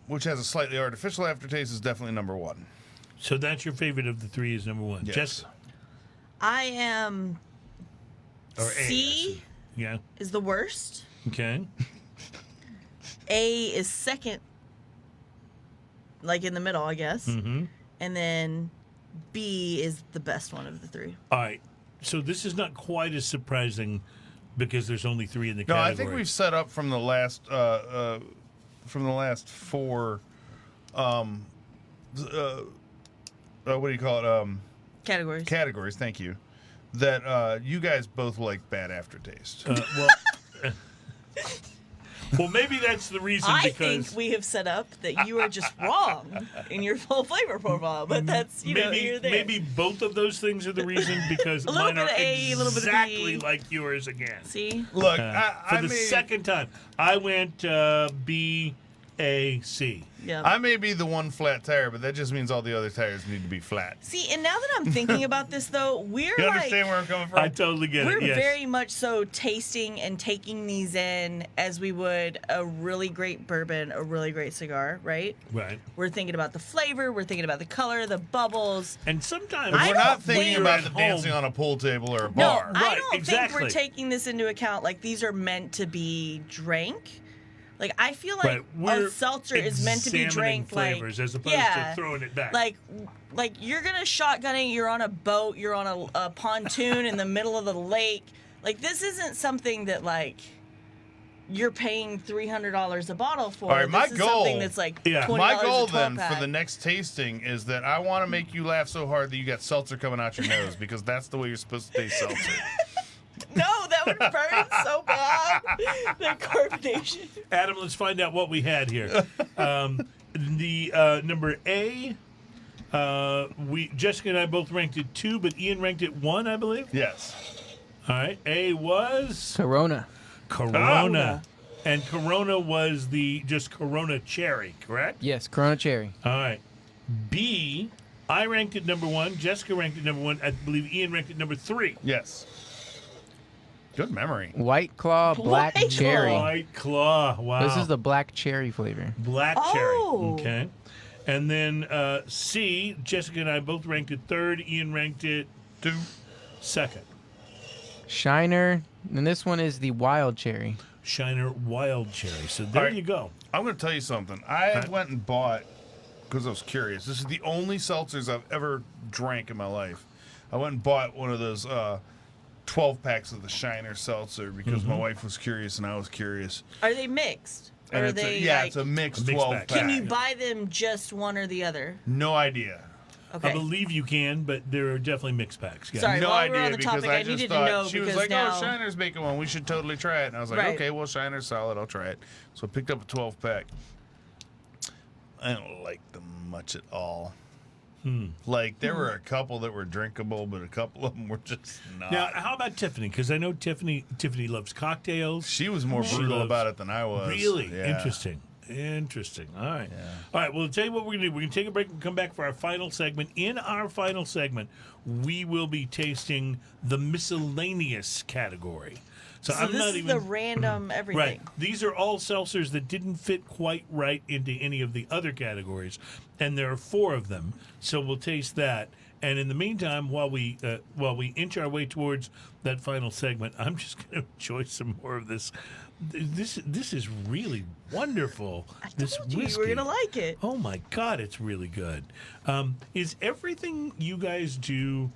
which has a slightly artificial aftertaste, is definitely number 1. So that's your favorite of the 3 is number 1. Yes. Jess? I am Or A, I C Yeah. is the worst. Okay. A is second, like in the middle, I guess. Mm-hmm. And then B is the best one of the 3. All right. So this is not quite as surprising because there's only 3 in the No, category. I think we've set up from the last 4. What do you call it? Categories. Categories. Thank you. That you guys both like bad aftertaste. Well, maybe that's the reason I because think we have set up that you are just wrong in your full flavor profile, but that's, here or there. maybe both of those things are the reason because A little mine bit are of A, a little bit of exactly B. like yours again. See? Look, For I the may, second time, I went B, A, C. Yeah. I may be the one flat tire, but that just means all the other tires need to be flat. See, and now that I'm thinking about this, though, we're You like, understand where I'm coming from? I totally get we're it. Yes. very much so tasting and taking these in as we would a really great bourbon, a really great cigar, right? Right. We're thinking about the flavor, we're thinking about the color, the bubbles. And sometimes I We're don't not thinking think- about the At home- dancing on a pool table or a No, bar. I Right, don't exactly. think we're taking this into account. Like, these are meant to be drank. Like, I feel like Right, we're a seltzer is meant to be examining drank flavors like, as opposed yeah, to throwing it back. Like you're gonna shotgun it. You're on a boat. You're on a pontoon in the middle of the lake. Like, this isn't something that like you're paying $300 a bottle for. All right, my this is goal- something that's like Yeah. $20 My goal a 12 then pack. for the next tasting is that I want to make you laugh so hard that you got seltzer coming out your nose because that's the way you're supposed to taste seltzer. No, that would burn so bad. The carbonation. Adam, let's find out what we had here. The number A, Jessica and I both ranked it 2, but Ian ranked it 1, I believe. Yes. All right. A was Corona. Corona. And Corona was the just Corona cherry, correct? Yes, Corona cherry. All right. B, I ranked it number 1. Jessica ranked it number 1. I believe Ian ranked it number 3. Yes. Good memory. White Claw Black White Cherry. Claw. White Claw. Wow. This is the black cherry flavor. Black Oh. cherry. Okay. And then C, Jessica and I both ranked it 3rd. Ian ranked it 2nd. Shiner. And this one is the wild cherry. Shiner Wild Cherry. So there All right. you go. I'm going to tell you something. I went and bought, because I was curious, this is the only seltzers I've ever drank in my life. I went and bought one of those 12 packs of the Shiner Seltzer because my wife was curious and I was curious. Are they mixed? And Or are it's they it's a mixed A mixed 12 pack. pack. Can you buy them just one or the other? No idea. Okay. I believe you can, but there are definitely mixed packs. Yeah. Sorry. No while we're idea on the because topic, I I just needed to thought know she was because like, now- "Oh, Shiner's making one. We should totally try it." And I was like, Right. "Okay, well, Shiner's solid. I'll try it." So I picked up a 12 pack. I don't like them much at all. Like there were a couple that were drinkable, but a couple of them were just not. Now, how about Tiffany? Because I know Tiffany loves cocktails. She was more She brutal loves- about it than I was. Really? Yeah. Interesting. All right. All right. Well, I'll tell you what we're going to do. We're going to take a break and come back for our final segment. In our final segment, we will be tasting the miscellaneous category. So, So I'm this not is even the random everything. right. These are all seltzers that didn't fit quite right into any of the other categories, and there are 4 of them. So we'll taste that. And in the meantime, while we inch our way towards that final segment, I'm just going to enjoy some more of this. This is really wonderful. This Told you whiskey. were gonna like it. Oh my God, it's really good. Is everything you guys do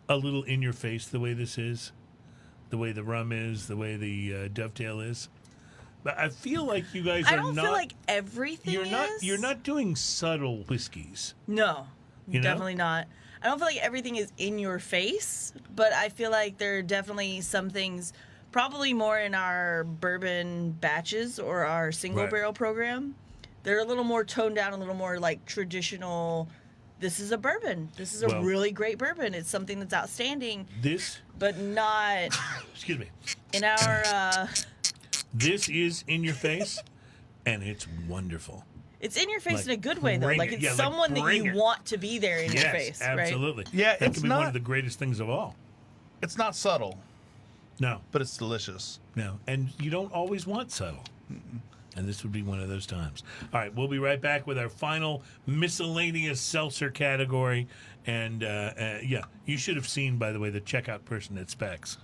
a little in your face the way this is? The way the rum is, the way the dovetail is? But I feel like you guys I are don't not. feel like everything is. You're not doing subtle whiskeys. No, You know? definitely not. I don't feel like everything is in your face, but I feel like there are definitely some things, probably more in our bourbon batches or our single Right. barrel program. They're a little more toned down, a little more like traditional. This is a bourbon. This is a Well- really great bourbon. It's something that's outstanding, This, but not excuse me, in our. this is in your face, and it's wonderful. It's in your face Like, in a good way, though. bring Like it. it's Yeah, like, someone that bring you it. want to be there in your Yes, face, right? absolutely. Yeah, that it's could be one not- of the greatest things of all. It's not subtle, No, but it's delicious. no, and you don't always want subtle. And this would be one of those times. All right, we'll be right back with our final miscellaneous seltzer category. And yeah, you should have seen, by the way, the checkout person at Specs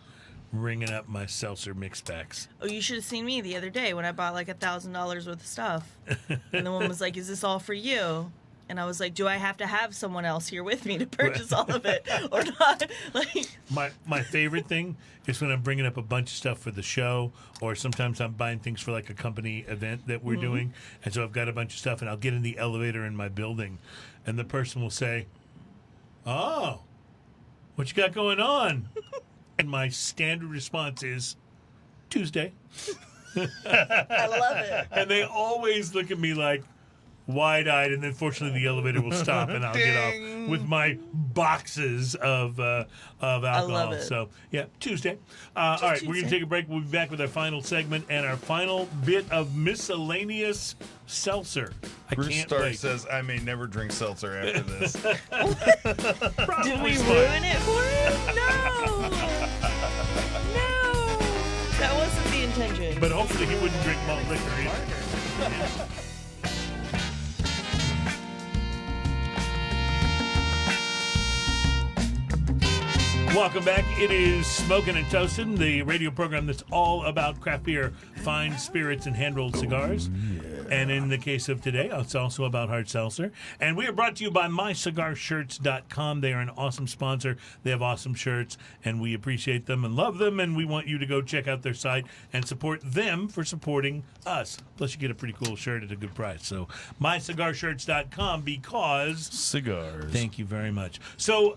ringing up my seltzer mix packs. Oh, you should have seen me the other day when I bought like $1,000 worth of stuff. And the woman was like, "Is this all for you?" And I was like, "Do I have to have someone else here with me to purchase all of it or not?" Like, My favorite thing is when I'm bringing up a bunch of stuff for the show, or sometimes I'm buying things for like a company event that we're doing. And so I've got a bunch of stuff, and I'll get in the elevator in my building, and the person will say, "Oh, what you got going on?" And my standard response is, "Tuesday." I love it. And they always look at me like wide-eyed, and then fortunately the elevator will stop, and I'll get off with my boxes of alcohol. love it. So yeah, Tuesday. All right, we're gonna Tuesday. take a break. We'll be back with our final segment and our final bit of miscellaneous seltzer. I Bruce can't Stark wait. says, "I may never drink seltzer after this." Probably Did we smart. ruin it for him? No. No. That wasn't the intention. But hopefully he wouldn't drink malt liquor either. Welcome back. It is Smoking and Toasting, the radio program that's all about craft beer, fine spirits, and hand-rolled cigars. And in the case of today, it's also about hard seltzer. And we are brought to you by MyCigarShirts.com. They are an awesome sponsor. They have awesome shirts, and we appreciate them and love them, and we want you to go check out their site and support them for supporting us. Plus, you get a pretty cool shirt at a good price. So, MyCigarShirts.com, because... Cigars. Thank you very much. So,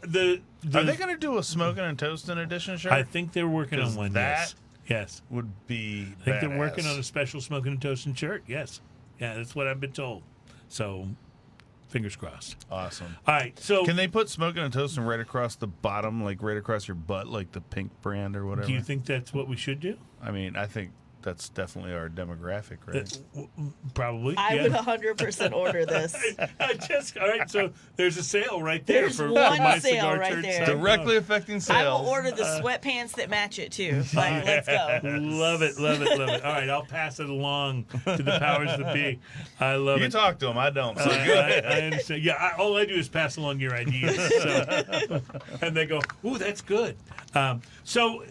Are they going to do a smoking and toasting edition shirt? I think they're working on 'Cause one. that- Yes. would be. I think they're working on a special smoking and toasting shirt. Yes. Yeah, that's what I've been told. So, fingers crossed. Awesome. All right. So, Can they put smoking and toasting right across the bottom, like right across your butt, like the pink brand or whatever? do you think that's what we should do? I mean, I think that's definitely our demographic, right? Probably. I yeah. would 100% order this. All right. So, there's a sale right there There's for one my sale cigar right shirts. there. Directly affecting sales. I will order the sweatpants that match it too. Like, let's go. Love it, love it, love it. All right, I'll pass it along to the powers that be. I love You it. talk to them, I don't. So I understand. Yeah, all I do is pass along your ideas, so. And they go, "Ooh, that's good." So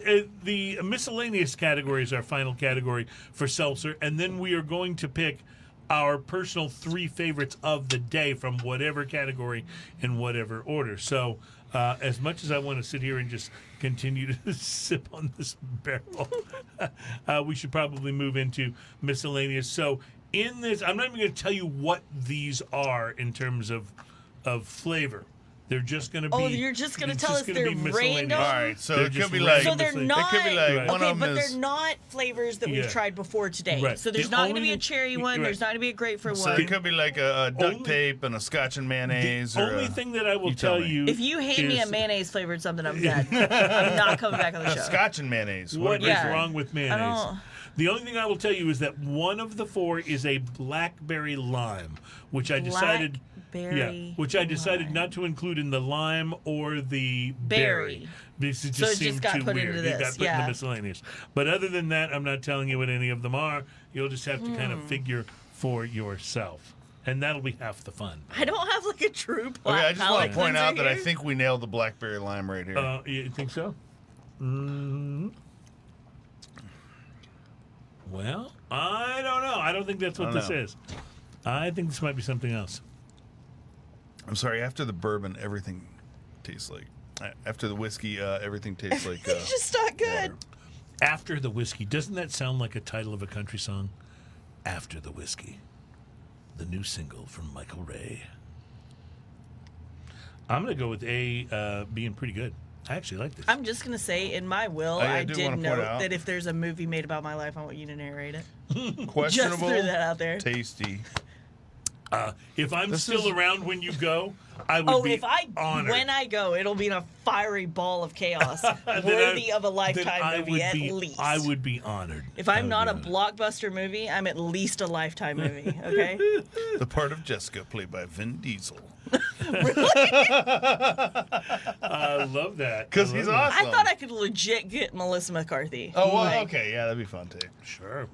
the miscellaneous category is our final category for seltzer, and then we are going to pick our personal 3 favorites of the day from whatever category in whatever order. So, as much as I want to sit here and just continue to sip on this barrel, we should probably move into miscellaneous. So, in this, I'm not even going to tell you what these are in terms of flavor. They're just going to be. Oh, you're just going to tell us they're random? All right, so They're it could just be like. So they're not. It could be like Right. one Okay, of but them is. they're not flavors that we've Yeah. tried before today. Right. So there's The not going to only- be a cherry one. right. There's not going to be a grapefruit So one. it could be like a duct Only- tape and a scotch and mayonnaise. The or only a, thing that I will you tell tell me. you. If you hand me a is mayonnaise flavored something, I'm dead. I'm not coming back on the show. scotch and mayonnaise. What is Yeah. wrong with mayonnaise? don't- The only thing I will tell you is that one of the 4 is a blackberry lime, which I decided, Blackberry which I decided lime. not to include in the lime or the berry. Because it So just it just seemed got too put weird. into It got this, put in the yeah. miscellaneous. But other than that, I'm not telling you what any of them are. You'll just have to kind Hmm. of figure for yourself, and that'll be half the fun. I don't have like a true Okay, black I just want palate to point out cleanser that I here. think we nailed the blackberry lime right here. You think so? Well, I don't know. I don't think that's what I this don't know. is. I think this might be something else. I'm sorry. After the bourbon, everything tastes like. After the whiskey, everything tastes like. It's just not good. water. After the Whiskey. Doesn't that sound like a title of a country song? After the Whiskey. The new single from Michael Ray. I'm going to go with A being pretty good. I actually like this. I'm just gonna say, in my will, I I do did wanna point note out- that if there's a movie made about my life, I want you to narrate it. Just Questionable. threw that out there. Tasty. If I'm This still is- around when you go, I would Oh, be if I honored. when I go, it'll be in a fiery ball of chaos, Then worthy of a then lifetime I movie would at be, least. I would be honored. If I I'm would not be a honored. blockbuster movie, I'm at least a lifetime movie. Okay. The part of Jessica played by Vin Diesel. I love that. Because I he's love that. awesome. I thought I could legit get Melissa McCarthy. Oh, well, Like, okay. Yeah, that'd be fun, too. Sure.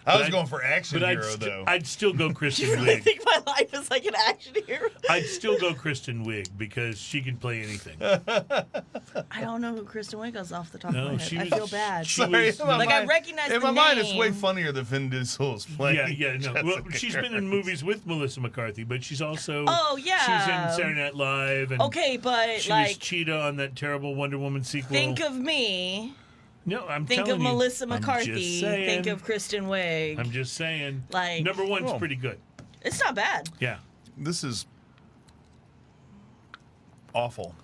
I was I'd- going for action But hero, though. I'd still go Do Kristen you really Wiig. think my life is like an action hero? I'd still go Kristen Wiig because she can play anything. I don't know who Kristen Wiig is off the top No, of my she head. I was- feel bad. she Sorry, was- in my Like, I mind- recognize in the my mind, it's way name. funnier that Vin Diesel's playing. Yeah, no. Well, Jessica she's been in Kearns. movies with Melissa McCarthy, but she's also Oh, she yeah. was in Saturday Night Live, and Okay, but she was like, Cheetah on that terrible Wonder Woman sequel. think of me. no, I'm Think telling of you, Melissa I'm just McCarthy. saying. Think of Kristen Wiig. I'm just saying. Like- number one's Oh. pretty good. It's not bad. Yeah. This is awful.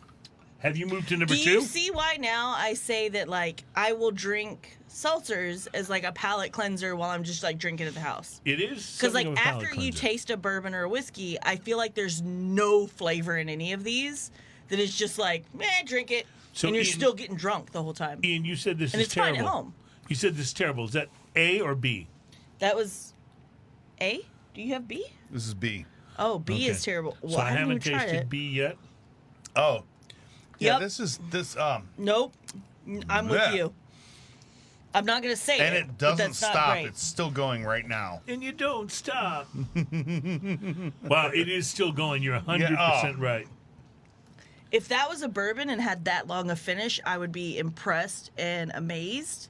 Have you moved to number Do 2? you see why now I say that like I will drink seltzers as like a palate cleanser while I'm just like drinking at the house? It is Because like something of a palate after you cleanser. taste a bourbon or a whiskey, I feel like there's no flavor in any of these. That it's just like, drink it, So and you're Ian- still getting drunk the whole time. Ian, you said this And is it's fine terrible. at home. You said this is terrible. Is that A or B? That was A. Do you have B? This is B. Oh, B Okay. is terrible. Well, So I haven't haven't even tried tasted it. B yet. Oh. Yeah, Yep. this Nope. I'm with Yeah. you. I'm not gonna say and it. it but doesn't that's not stop. great. It's still going right now. And you don't stop. Wow, it is still going. You're 100% Yeah, oh. right. If that was a bourbon and had that long a finish, I would be impressed and amazed.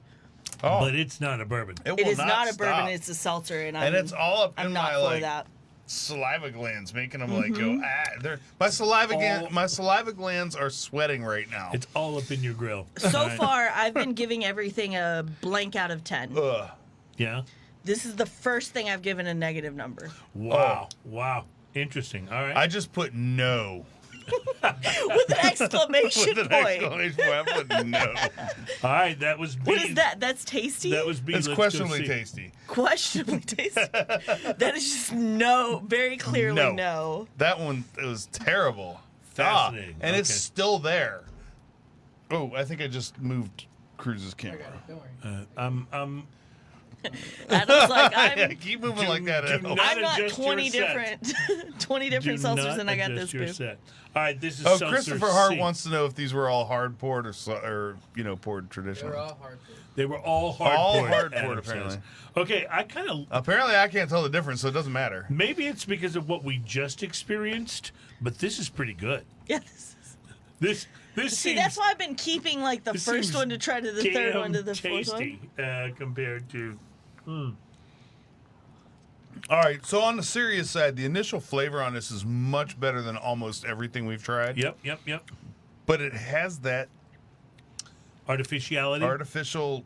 Oh, But it's not a bourbon. it It will is not a stop. bourbon; it's a seltzer, and it's all up I'm in not my for like that. saliva glands, making them like go. They're, my All- saliva glands are sweating right now. It's all up in your grill. So All right? far, I've been giving everything a blank out of 10. Ugh. Yeah. This is the first thing I've given a negative number. Wow. Wow. Interesting. All right. I just put no. With an exclamation With an point. exclamation point, I put no. All right. That was B. What is that? That's tasty? That was B. It's Let's go questionably see. tasty. questionably tasty. That is just no, very clearly no. That one, it was terrible. Fascinating. And it's Okay. still there. Oh, I think I just moved Cruz's camera. Don't worry. Adam's like, Yeah, I'm, keep moving Do- like that. do Ed. not I'm not adjust your 20 set. different 20 Do different seltzers not and I got adjust this your boo. set. All right. This is Oh, Seltzer Christopher Hart C. wants to know if these were all hard poured or poured traditionally. They're all hard. They were all hard All poured. hard Adam poured, says. apparently. Okay. I kind of. Apparently, I can't tell the difference, so it doesn't matter. Maybe it's because of what we just experienced, but this is pretty good. Yeah. This See, seems that's why I've been keeping like the this first seems one to try to the third damn one to the fourth tasty one. compared to. All right, so on the serious side, the initial flavor on this is much better than almost everything we've tried. Yep. But it has that Artificiality. artificial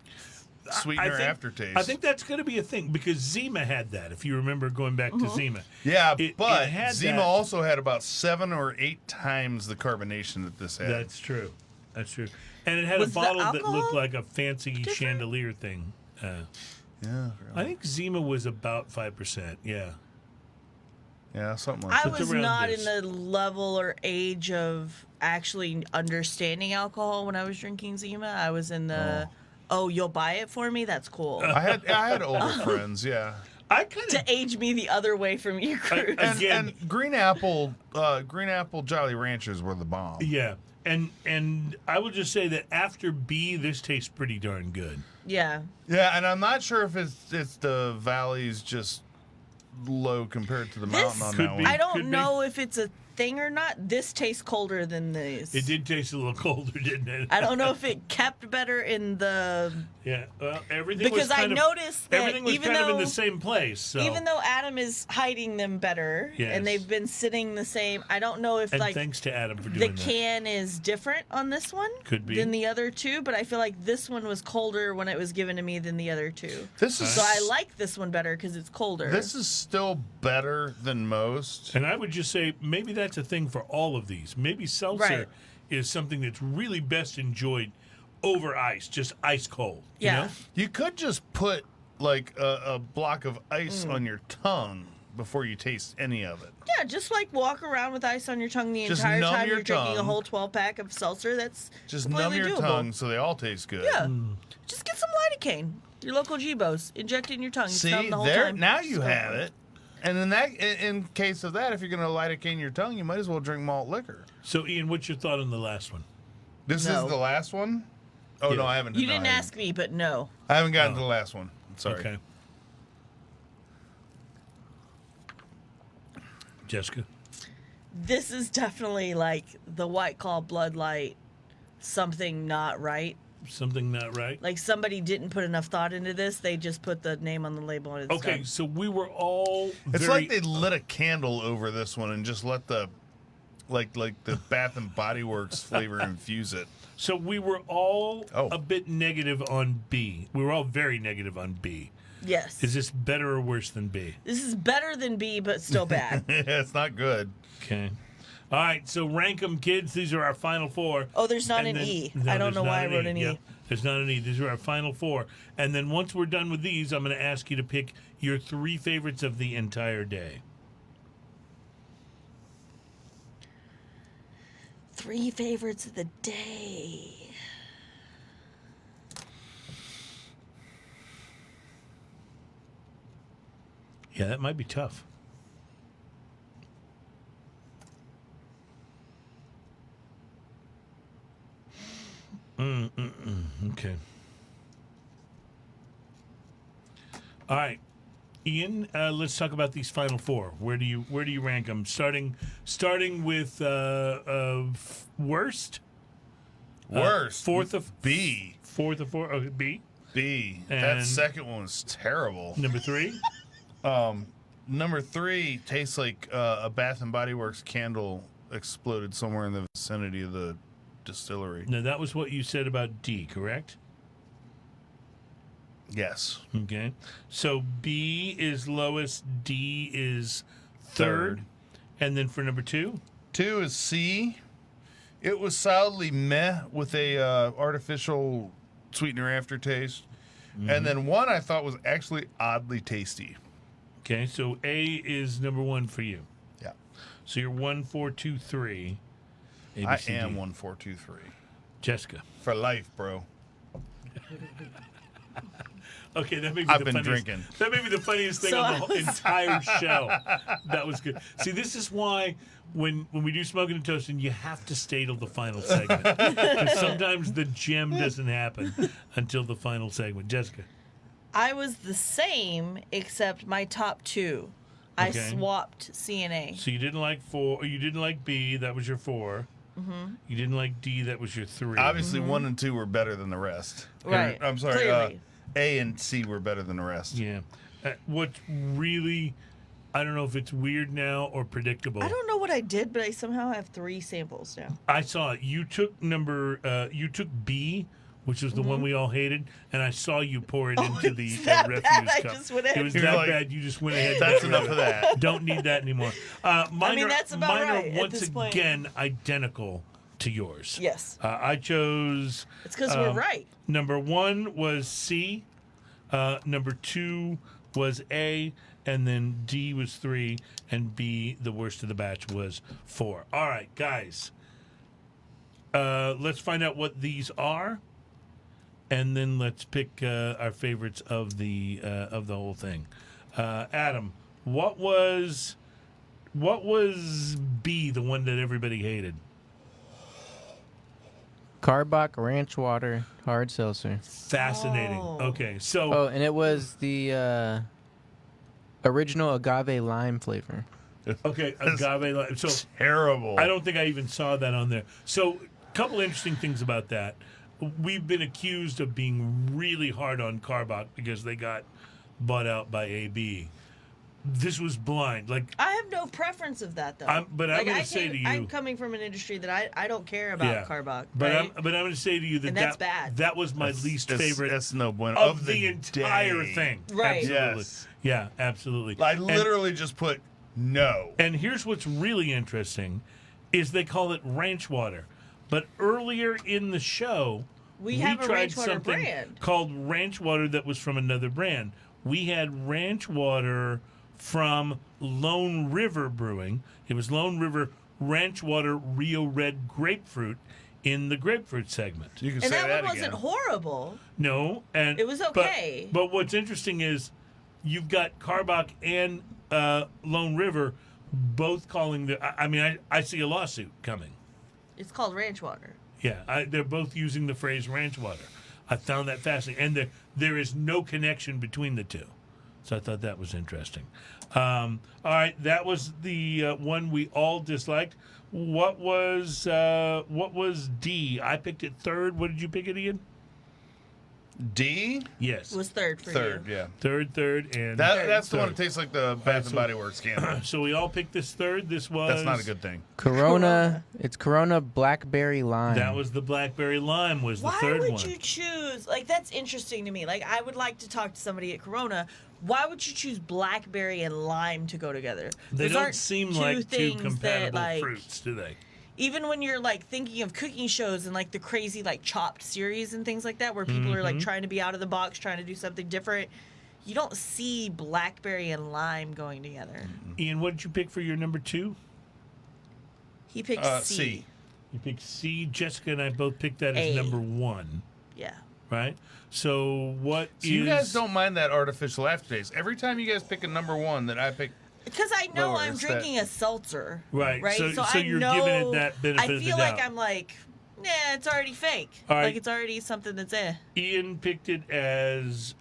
sweetener aftertaste. I think that's going to be a thing because Zima had that. If you remember going back to Zima. Yeah, It but had Zima that. also had about 7 or 8 times the carbonation that this had. That's true. And it had Was a the bottle that alcohol looked like a fancy different? chandelier thing. yeah, I think Zima was about 5%. Yeah. yeah, something like I that. It's was around not this. in the level or age of actually understanding alcohol when I was drinking Zima. I was in the, you'll buy it for me? That's cool. I had older friends, yeah. I kind To of age me the other way from you, Cruz. Again- And green apple Jolly Ranchers were the bomb. yeah. And I would just say that after B, this tastes pretty darn good. Yeah. Yeah, and I'm not sure if it's the valley's just low compared to the mountain on could that be. one. I don't Could be. know if it's a thing or not. This tastes colder than this. It did taste a little colder, didn't it? I don't know if it kept better in the Yeah. Well, everything because was I kind of, noticed that everything was even kind though of in the same place. So. even though Adam is hiding them better Yes. and they've been sitting the same, I don't know if and like thanks to Adam for the doing that. can is different on this one Could be. than the other two, but I feel like this one was colder when it was given to me than the other two. This is So I like this one better because it's colder. This is still better than most. And I would just say maybe that's a thing for all of these. Maybe seltzer Right. is something that's really best enjoyed over ice, just ice cold. You Yeah. know? You could just put like a block of ice Mm. on your tongue before you taste any of it. Yeah, just like walk around with ice on your tongue the Just entire numb time your you're drinking a tongue. whole 12-pack of seltzer. That's Just numb completely your doable. tongue so they all taste good. Yeah, just get some lidocaine. Your local G-Bos. Inject it in your tongue. It's See, numb the whole there time. now you So- have it. And in case of that, if you're going to lidocaine your tongue, you might as well drink malt liquor. So, Ian, what's your thought on the last one? This No. is the last one. Oh Yeah. no, I haven't. You no, didn't I haven't. ask me, but no. I haven't gotten Oh. to the last one. Sorry. Okay. Jessica? This is definitely like the White Claw Blood Light, something not right. Something not right? Like somebody didn't put enough thought into this. They just put the name on the label and it's Okay, done. so we were all It's very... like they lit a candle over this one and just let the like the Bath and Body Works flavor infuse it. So we were all Oh. a bit negative on B. We were all very negative on B. Yes. Is this better or worse than B? This is better than B, but still bad. It's not good. Okay. All right, so rank them, kids. These are our final four. Oh, there's not And an then- E. No, I don't there's know not why I an wrote an E. Yep, there's not an E. These are our final four. And then once we're done with these, I'm going to ask you to pick your 3 favorites of the entire day. 3 favorites of the day. Yeah, that might be tough. Okay. All right, Ian. Let's talk about these final 4. Where do you rank them? Starting with worst. Worst. Fourth of B. Fourth of 4. Oh, B. B. And- That second one was terrible. Number 3. Number 3 tastes like a Bath and Body Works candle exploded somewhere in the vicinity of the distillery. Now that was what you said about D, correct? Yes. Okay. So B is lowest, D is third. And then for number 2? 2 is C. It was solidly meh with a artificial sweetener aftertaste. And then 1 I thought was actually oddly tasty. Okay, so A is number 1 for you. Yeah. So you're 1, 4, 2, 3. A, B, I C, am D. 1, 4, 2, 3. Jessica. For life, bro. Okay, that may be I've the been funniest, drinking. That may be the funniest thing So on I the whole was- entire show. That was good. See, this is why when we do Smoking and Toasting, you have to stay till the final segment. Because sometimes the gem doesn't happen until the final segment. Jessica. I was the same, except my top 2. I Okay. swapped C and A. So you didn't like 4, or you didn't like B, that was your 4. You didn't like D, that was your 3. Obviously, 1 and 2 were better than the rest. Right. I'm sorry. Clearly. A and C were better than the rest. Yeah. what's really, I don't know if it's weird now or predictable. I don't know what I did, but I somehow have 3 samples now. I saw it. You took you took B, which was the one we all hated, and I saw you pour it into the it's that refuse bad, I cup. just went ahead. It was You're that like, bad. You just went ahead. and That's got rid enough of of it. that. Don't need that anymore. Mine that's about mine right are at once this point. again identical to yours. Yes. I chose. It's because we're right. Number 1 was C. Number 2 was A. And then D was 3. And B, the worst of the batch, was 4. All right, guys. Let's find out what these are. And then let's pick our favorites of the whole thing. Adam, what was B, the one that everybody hated? Carbach Ranch Water Hard Seltzer. Fascinating. Oh. Okay, so Oh, and it was the original agave lime flavor. okay, agave. So Terrible. I don't think I even saw that on there. So a couple interesting things about that. We've been accused of being really hard on Carbach because they got bought out by AB. This was blind. Like, I have no preference of that though. I'm going to say to you, I'm coming from an industry that I don't care about Carbach. But right? I'm going to say to you that And that's bad. that was my least favorite That's no bueno. of the entire day. thing. Right. Absolutely. Yes. Yeah, absolutely. I And- literally just put no. And here's what's really interesting is they call it ranch water. But earlier in the show, We have a tried ranch water something brand. called ranch water that was from another brand. We had ranch water from Lone River Brewing. It was Lone River Ranch Water Rio Red Grapefruit in the grapefruit segment. You can And say that one again. wasn't horrible. No, and It was but- okay. But what's interesting is you've got Carbach and Lone River both calling the. I mean, I see a lawsuit coming. It's called ranch water. Yeah, they're both using the phrase ranch water. I found that fascinating, and there is no connection between the two. So I thought that was interesting. All right, that was the one we all disliked. What was D? I picked it third. What did you pick it, Ian? D? Yes, It was third for Third, you. yeah. third, and That's the one Third. that tastes like the Bath so- and Body Works candle. So we all picked this third. This was That's not a good thing. Corona. It's Corona Blackberry Lime. That was the Blackberry Lime. Was the Why third would one? you choose? Like, that's interesting to me. Like, I would like to talk to somebody at Corona. Why would you choose blackberry and lime to go together? They Those don't aren't seem two like two things compatible that, like, fruits, do they? even when you're like thinking of cooking shows and like the crazy like Chopped series and things like that, where people are like trying to be out of the box, trying to do something different, you don't see blackberry and lime going together. Ian, what did you pick for your number 2? He picked C. C. You picked C. Jessica and I both picked that as A. number 1, Yeah. right? So what So you guys don't mind that artificial aftertaste. Every time you guys pick a number 1 that I pick, Because I know Lower, I'm it's drinking a seltzer. Right, Right. so I you're know, giving it that benefit I of the feel like doubt. I'm like, nah, it's already fake. All right. Like it's already something that's Ian picked it as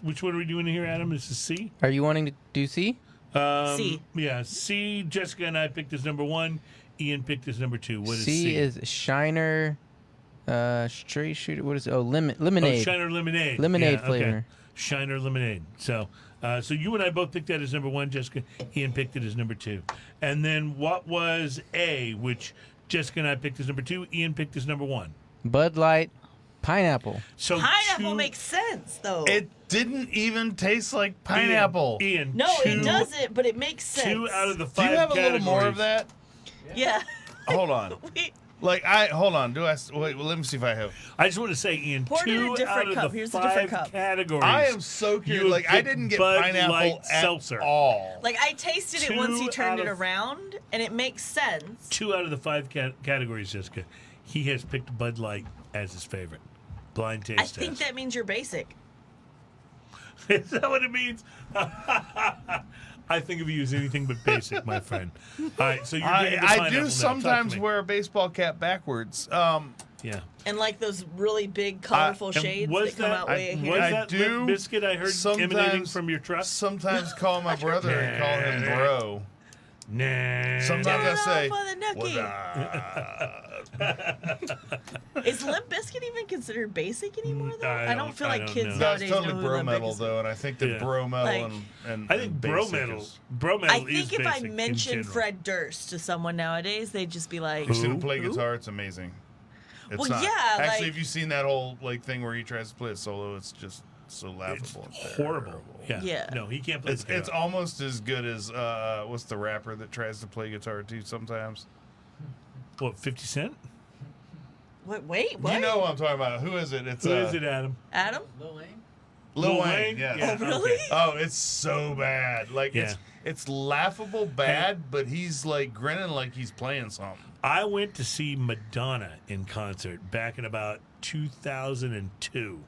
which one are we doing here, Adam? This is C. Are you wanting to do C? C. Yeah, C. Jessica and I picked as number 1. Ian picked as number 2. What is C C? is Shiner. Straight shooter. What is it? Oh, Oh, lemonade. Shiner Lemonade. Lemonade Yeah, okay. flavor. Shiner Lemonade. So you and I both picked that as number 1, Jessica. Ian picked it as number 2. And then what was A, which Jessica and I picked as number 2, Ian picked as number 1. Bud Light, pineapple. So pineapple two- makes sense though. it didn't even taste like pineapple. Ian, no, two, it doesn't, but it makes sense. 2 out of the Do 5 you have a little more of categories. that? Yeah. Hold on. Hold on. Wait, well, let me see if I have. I just want to say, Ian, Pour it in a 2 different out of cup. the Here's a 5 different cup. categories. I am so You curious. have Like, I picked didn't get Bud pineapple Light at Seltzer. all. Like I tasted it 2 once he turned out it of- around, and it makes sense. 2 out of the 5 categories, Jessica. He has picked Bud Light as his favorite. Blind taste I think test. that means you're basic. Is that what it means? I think of you as anything but basic, my friend. All right, so you're getting the I pineapple now. do Talk to sometimes me. wear a baseball cap backwards. Yeah. And like those really big, colorful And shades was that come out way was here. I that do lip biscuit I heard emanating sometimes- from your truck? Sometimes call my brother and call him bro. Nah. Sometimes Turn I it say, off for the nookie. "What's up?" Is Limp Bizkit even considered basic anymore, though? I don't feel like kids know. That's nowadays totally know who bro Limp metal Bizkit though, and I think that Yeah. bro metal Like, and I think and bro basic metal. is- Bro metal I think is if I basic in mentioned general. Fred Durst to someone nowadays, they'd just be like, You see him Who? play guitar, it's amazing. It's Well, not. yeah, Actually, like- have you seen that whole thing where he tries to play a solo? It's just so laughable. It's horrible. terrible. Yeah. Yeah. No, he can't play. It's the guitar. almost as good as what's the rapper that tries to play guitar too sometimes? What, 50 Cent? wait, what? You know what I'm talking about. Who is it? It's Who is it, Adam? Adam? Lil Wayne. Yes. Yeah. Oh, really? okay. Oh, it's so bad. Like Yeah. it's laughable bad, but he's like grinning like he's playing something. I went to see Madonna in concert back in about 2002.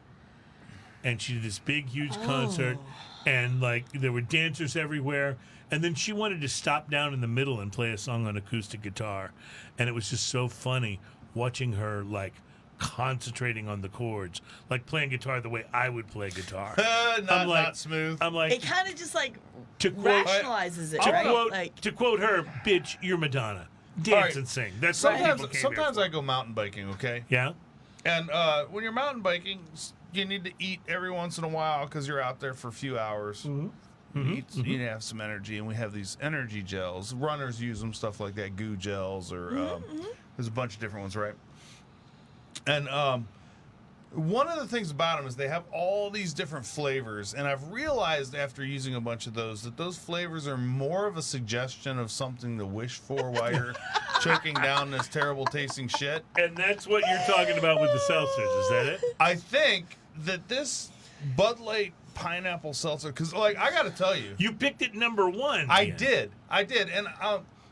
And she did this big, huge concert. And, like, there were dancers everywhere. And then she wanted to stop down in the middle and play a song on acoustic guitar. And it was just so funny watching her, like, concentrating on the chords. Like, playing guitar the way I would play guitar. Not smooth. I'm like, It kind of just like to quote, rationalizes it, to right? quote, Like, to quote her, bitch, you're Madonna. Dance right. and sing. That's what people came Sometimes here I go mountain biking, okay? for. Yeah? And when you're mountain biking, you need to eat every once in a while because you're out there for a few hours. You need to have some energy, and we have these energy gels. Runners use them, stuff like that, goo gels, or there's a bunch of different ones, right? And one of the things about them is they have all these different flavors, and I've realized after using a bunch of those that those flavors are more of a suggestion of something to wish for while you're choking down this terrible tasting shit. And that's what you're talking about with the seltzers, is that it? I think that this Bud Light pineapple seltzer, because like I got to tell you, You picked it number one. I Ian. did, and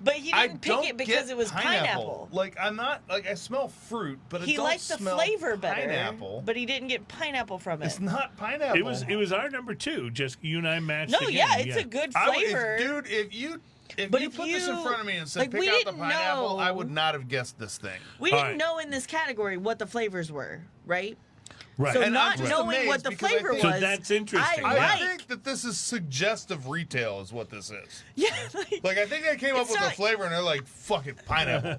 but he I didn't don't pick it because get it was pineapple. Like I'm not like I smell fruit, but He it don't liked the smell flavor better, pineapple. but he didn't get pineapple from it. It's not pineapple. It was our number two. Just you and I matched No, again. yeah, it's a good flavor. Dude, if you But you if put this in you- front of me and said like, pick we out the didn't pineapple, know. I would not have guessed this thing. We All didn't right. know in this category what the flavors were, right? Right. So And I'm not just knowing what amazed the because I flavor think- So was, that's interesting. I like, think that this is suggestive retail is what this is. yeah, Like I think they came up It's with a not- flavor and they're like, fuck it, pineapple.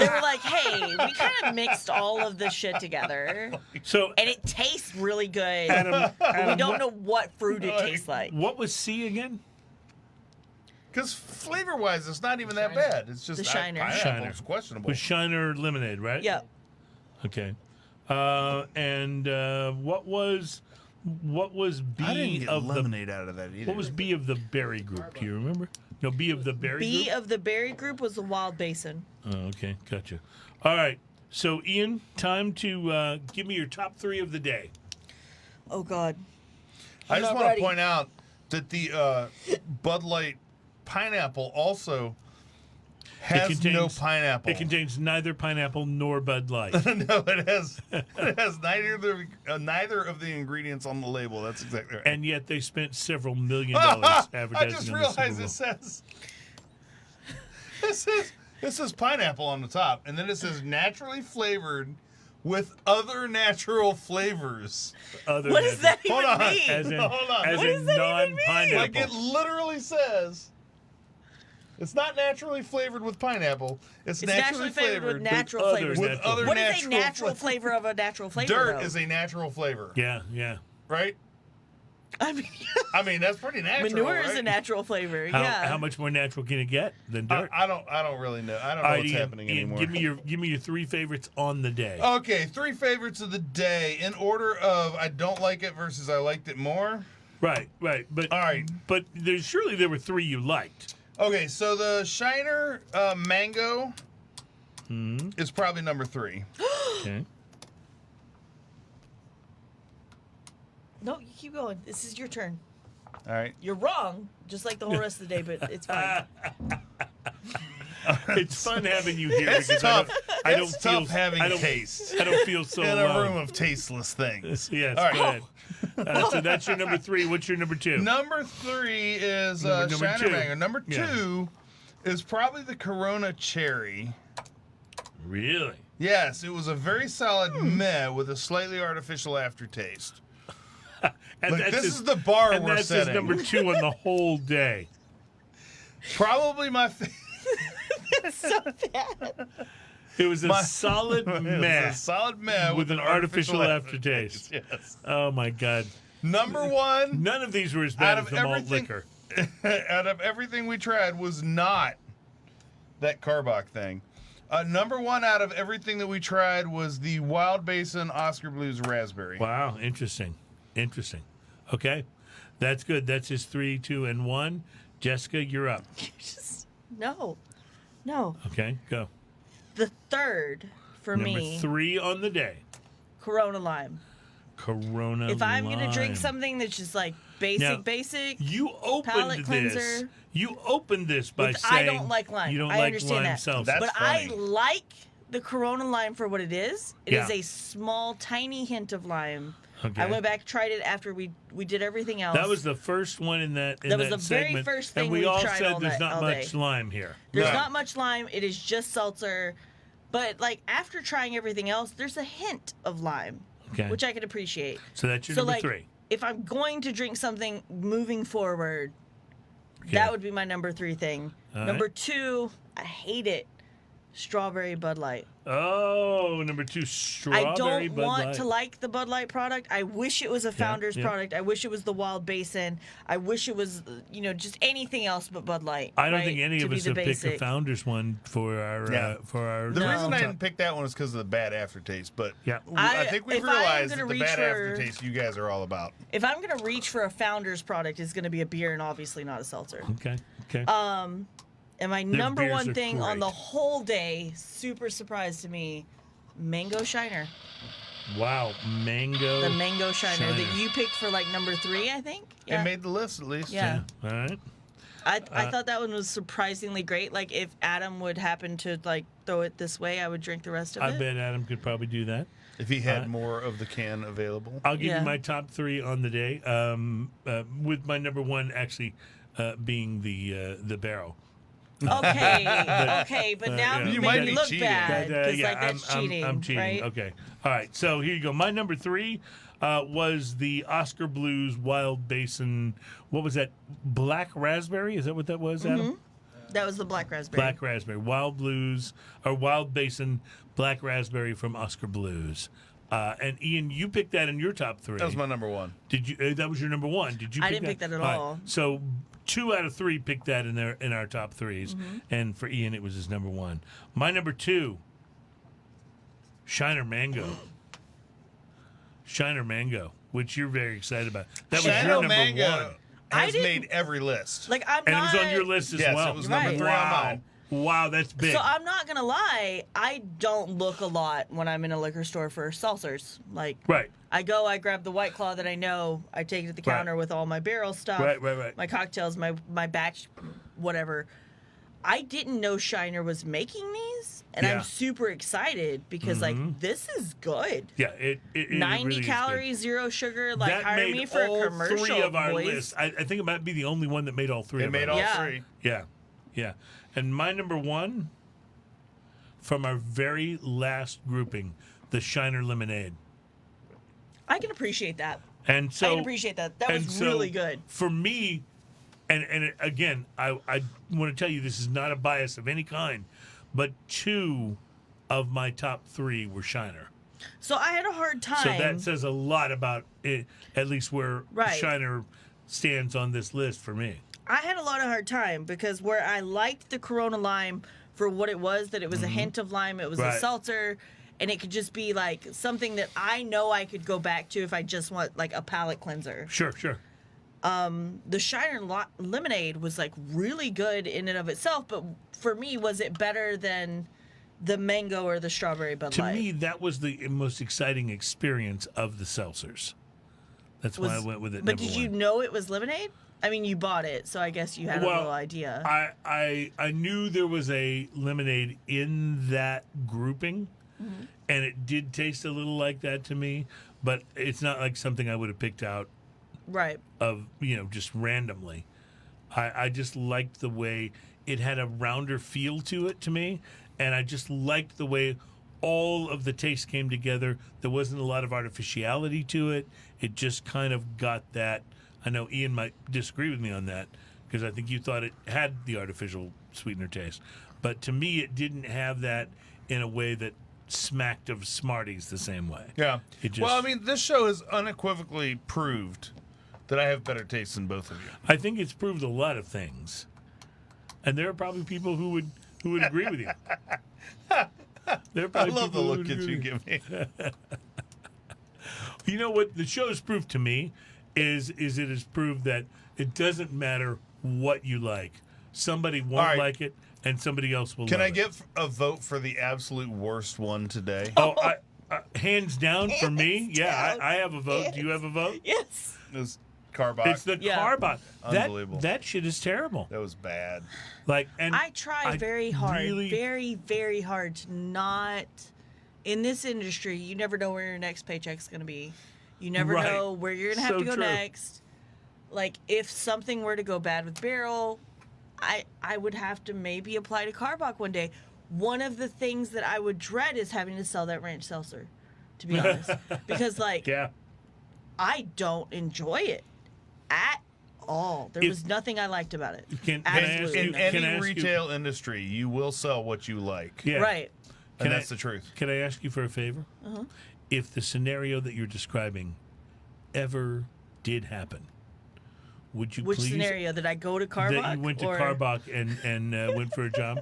they were like, hey, we kind of mixed all of this shit together, So, and it tastes really good. Adam, We don't know what fruit it tastes like. what was C again? Because flavor wise, it's not even that bad. It's just The Shiner. pineapple Shiner. is questionable. Was Shiner lemonade, right? Yeah. Okay. And what was B I didn't get of the lemonade out of that either. what was B of the berry group? Do you remember? No, B of the berry B group. of the berry group was the Wild Basin. Oh, okay, gotcha. All right. So, Ian, time to give me your top three of the day. Oh God. I just not want ready. to point out that the Bud Light pineapple also has no pineapple. It contains neither pineapple nor Bud Light. No, it has neither of the ingredients on the label. That's exactly right. And yet they spent several $1 million advertising I just on the realized Super it says this is pineapple on the top, and then it says naturally flavored with other natural flavors. Bowl. Other What than- does that Hold even on. mean? As in, Hold on. as What in does that even mean? non-pineapple. Like it literally says, it's not naturally flavored with pineapple. It's naturally flavored with natural other flavors. with natural other What is a natural natural flavor of a natural flavor? Dirt though? is a natural flavor, Yeah, yeah. right? I mean, I mean, that's pretty natural. manure right? is a natural flavor. How, yeah. how much more natural can it get than dirt? I don't really know. I don't know All right, what's Ian, happening Ian, anymore. give me your three favorites on the day. Okay, three favorites of the day in order of I don't like it versus I liked it more. Right, right. But All right. But surely there were three you liked. Okay, so the Shiner mango is probably number 3. Okay. No, you keep going. This is your turn. All right. You're wrong, just like the whole rest of the day, but it's fine. It's fun having you here It's because tough. I don't It's feel tough having I don't, taste I don't feel so in alone. a room of tasteless things. Yes, All right. go ahead. So that's your number 3. What's your number 2? Number 3 is Number Shiner two. mango. Number 2 Yeah. is probably the Corona cherry. Really? Yes, it was a very solid meh with a slightly artificial aftertaste. And Look, that's this his- is the bar and we're that's setting. his number 2 on the whole day. Probably my favorite. so bad. It was a solid It was meh a solid meh with an artificial aftertaste. Yes. Oh my God! Number one, None of these were as bad Out as of the malt everything- liquor. out of everything we tried, was not that Carbach thing. Number one out of everything that we tried was the Wild Basin Oscar Blues Raspberry. Wow, interesting. Okay, that's good. That's his 3, 2, and 1. Jessica, you're up. No. Okay, go. The third for Number me, 3 on the day. Corona Lime. Corona. If I'm gonna drink Lime. something that's just like Now, basic, You palate opened this. cleanser. You opened this by With- saying I don't like lime. You don't I like understand lime that. seltzer. That's but I funny. like the Corona Lime for what it is. It is Yeah. a small, tiny hint of lime. Okay. I went back, tried it after we did everything else. That was the first one in that. That was that the very segment, first and thing we we all tried said all there's night- not all much day. lime here. There's No. not much lime. It is just seltzer. But like after trying everything else, there's a hint of lime, Okay. which I can appreciate. So that's your So number like, 3. if I'm going to drink something moving forward, Okay. that would be my number 3 thing. All Number right. 2, I hate it. Strawberry Bud Light. Oh, number 2, strawberry I don't Bud want Light. to like the Bud Light product. I wish it was a Founders yeah. product. I wish it was the Wild Basin. I wish it was, just anything else but Bud Light. I don't right? think any To of be us the have picked a basic. Founders one for our Yeah. The The No. reason I didn't pick that one is because of the bad aftertaste. But Yeah. I think we've if I am realized gonna that the reach bad for- aftertaste you guys are all about. If I'm going to reach for a Founders product, it's going to be a beer and obviously not a seltzer. Okay. Okay. And my Their number beers one are thing on great. the whole day, super surprise to me, Mango Shiner. Wow, mango. The Mango Shiner that Shiner. you picked for like number 3, I think. Yeah. It made the list at least. Yeah. All right. I thought that one was surprisingly great. Like if Adam would happen to like throw it this way, I would drink the rest of I it. bet Adam could probably do that. If he had more of the can available. I'll give Yeah. you my top 3 on the day. With my number 1 actually being the Barrell. Okay, but now yeah. you You made might me be look cheating. bad because like I'm, that's cheating. I'm cheating. Right? Okay. All right. So here you go. My number 3 was the Oscar Blues Wild Basin. What was that? Black raspberry? Is that what that was, Adam? That was the black raspberry. Black raspberry. Wild Blues or Wild Basin Black Raspberry from Oscar Blues. And Ian, you picked that in your top 3. That was my number one. Did you? That was your number 1. Did you? I didn't pick that at right. all. So 2 out of 3 picked that in our top 3s, Mm-hmm. and for Ian it was his number 1. My number 2, Shiner Mango. Shiner Mango, which you're very excited about. That was your Shadow number Mango 1. I has didn't- made every list. Like I'm And it not. was on your list as Yes, well. it was number Right. 3 on wow. mine. Wow, that's big. So I'm not gonna lie, I don't look a lot when I'm in a liquor store for seltzers. Like right. I go, I grab the White Claw that I know, I take it to the Right. counter with all my barrel stuff, Right. my cocktails, my batch, whatever. I didn't know Shiner was making these, and Yeah. I'm super excited because like this is good. Yeah, it 90 really is good. calories, 0 sugar. Like That hire made me for all a commercial. 3 of our boys. lists. I think it might be the only one that made all 3 It of made our all lists. Yeah. 3. Yeah. And my number 1 from our very last grouping, the Shiner Lemonade. I can appreciate that. And so I can appreciate that. That and was so really good. for me. And again, I want to tell you this is not a bias of any kind, but 2 of my top 3 were Shiner. So I had a hard time. So that says a lot about it, at least where Right. Shiner stands on this list for me. I had a lot of hard time because where I liked the Corona Lime for what it was, that it was a hint of lime, it was Right. a seltzer, and it could just be like something that I know I could go back to if I just want like a palate cleanser. Sure. The Shiner Lemonade was like really good in and of itself, but for me, was it better than the mango or the strawberry Bud To Light? me, that was the most exciting experience of the seltzers. That's why I went with it. But number did you 1. know it was lemonade? I mean, you bought it, so I guess you had a Well, little idea. I knew there was a lemonade in that grouping, Mm-hmm. and it did taste a little like that to me. But it's not like something I would have picked out Right. of just randomly. I just liked the way it had a rounder feel to it to me, and I just liked the way all of the taste came together. There wasn't a lot of artificiality to it. It just kind of got that. I know Ian might disagree with me on that because I think you thought it had the artificial sweetener taste, but to me it didn't have that. in a way that smacked of Smarties the same way. Yeah. It just- Well, I mean, this show has unequivocally proved that I have better taste than both of you. I think it's proved a lot of things, and there are probably people who would agree with you. There are I probably love the people who look would that agree you with give me. You know what the show's proved to me is it has proved that it doesn't matter what you like. Somebody won't All right. like it, and somebody else will. Can love I it. get a vote for the absolute worst one today? Oh, hands down for me. Hands Yeah, down. I have a vote. Do you have a vote? Yes. This Carbach. It's the Yeah. Carbot. Unbelievable. That shit is terrible. That was bad. Like, and I try I very hard, really- very, very hard to not. In this industry, you never know where your next paycheck's going to be. You never Right. know where you're going to have So to go true. next. Like, if something were to go bad with Barrell, I would have to maybe apply to Carbach one day. One of the things that I would dread is having to sell that ranch seltzer, to be honest. Because, like, yeah. I don't enjoy it at all. There If- was nothing I liked about it. Can I ask Absolutely you? In nothing. Can I any ask you- retail industry, you will sell what you like. Yeah. Right. And Can that's I- the truth. Can I ask you for a favor? If the scenario that you're describing ever did happen, would you Which please scenario? Did I go to Carbach? that you went to or- Carbach and went for a job?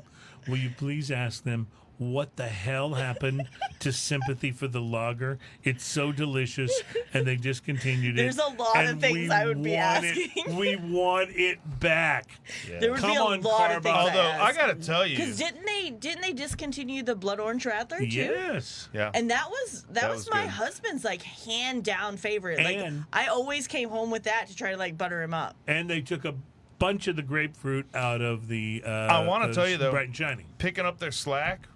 Will you please ask them what the hell happened to sympathy for the lager? It's so delicious, and they discontinued it. There's a lot of and things we I would be want it- asking. we want it back. Yeah. There would Come be a on, lot of Carbach. things. Although I ask. gotta tell you, Because didn't they discontinue the Blood Orange Rattler too? Yes. yeah, And that was was my good. husband's like hand down favorite. Like And- I always came home with that to try to like butter him up. And they took a bunch of the grapefruit out of the. I wanna tell you, though- Bright and Shiny. picking up their slack,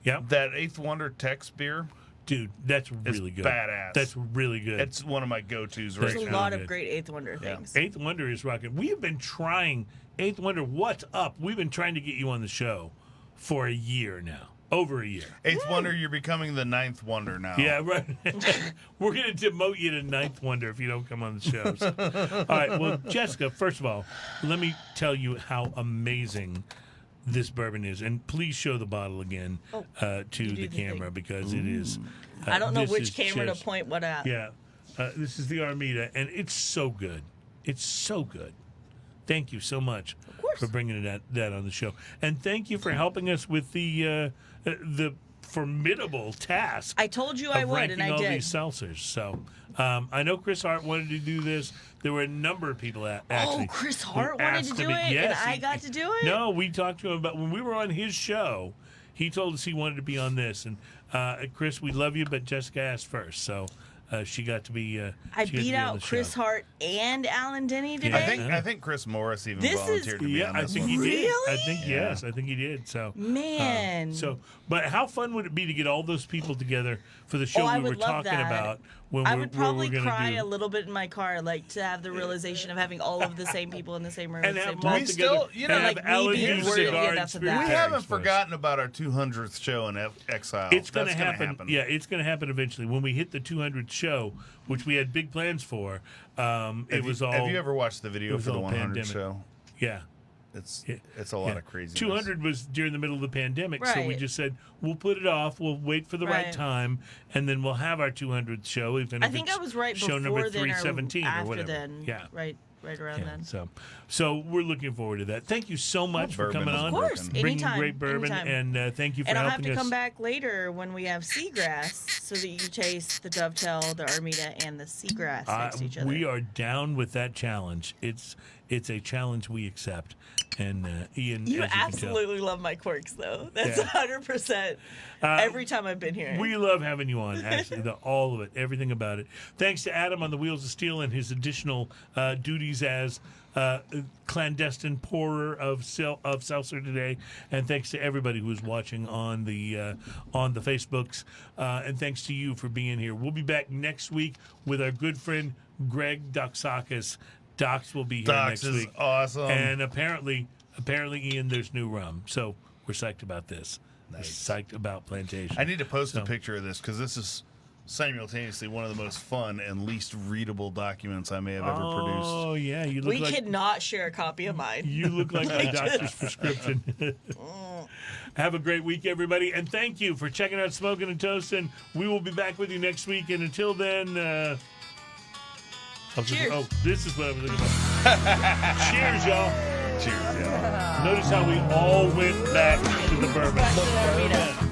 Yeah, that Eighth Wonder Tex beer, dude, that's really good. badass. That's really good. it's one of my go-tos That's right There's a now. lot good. of great Eighth Wonder Yeah. things. Eighth Wonder is rocking. We have been trying Eighth Wonder. What's up? We've been trying to get you on the show for a year now. Over a year. Eighth Wonder, you're becoming the Ninth Wonder now. Yeah, right. We're going to demote you to Ninth Wonder if you don't come on the shows. All right. Well, Jessica, first of all, let me tell you how amazing this bourbon is. And please show the bottle again to do the the camera thing. because it is. I don't know this which is camera just- to point what at. Yeah. This is the Armida, and it's so good. It's so good. Thank you so much for bringing that on the show, and thank you for helping us with the formidable task. I told you I of would, ranking and I all did. these seltzers. So I know Chris Hart wanted to do this. There were a number of people actually. Oh, Chris who Hart wanted asked to do be- it, and Yes, I got to do it? No, we talked to him about when we were on his show. He told us he wanted to be on this, and Chris, we love you, but Jessica asked first, so she got to be. I she got to beat be on out the Chris show. Hart and Alan Denny today. I think Chris Morris even This is- volunteered to be Yeah, on I this think one. he did. I Really? think yes, I think he did. So Man. but how fun would it be to get all those people together for the show I we were would love talking that. about when I we're, would where probably we're gonna cry do. a little bit in my car, like to have the realization of having all of the same people in the same room And at the have same them all time. We together. still- you know, and have like, me Alan being do worthy cigar enough and of that. We spirit haven't pairings for us. forgotten about our 200th show in Exile. It's going to That's gonna happen. Yeah, it's going to happen eventually. When we hit the 200th show, which we had big plans for, it was all. Have you ever watched the it video was for the all 100 pandemic. show? Yeah. It's Yeah. a lot of crazy. 200 was during the middle of the pandemic, so we Right. just said we'll put it off. We'll wait for the right Right. time, and then we'll have our 200th show. Even I if think it's I was right show before number then or 317 or after whatever. then. Yeah. Right around Yeah, then. so we're looking forward to that. Thank you so much for bourbon coming is on, Of course, Bourbon. bringing anytime. great bourbon, anytime. and thank you for And I'll have helping to us. come back later when we have seagrass so that you taste the dovetail, the Armida, and the seagrass next to each other. We are down with that challenge. It's a challenge we accept, and Ian, You as can tell, absolutely love my quirks, though. That's Yeah. 100% every time I've been here. We love having you on, actually, all of it, everything about it. Thanks to Adam on the Wheels of Steel and his additional duties as clandestine pourer of seltzer today, and thanks to everybody who is watching on the Facebooks, and thanks to you for being here. We'll be back next week with our good friend Greg Doxakis. Dox will be here Dox next is week, awesome. and apparently, Ian, there's new rum, so we're psyched about this. We're psyched about Plantation. I need to post So- a picture of this because this is simultaneously one of the most fun and least readable documents I may have ever produced. Oh yeah, you look we like could not share a copy of mine. you look like my doctor's prescription. Have a great week, everybody. And thank you for checking out Smoking and Toasting. We will be back with you next week. And until then, Cheers. This is what I was looking for. Cheers, y'all. Cheers, y'all. Notice how we all went back to the bourbon. Back to the Rita.